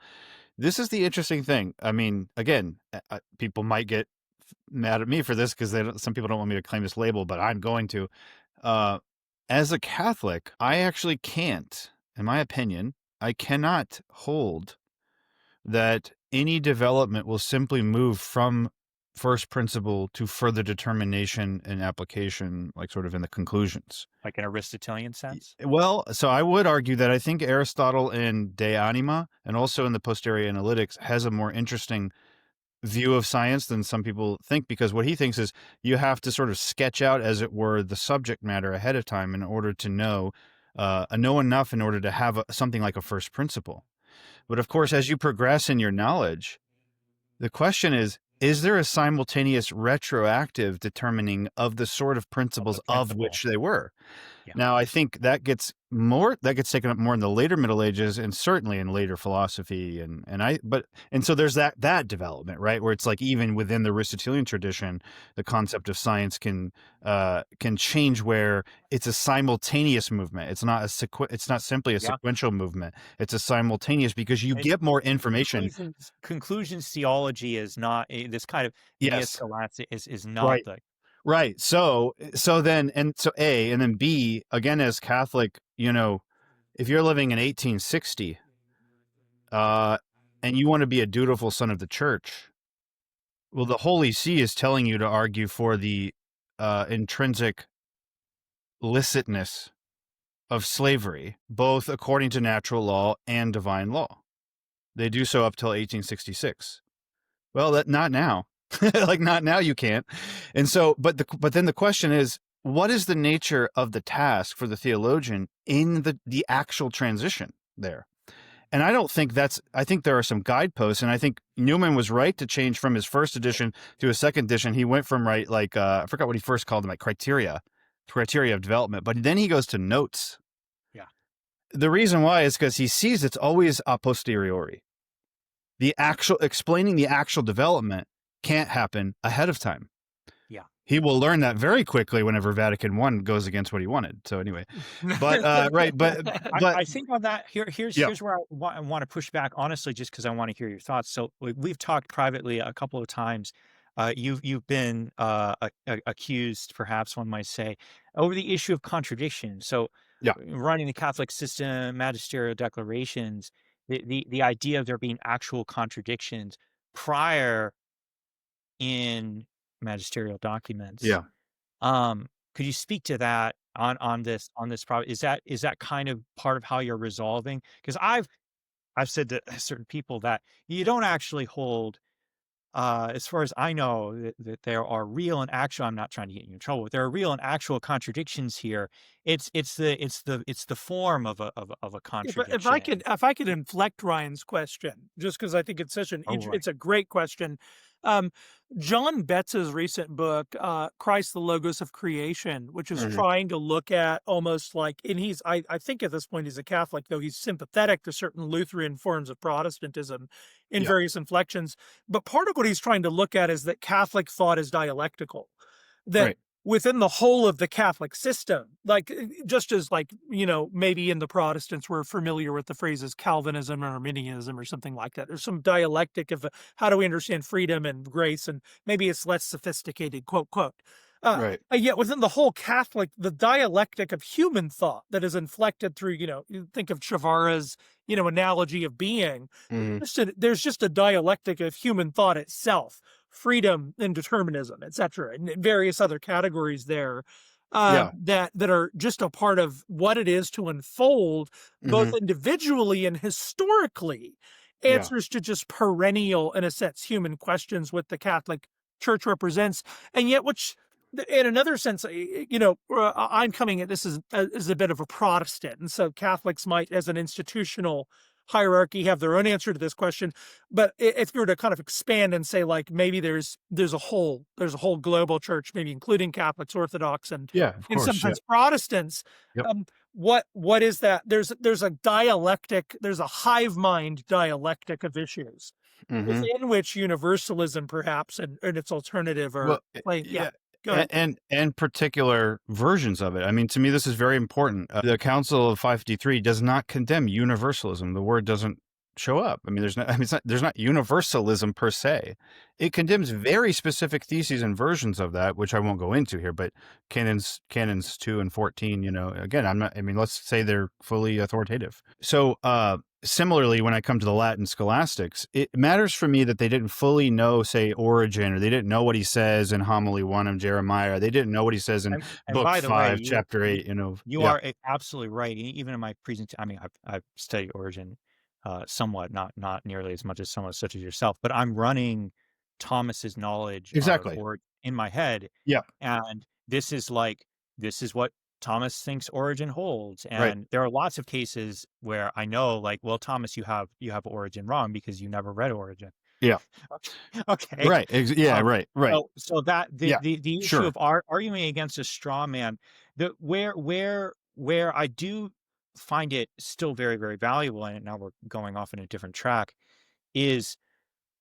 This is the interesting thing. I mean, again, people might get mad at me for this because some people don't want me to claim this label, but I'm going to. Uh, as a Catholic, I actually can't, in my opinion, I cannot hold that any development will simply move from first principle to further determination and application, like sort of in the conclusions. Like an Aristotelian sense? Well, so I would argue that I think Aristotle in De Anima and also in the Posterior Analytics has a more interesting view of science than some people think, because what he thinks is you have to sort of sketch out, as it were, the subject matter ahead of time in order to know enough in order to have something like a first principle. But of course, as you progress in your knowledge, the question is there a simultaneous retroactive determining of the sort of principles of principle. which they were? Yeah. Now, I think that gets taken up more in the later Middle Ages and certainly in later philosophy. And so there's that development, right? Where it's like even within the Aristotelian tradition, the concept of science can change where it's a simultaneous movement. It's not simply a Yeah. sequential movement. It's a simultaneous because you get more information. Conclusions theology is not this kind of Yes. scholastic is not Right. the Right. So A, and then B, again, as Catholic, if you're living in 1860, and you want to be a dutiful son of the church, well, the Holy See is telling you to argue for the intrinsic licitness of slavery, both according to natural law and divine law. They do so up till 1866. Well, not now. Like not now you can't. And so, but then the question is, what is the nature of the task for the theologian in the actual transition there? And I think there are some guideposts, and I think Newman was right to change from his first edition to his second edition. He went from I forgot what he first called them, like criteria of development, but then he goes to notes. Yeah. The reason why is because he sees it's always a posteriori. Explaining the actual development can't happen ahead of time. Yeah. He will learn that very quickly whenever Vatican I goes against what he wanted. So anyway, but right, but I think on that here's Yeah. where I want to push back, honestly, just because I want to hear your thoughts. So we've talked privately a couple of times. You've been accused, perhaps one might say, over the issue of contradiction. So Yeah. running the Catholic system, magisterial declarations, the idea of there being actual contradictions prior in magisterial documents. Yeah. Could you speak to that on this problem? Is that kind of part of how you're resolving? Because I've said to certain people that you don't actually hold as far as I know, that there are real and actual. I'm not trying to get you in trouble, but there are real and actual contradictions here. It's the form of a contradiction. If I could inflect Ryan's question, just because I think it's such Oh, right. it's a great question. Um, John Betts's recent book, Christ the Logos of Creation, which is Mhm. trying to look at almost like, and I think at this point he's a Catholic, though he's sympathetic to certain Lutheran forms of Protestantism in Yeah. various inflections. But part of what he's trying to look at is that Catholic thought is dialectical, that Right. within the whole of the Catholic system, like just as like, maybe in the Protestants we're familiar with the phrases Calvinism or Arminianism or something like that. There's some dialectic of how do we understand freedom and grace, and maybe it's less sophisticated, quote, quote. Right. Yet within the whole Catholic, the dialectic of human thought that is inflected through, you think of Chavara's, analogy of being, Mhm. there's just a dialectic of human thought itself, freedom and determinism, etc., and various other categories there, Yeah. that are just a part of what it is to unfold, both Mhm. individually and historically, Yeah. answers to just perennial, in a sense, human questions what the Catholic Church represents, and yet which. In another sense, I'm coming at this as a bit of a Protestant, and so Catholics might, as an institutional hierarchy, have their own answer to this question. But if you were to kind of expand and say, like, maybe there's a whole global church, maybe including Catholics, Orthodox, and Yeah, of course, yeah. sometimes Protestants, Yep. what is that? There's a dialectic, there's a hive mind dialectic of issues Mhm. within which universalism, perhaps, and its alternative are Well, playing. Yeah, yeah, go ahead. and particular versions of it. I mean, to me, this is very important. The Council of 553 does not condemn universalism. The word doesn't show up. I mean, there's not universalism per se. It condemns very specific theses and versions of that, which I won't go into here. But canons 2 and 14. Again, I'm not. I mean, let's say they're fully authoritative. So, similarly, when I come to the Latin scholastics, it matters for me that they didn't fully know, say, Origen, or they didn't know what he says in Homily 1 of Jeremiah. They didn't know what he says in And Book by the way, 5, Chapter you 8. you Yeah, are absolutely right. Even in my presentation, I mean, I've studied Origin somewhat, not nearly as much as someone such as yourself, but I'm running Thomas's knowledge of exactly. or in my head, Yeah, and this is what Thomas thinks Origin holds. right. And there are lots of cases where I know, like, well, Thomas, you have Origin wrong because you never read Origin. Yeah, Okay. right. Yeah, Um, right, right. so that Yeah, the issue sure. of arguing against a straw man, where I do find it still very, very valuable, and now we're going off in a different track, is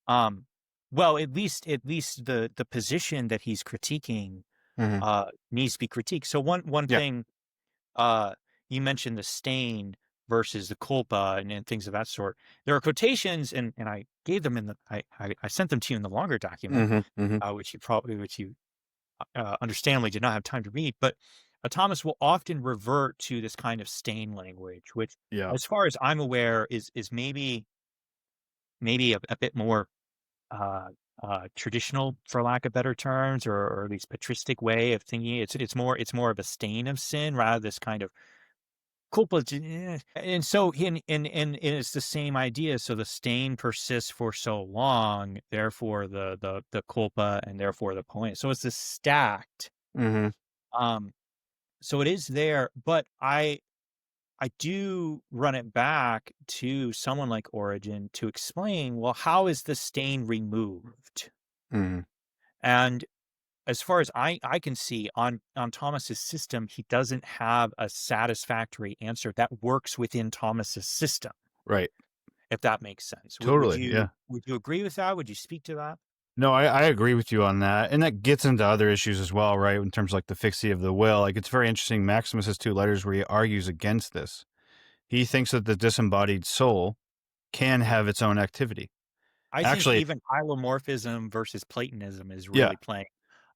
um well, at least the position that he's critiquing Hmm. needs to be critiqued. So one Yeah, thing, you mentioned the stain versus the culpa and things of that sort. There are quotations, and I gave them in the I sent them to you in the longer document, hmm, hmm. which you understandably did not have time to read. But Thomas will often revert to this kind of stain language, which, Yeah, as far as I'm aware, is maybe a bit more uh, traditional, for lack of better terms, or at least patristic way of thinking. It's more of a stain of sin rather this kind of culpa. And so and it's the same idea. So the stain persists for so long, therefore the culpa, and therefore the point. So it's this stacked. hmm, Um, so it is there, but I do run it back to someone like Origen to explain, well, how is the stain removed? hmm. And as far as I can see on Thomas's system, he doesn't have a satisfactory answer that works within Thomas's system, Right. if that makes sense. Would Totally. you Yeah. would you agree with that? Would you speak to that? No, I agree with you on that. And that gets into other issues as well, right? In terms of like the fixity of the will. Like it's very interesting. Maximus has 2 letters where he argues against this. He thinks that the disembodied soul can have its own activity. I think Actually, even hylomorphism versus Platonism is yeah. really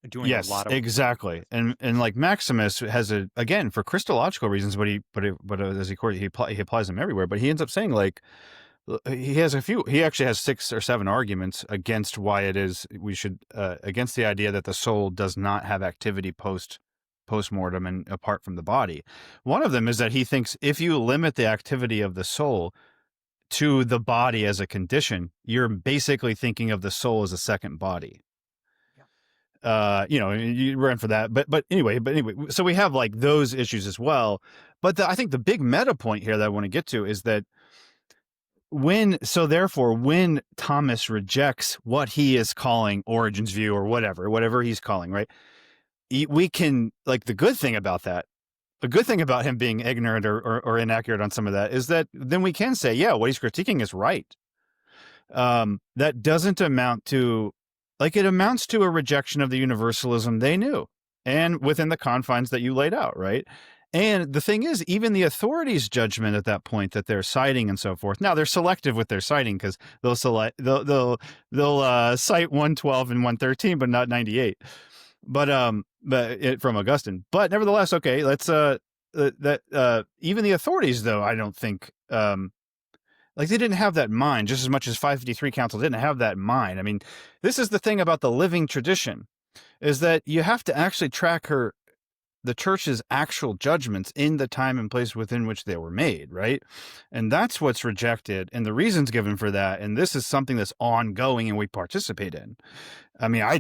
doing a Yes, lot of work. exactly. And like Maximus has again for Christological reasons, but as he applies them everywhere. But he ends up saying like he actually has 6 or 7 arguments against why it is we should against the idea that the soul does not have activity post-mortem and apart from the body. One of them is that he thinks if you limit the activity of the soul to the body as a condition, you're basically thinking of the soul as a second body. You ran for that, but anyway, so we have like those issues as well. But I think the big meta point here that I want to get to is that when Thomas rejects what he is calling Origen's view or whatever he's calling, right? We can, like, the good thing about him being ignorant or inaccurate on some of that is that then we can say, yeah, what he's critiquing is right. That doesn't amount to, like, it amounts to a rejection of the universalism they knew, and within the confines that you laid out, right? And the thing is, even the authorities' judgment at that point that they're citing and so forth. Now they're selective with their citing because they'll cite 112 and 113, but not 98. But from Augustine. But nevertheless, okay, let's even the authorities, though, I don't think like they didn't have that in mind, just as much as 553 Council didn't have that in mind. I mean, this is the thing about the living tradition, is that you have to actually track the church's actual judgments in the time and place within which they were made, right? And that's what's rejected, and the reasons given for that. And this is something that's ongoing and we participate in. I mean, I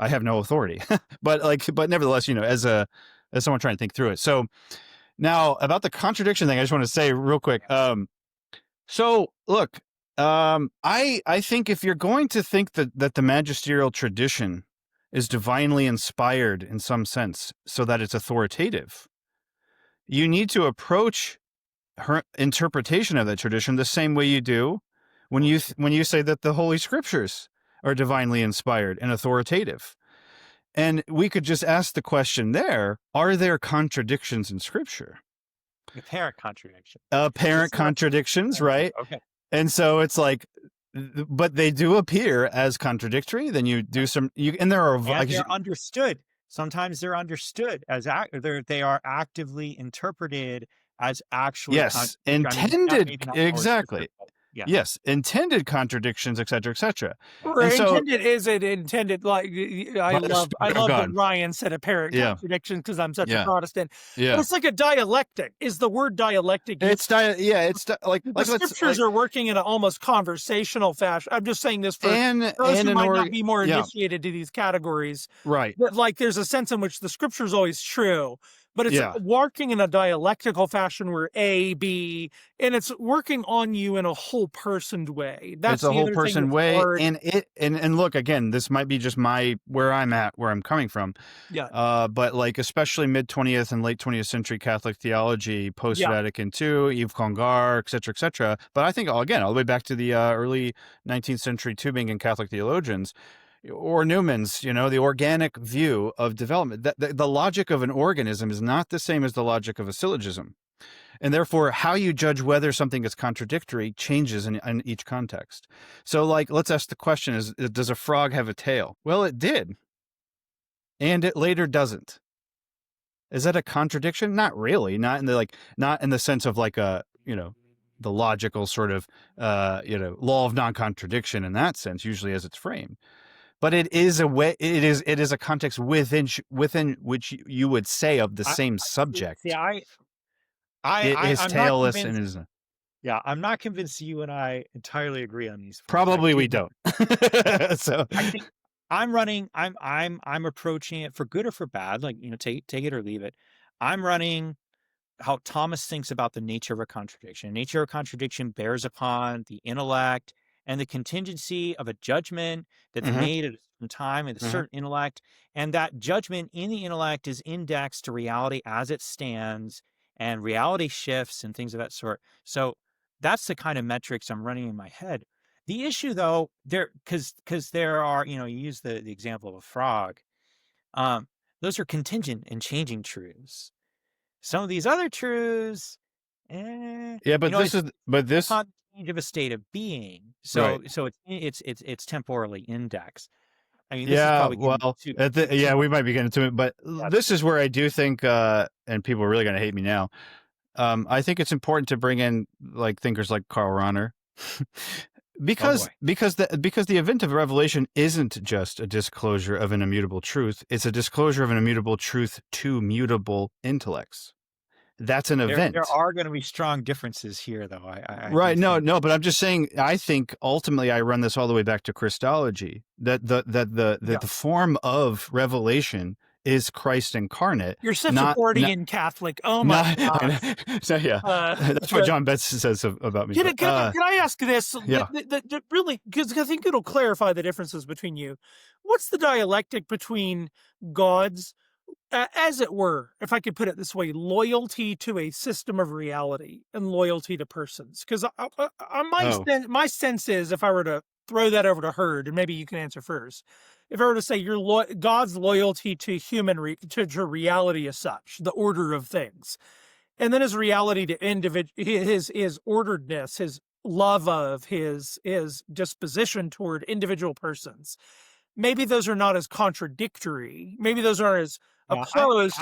have no authority, but nevertheless, as someone trying to think through it. So now about the contradiction thing, I just want to say real quick. So look, I think if you're going to think that the magisterial tradition is divinely inspired in some sense so that it's authoritative, you need to approach her interpretation of that tradition the same way you do when you say that the Holy Scriptures are divinely inspired and authoritative. And we could just ask the question there, are there contradictions in Scripture? Apparent contradictions. Contradictions, right? Okay. And so it's like, but they do appear as contradictory. Then you do and there are, they're understood. Sometimes they're understood as they are actively interpreted as actually intended. Exactly. Yeah. Yes, intended contradictions, etc., etc. Intended is it intended? Like I love that Ryan said apparent contradiction because I'm such a Protestant. Yeah, but it's like a dialectic. Is the word dialectic? It's like the scriptures are working in an almost conversational fashion. I'm just saying this for those who might not be more initiated to these categories, right? But like, there's a sense in which the scripture is always true. But it's working in a dialectical fashion where A, B, and it's working on you in a whole personed way. That's a whole person way. And look, again, this might be just where I'm coming from. Yeah. But like, especially mid 20th and late 20th century Catholic theology, post Vatican II, Yves Congar, et cetera, But I think, again, all the way back to the early 19th century Tübingen Catholic theologians, or Newman's, the organic view of development. The logic of an organism is not the same as the logic of a syllogism. And therefore, how you judge whether something is contradictory changes in each context. So, like, let's ask the question, does a frog have a tail? Well, it did. And it later doesn't. Is that a contradiction? Not really. Not in the sense of like the logical sort of, law of non-contradiction in that sense, usually as it's framed. But it is a way. It is a context within which you would say of the same subject. See, it is tailless and is. Yeah, I'm not convinced you and I entirely agree on these. Probably we don't. So I think I'm approaching it for good or for bad. Like, take it or leave it. I'm running how Thomas thinks about the nature of a contradiction. Nature of a contradiction bears upon the intellect and the contingency of a judgment that's made at a certain time with a certain intellect. And that judgment in the intellect is indexed to reality as it stands, and reality shifts and things of that sort. So that's the kind of metrics I'm running in my head. The issue, though, because there are, you use the example of a frog. Those are contingent and changing truths. Some of these other truths, this of a state of being, so it's temporally indexed. I mean, this is probably we might be getting to it, but this is where I do think, and people are really going to hate me now. I think it's important to bring in like thinkers like Karl Rahner, because the event of revelation isn't just a disclosure of an immutable truth; it's a disclosure of an immutable truth to mutable intellects. that's an event. There are going to be strong differences here, though. I Right. do think. No, but I'm just saying, I think ultimately I run this all the way back to Christology, that the form of revelation is Christ incarnate. You're such a Gordian Catholic. Oh my God. So yeah, that's what John Betts says about me. Can I ask this? Yeah. Really, because I think it'll clarify the differences between you. What's the dialectic between God's, as it were, if I could put it this way, loyalty to a system of reality and loyalty to persons? Because my sense is, if I were to throw that over to Hurd, and maybe you can answer first, if I were to say God's loyalty to to reality as such, the order of things, and then his reality to his orderedness, his love of his disposition toward individual persons, maybe those are not as contradictory. Maybe those are as opposed.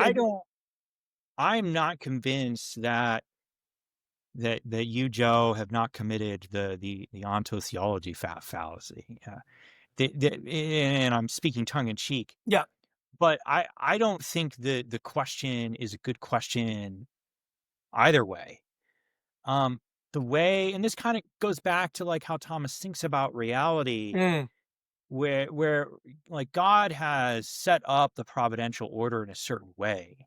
I'm not convinced that you, Joe, have not committed the ontotheology fallacy. And I'm speaking tongue in cheek. Yeah. But I don't think the question is a good question either way. The way, and this kind of goes back to like how Thomas thinks about reality, where like God has set up the providential order in a certain way.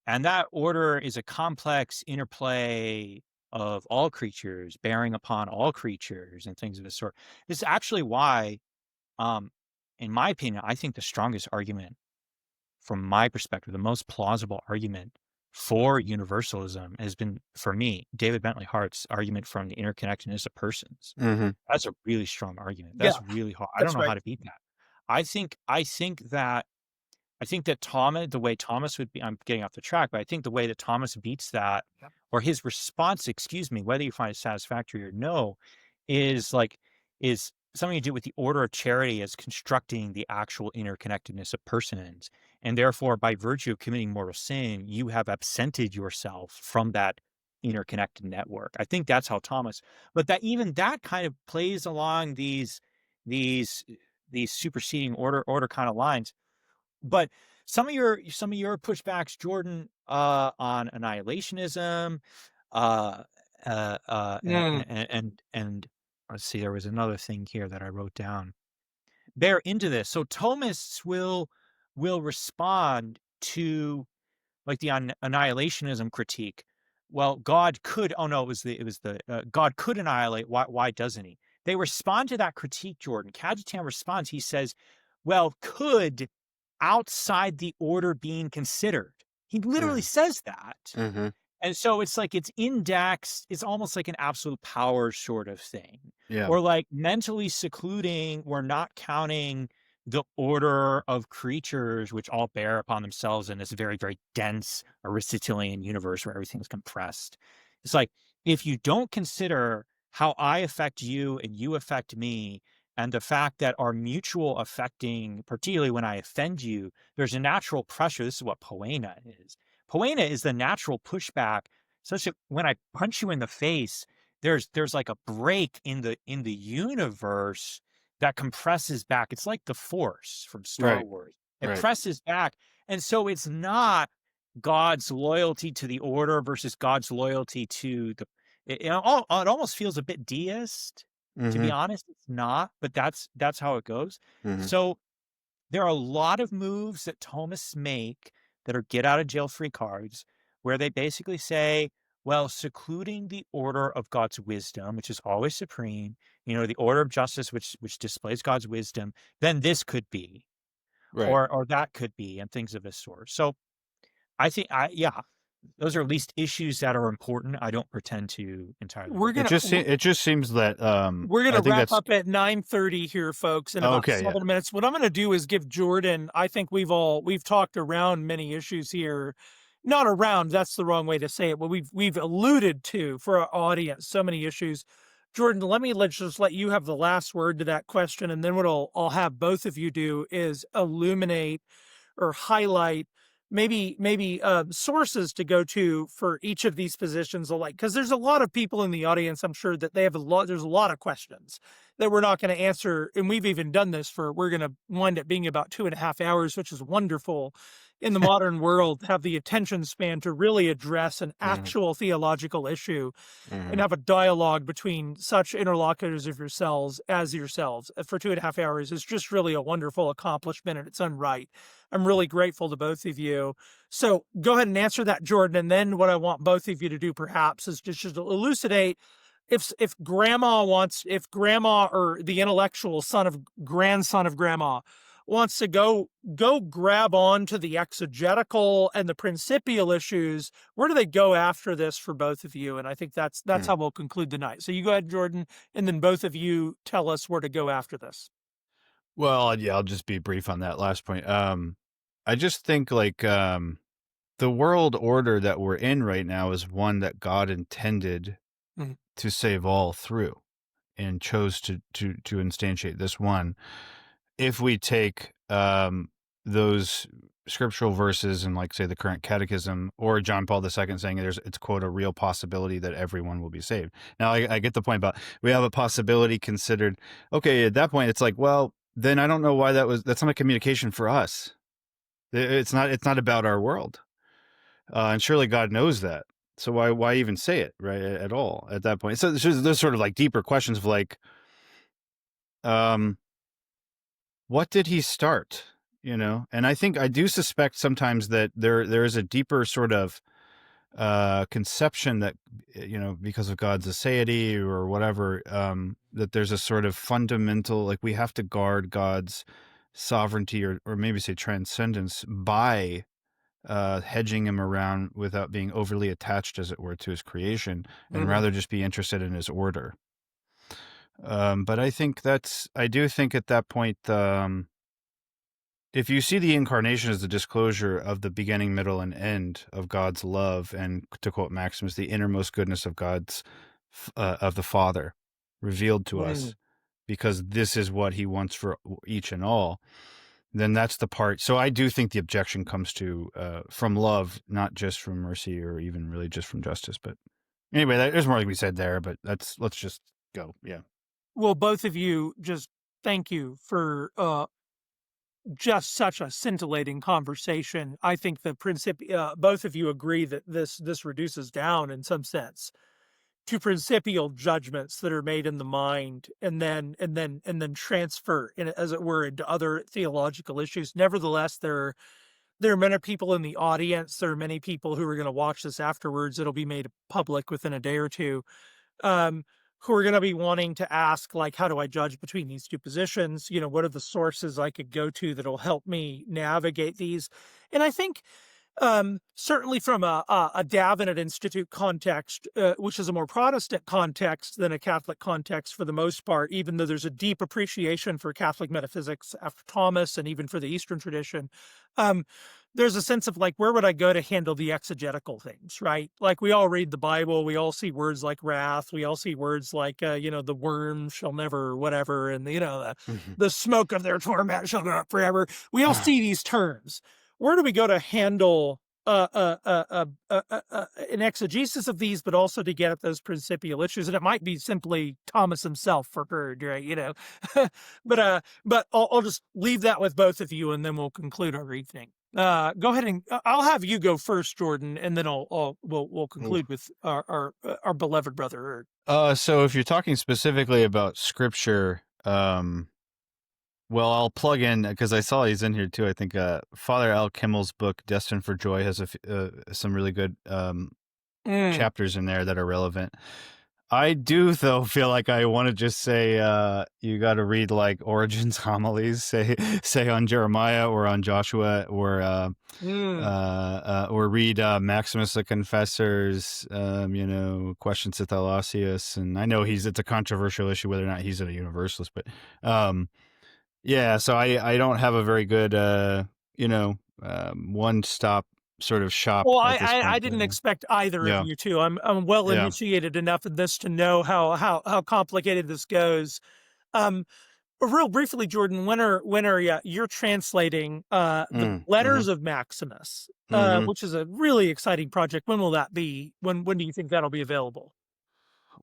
And that order is a complex interplay of all creatures bearing upon all creatures and things of this sort. This is actually why, in my opinion, I think the strongest argument from my perspective, the most plausible argument for universalism has been, for me, David Bentley Hart's argument from the interconnectedness of persons. Mm-hmm. That's a really strong argument. That's really hard. I don't know how to beat that. I think that Thomas, the way Thomas would be, I'm getting off the track, but I think the way that Thomas beats that, or his response, whether you find it satisfactory or no, is something to do with the order of charity as constructing the actual interconnectedness of persons. And therefore, by virtue of committing mortal sin, you have absented yourself from that interconnected network. I think that's how Thomas, but that kind of plays along these superseding order kind of lines. But some of your pushbacks, Jordan, on annihilationism, and let's see, there was another thing here that I wrote down. They're into this. So Thomists will respond to like the annihilationism critique. Well, God could. Oh no, it was the God could annihilate. Why doesn't he? They respond to that critique, Jordan. Cajetan responds. He says, "Well, could outside the order being considered." He literally says that. Mm-hmm. And so it's like it's indexed. It's almost like an absolute power sort of thing. Yeah. Or like mentally secluding. We're not counting the order of creatures which all bear upon themselves in this very, very dense Aristotelian universe where everything's compressed. It's like, if you don't consider how I affect you and you affect me, and the fact that our mutual affecting, particularly when I offend you, there's a natural pressure. This is what poena is. Poena is the natural pushback, such that when I punch you in the face, there's like a break in the universe that compresses back. It's like the Force from Star Wars. It presses back. And so it's not God's loyalty to the order versus God's loyalty to it almost feels a bit deist. To be honest, it's not, but that's how it goes. So there are a lot of moves that Thomists make that are get out of jail free cards, where they basically say, well, secluding the order of God's wisdom, which is always supreme, the order of justice, which displays God's wisdom, then this could be, or that could be, and things of this sort. So I think, those are at least issues that are important. I don't pretend to entirely. It just seems that we're going to wrap up at 9:30 here, folks, in about 7 minutes. What I'm going to do is give Jordan. I think we've talked around many issues here. Not around, that's the wrong way to say it, but we've alluded to, for our audience, so many issues. Jordan, let's just let you have the last word to that question, and then what I'll have both of you do is illuminate or highlight maybe sources to go to for each of these positions alike, because there's a lot of people in the audience, I'm sure, that there's a lot of questions that we're not going to answer, and we've even done this we're going to wind up being about 2.5 hours, which is wonderful. in the modern world have the attention span to really address an Mhm. actual theological issue and Mhm. have a dialogue between such interlocutors of yourselves as yourselves for 2.5 hours is just really a wonderful accomplishment in its own right. I'm really grateful to both of you. So go ahead and answer that, Jordan. And then what I want both of you to do perhaps is just elucidate if grandma or the intellectual grandson of grandma wants to go grab on to the exegetical and the principial issues, where do they go after this for both of you? And I think that's how we'll conclude the night. So you go ahead, Jordan, and then both of you tell us where to go after this. Well, yeah, I'll just be brief on that last point. I just think the world order that we're in right now is one that God intended Mhm. to save all through, and chose to instantiate this one. If we take those scriptural verses and, like, say, the current catechism or John Paul II saying it's quote a real possibility that everyone will be saved. Now I get the point about we have a possibility considered. Okay, at that point it's like, well, then I don't know why that's not a communication for us. It's not about our world, and surely God knows that. So why even say it, right, at all at that point? So there's sort of like deeper questions of like, what did he start? And I do suspect sometimes that there is a deeper sort of conception that, because of God's aseity or whatever, that there's a sort of fundamental, like, we have to guard God's sovereignty or maybe say transcendence by hedging him around without being overly attached, as it were, to his creation, and rather just be interested in his order. But I do think at that point, if you see the incarnation as the disclosure of the beginning, middle, and end of God's love, and to quote Maximus, the innermost goodness of of the Father revealed to us, because this is what he wants for each and all, then that's the part. So I do think the objection comes to from love, not just from mercy or even really just from justice. But anyway, there's more to be said there, but let's just go. Yeah. Well, both of you, just thank you for just such a scintillating conversation. I think both of you agree that this reduces down in some sense to principial judgments that are made in the mind and then transfer as it were into other theological issues. Nevertheless, there are many people in the audience. There are many people who are going to watch this afterwards. It'll be made public within a day or two. Who are going to be wanting to ask, like, how do I judge between these two positions? What are the sources I could go to that'll help me navigate these? And I think certainly from a Davenant Institute context, which is a more Protestant context than a Catholic context for the most part, even though there's a deep appreciation for Catholic metaphysics after Thomas and even for the Eastern tradition, there's a sense of like, where would I go to handle the exegetical things, right? Like, we all read the Bible, we all see words like wrath, we all see words like, the worm shall never, whatever, and the smoke of their torment shall go up forever. We all see these terms. Where do we go to handle an exegesis of these, but also to get at those principial issues? And it might be simply Thomas himself for Bird, right? But I'll just leave that with both of you, and then we'll conclude our evening. Go ahead and I'll have you go first, Jordan, and then we'll conclude with our beloved brother Erd. So if you're talking specifically about scripture, well, I'll plug in, because I saw he's in here too. I think Father Al Kimmel's book "Destined for Joy" has some really good chapters in there that are relevant. I do, though, feel like I want to just say you got to read like Origen's homilies, say on Jeremiah or on Joshua, or read Maximus the Confessor's Questions to Thalassius. And I know it's a controversial issue whether or not he's a universalist, but yeah. So I don't have a very good one-stop sort of shop. Well, at this point, I didn't expect either yeah. of you to. I'm well initiated enough in this to know how complicated this goes. Real briefly, Jordan, when are you're translating the letters of Maximus, which is a really exciting project. When will that be? When do you think that'll be available?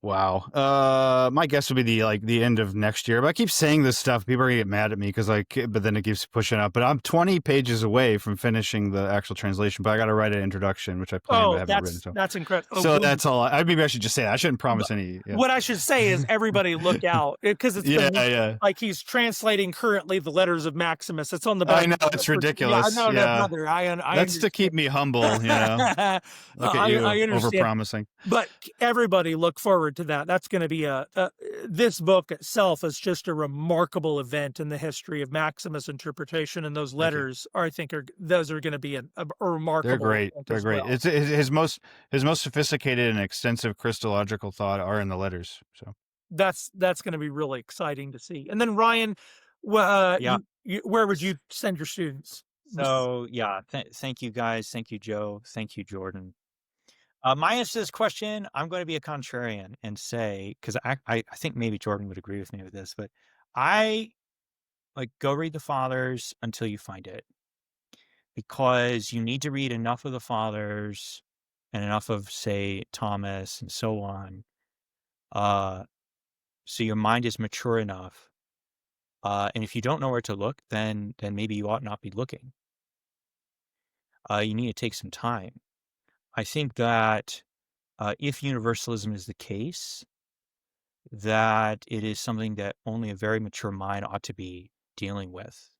Wow. My guess would be the end of next year. But I keep saying this stuff. People are gonna get mad at me because but then it keeps pushing up. But I'm 20 pages away from finishing the actual translation. But I got to write an introduction, which I plan but haven't written. So that's incredible. So that's all. Maybe I should just say that. I shouldn't promise any. Yeah. What I should say is everybody look out, because it's like he's translating currently the letters of Maximus. It's on the back. I know, it's ridiculous. Yeah, no, brother. I That's understand. to keep me humble, you know. Look at you, I understand. over-promising. But everybody look forward to that. That's going to be this book itself is just a remarkable event in the history of Maximus interpretation, and those letters I think those are going to be a remarkable. They're great. They're great. Well. It's his most sophisticated and extensive Christological thought are in the letters. So that's going to be really exciting to see. And then Ryan, where would you send your students? So thank you guys. Thank you, Joe. Thank you, Jordan. My answer to this question, I'm going to be a contrarian and say, because I think maybe Jordan would agree with me with this, but I go read the Fathers until you find it, because you need to read enough of the Fathers and enough of, say, Thomas and so on, so your mind is mature enough. And if you don't know where to look, then maybe you ought not be looking. You need to take some time. I think that if universalism is the case, that it is something that only a very mature mind ought to be dealing with.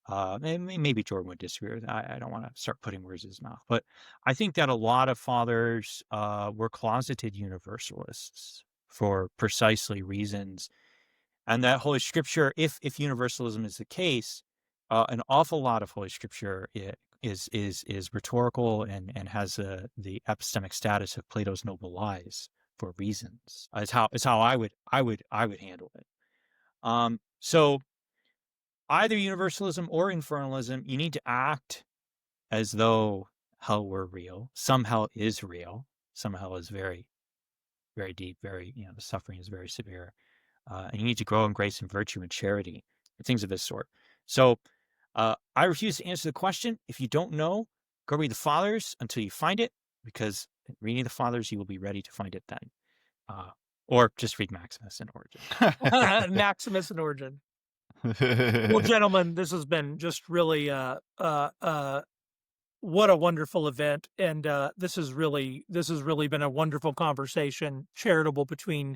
Maybe Jordan would disagree with that. I don't want to start putting words in his mouth, but I think that a lot of fathers were closeted universalists for precisely reasons, and that Holy Scripture, if universalism is the case, an awful lot of Holy Scripture is rhetorical and has the epistemic status of Plato's Noble Lies for reasons. It's how I would handle it. So either universalism or infernalism, you need to act as though hell were real. Some hell is real. Some hell is very, very deep. Very, the suffering is very severe, and you need to grow in grace and virtue and charity, and things of this sort. So. I refuse to answer the question. If you don't know, go read the Fathers until you find it, because reading the Fathers, you will be ready to find it then. Or just read Maximus and Origen. Maximus and Origen. Well, gentlemen, this has been just really what a wonderful event, and this has really been a wonderful conversation, charitable between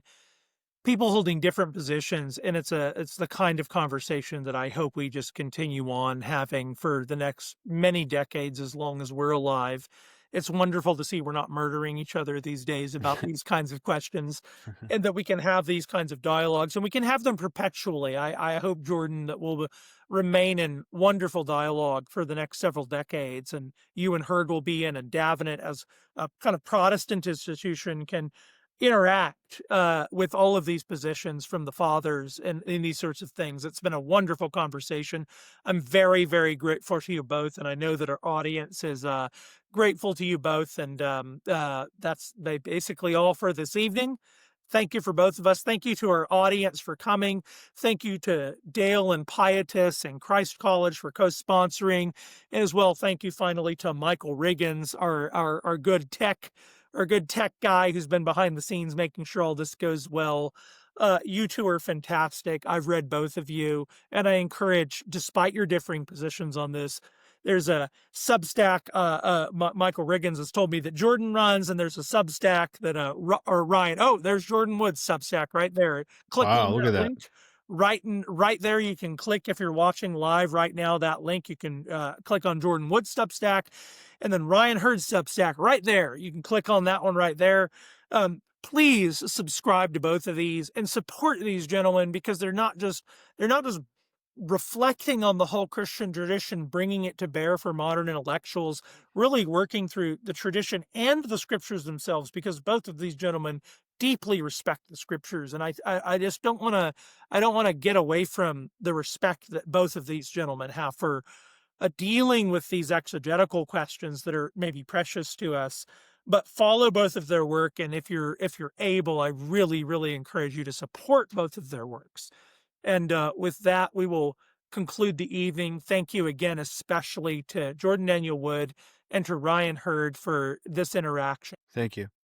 people holding different positions, and it's the kind of conversation that I hope we just continue on having for the next many decades, as long as we're alive. It's wonderful to see we're not murdering each other these days about these kinds of questions, and that we can have these kinds of dialogues, and we can have them perpetually. I hope, Jordan, that we'll remain in wonderful dialogue for the next several decades, and you and Herd will be in, and Davenant, as a kind of Protestant institution, can interact with all of these positions from the Fathers and in these sorts of things. It's been a wonderful conversation. I'm very, very grateful to you both, and I know that our audience is grateful to you both, and that's basically all for this evening. Thank you for both of us. Thank you to our audience for coming. Thank you to Dale and Pietus and Christ College for co-sponsoring, and as well, thank you finally to Michael Riggins, our good tech guy who's been behind the scenes making sure all this goes well. You two are fantastic. I've read both of you, and I encourage, despite your differing positions on this, there's a Substack. Michael Riggins has told me that Jordan runs, and there's a Substack that or Ryan. Oh, there's Jordan Wood's Substack right there. Click on look at that. link. Right there, you can click, if you're watching live right now, that link, you can click on Jordan Wood's Substack, and then Ryan Hurd's Substack right there. You can click on that one right there. Please subscribe to both of these and support these gentlemen, because they're not just reflecting on the whole Christian tradition, bringing it to bear for modern intellectuals, really working through the tradition and the scriptures themselves, because both of these gentlemen deeply respect the scriptures. And I just don't want to get away from the respect that both of these gentlemen have for dealing with these exegetical questions that are maybe precious to us. But follow both of their work, and if you're able, I really, really encourage you to support both of their works. And with that, we will conclude the evening. Thank you again, especially to Jordan Daniel Wood and to Ryan Hurd for this interaction. Thank you.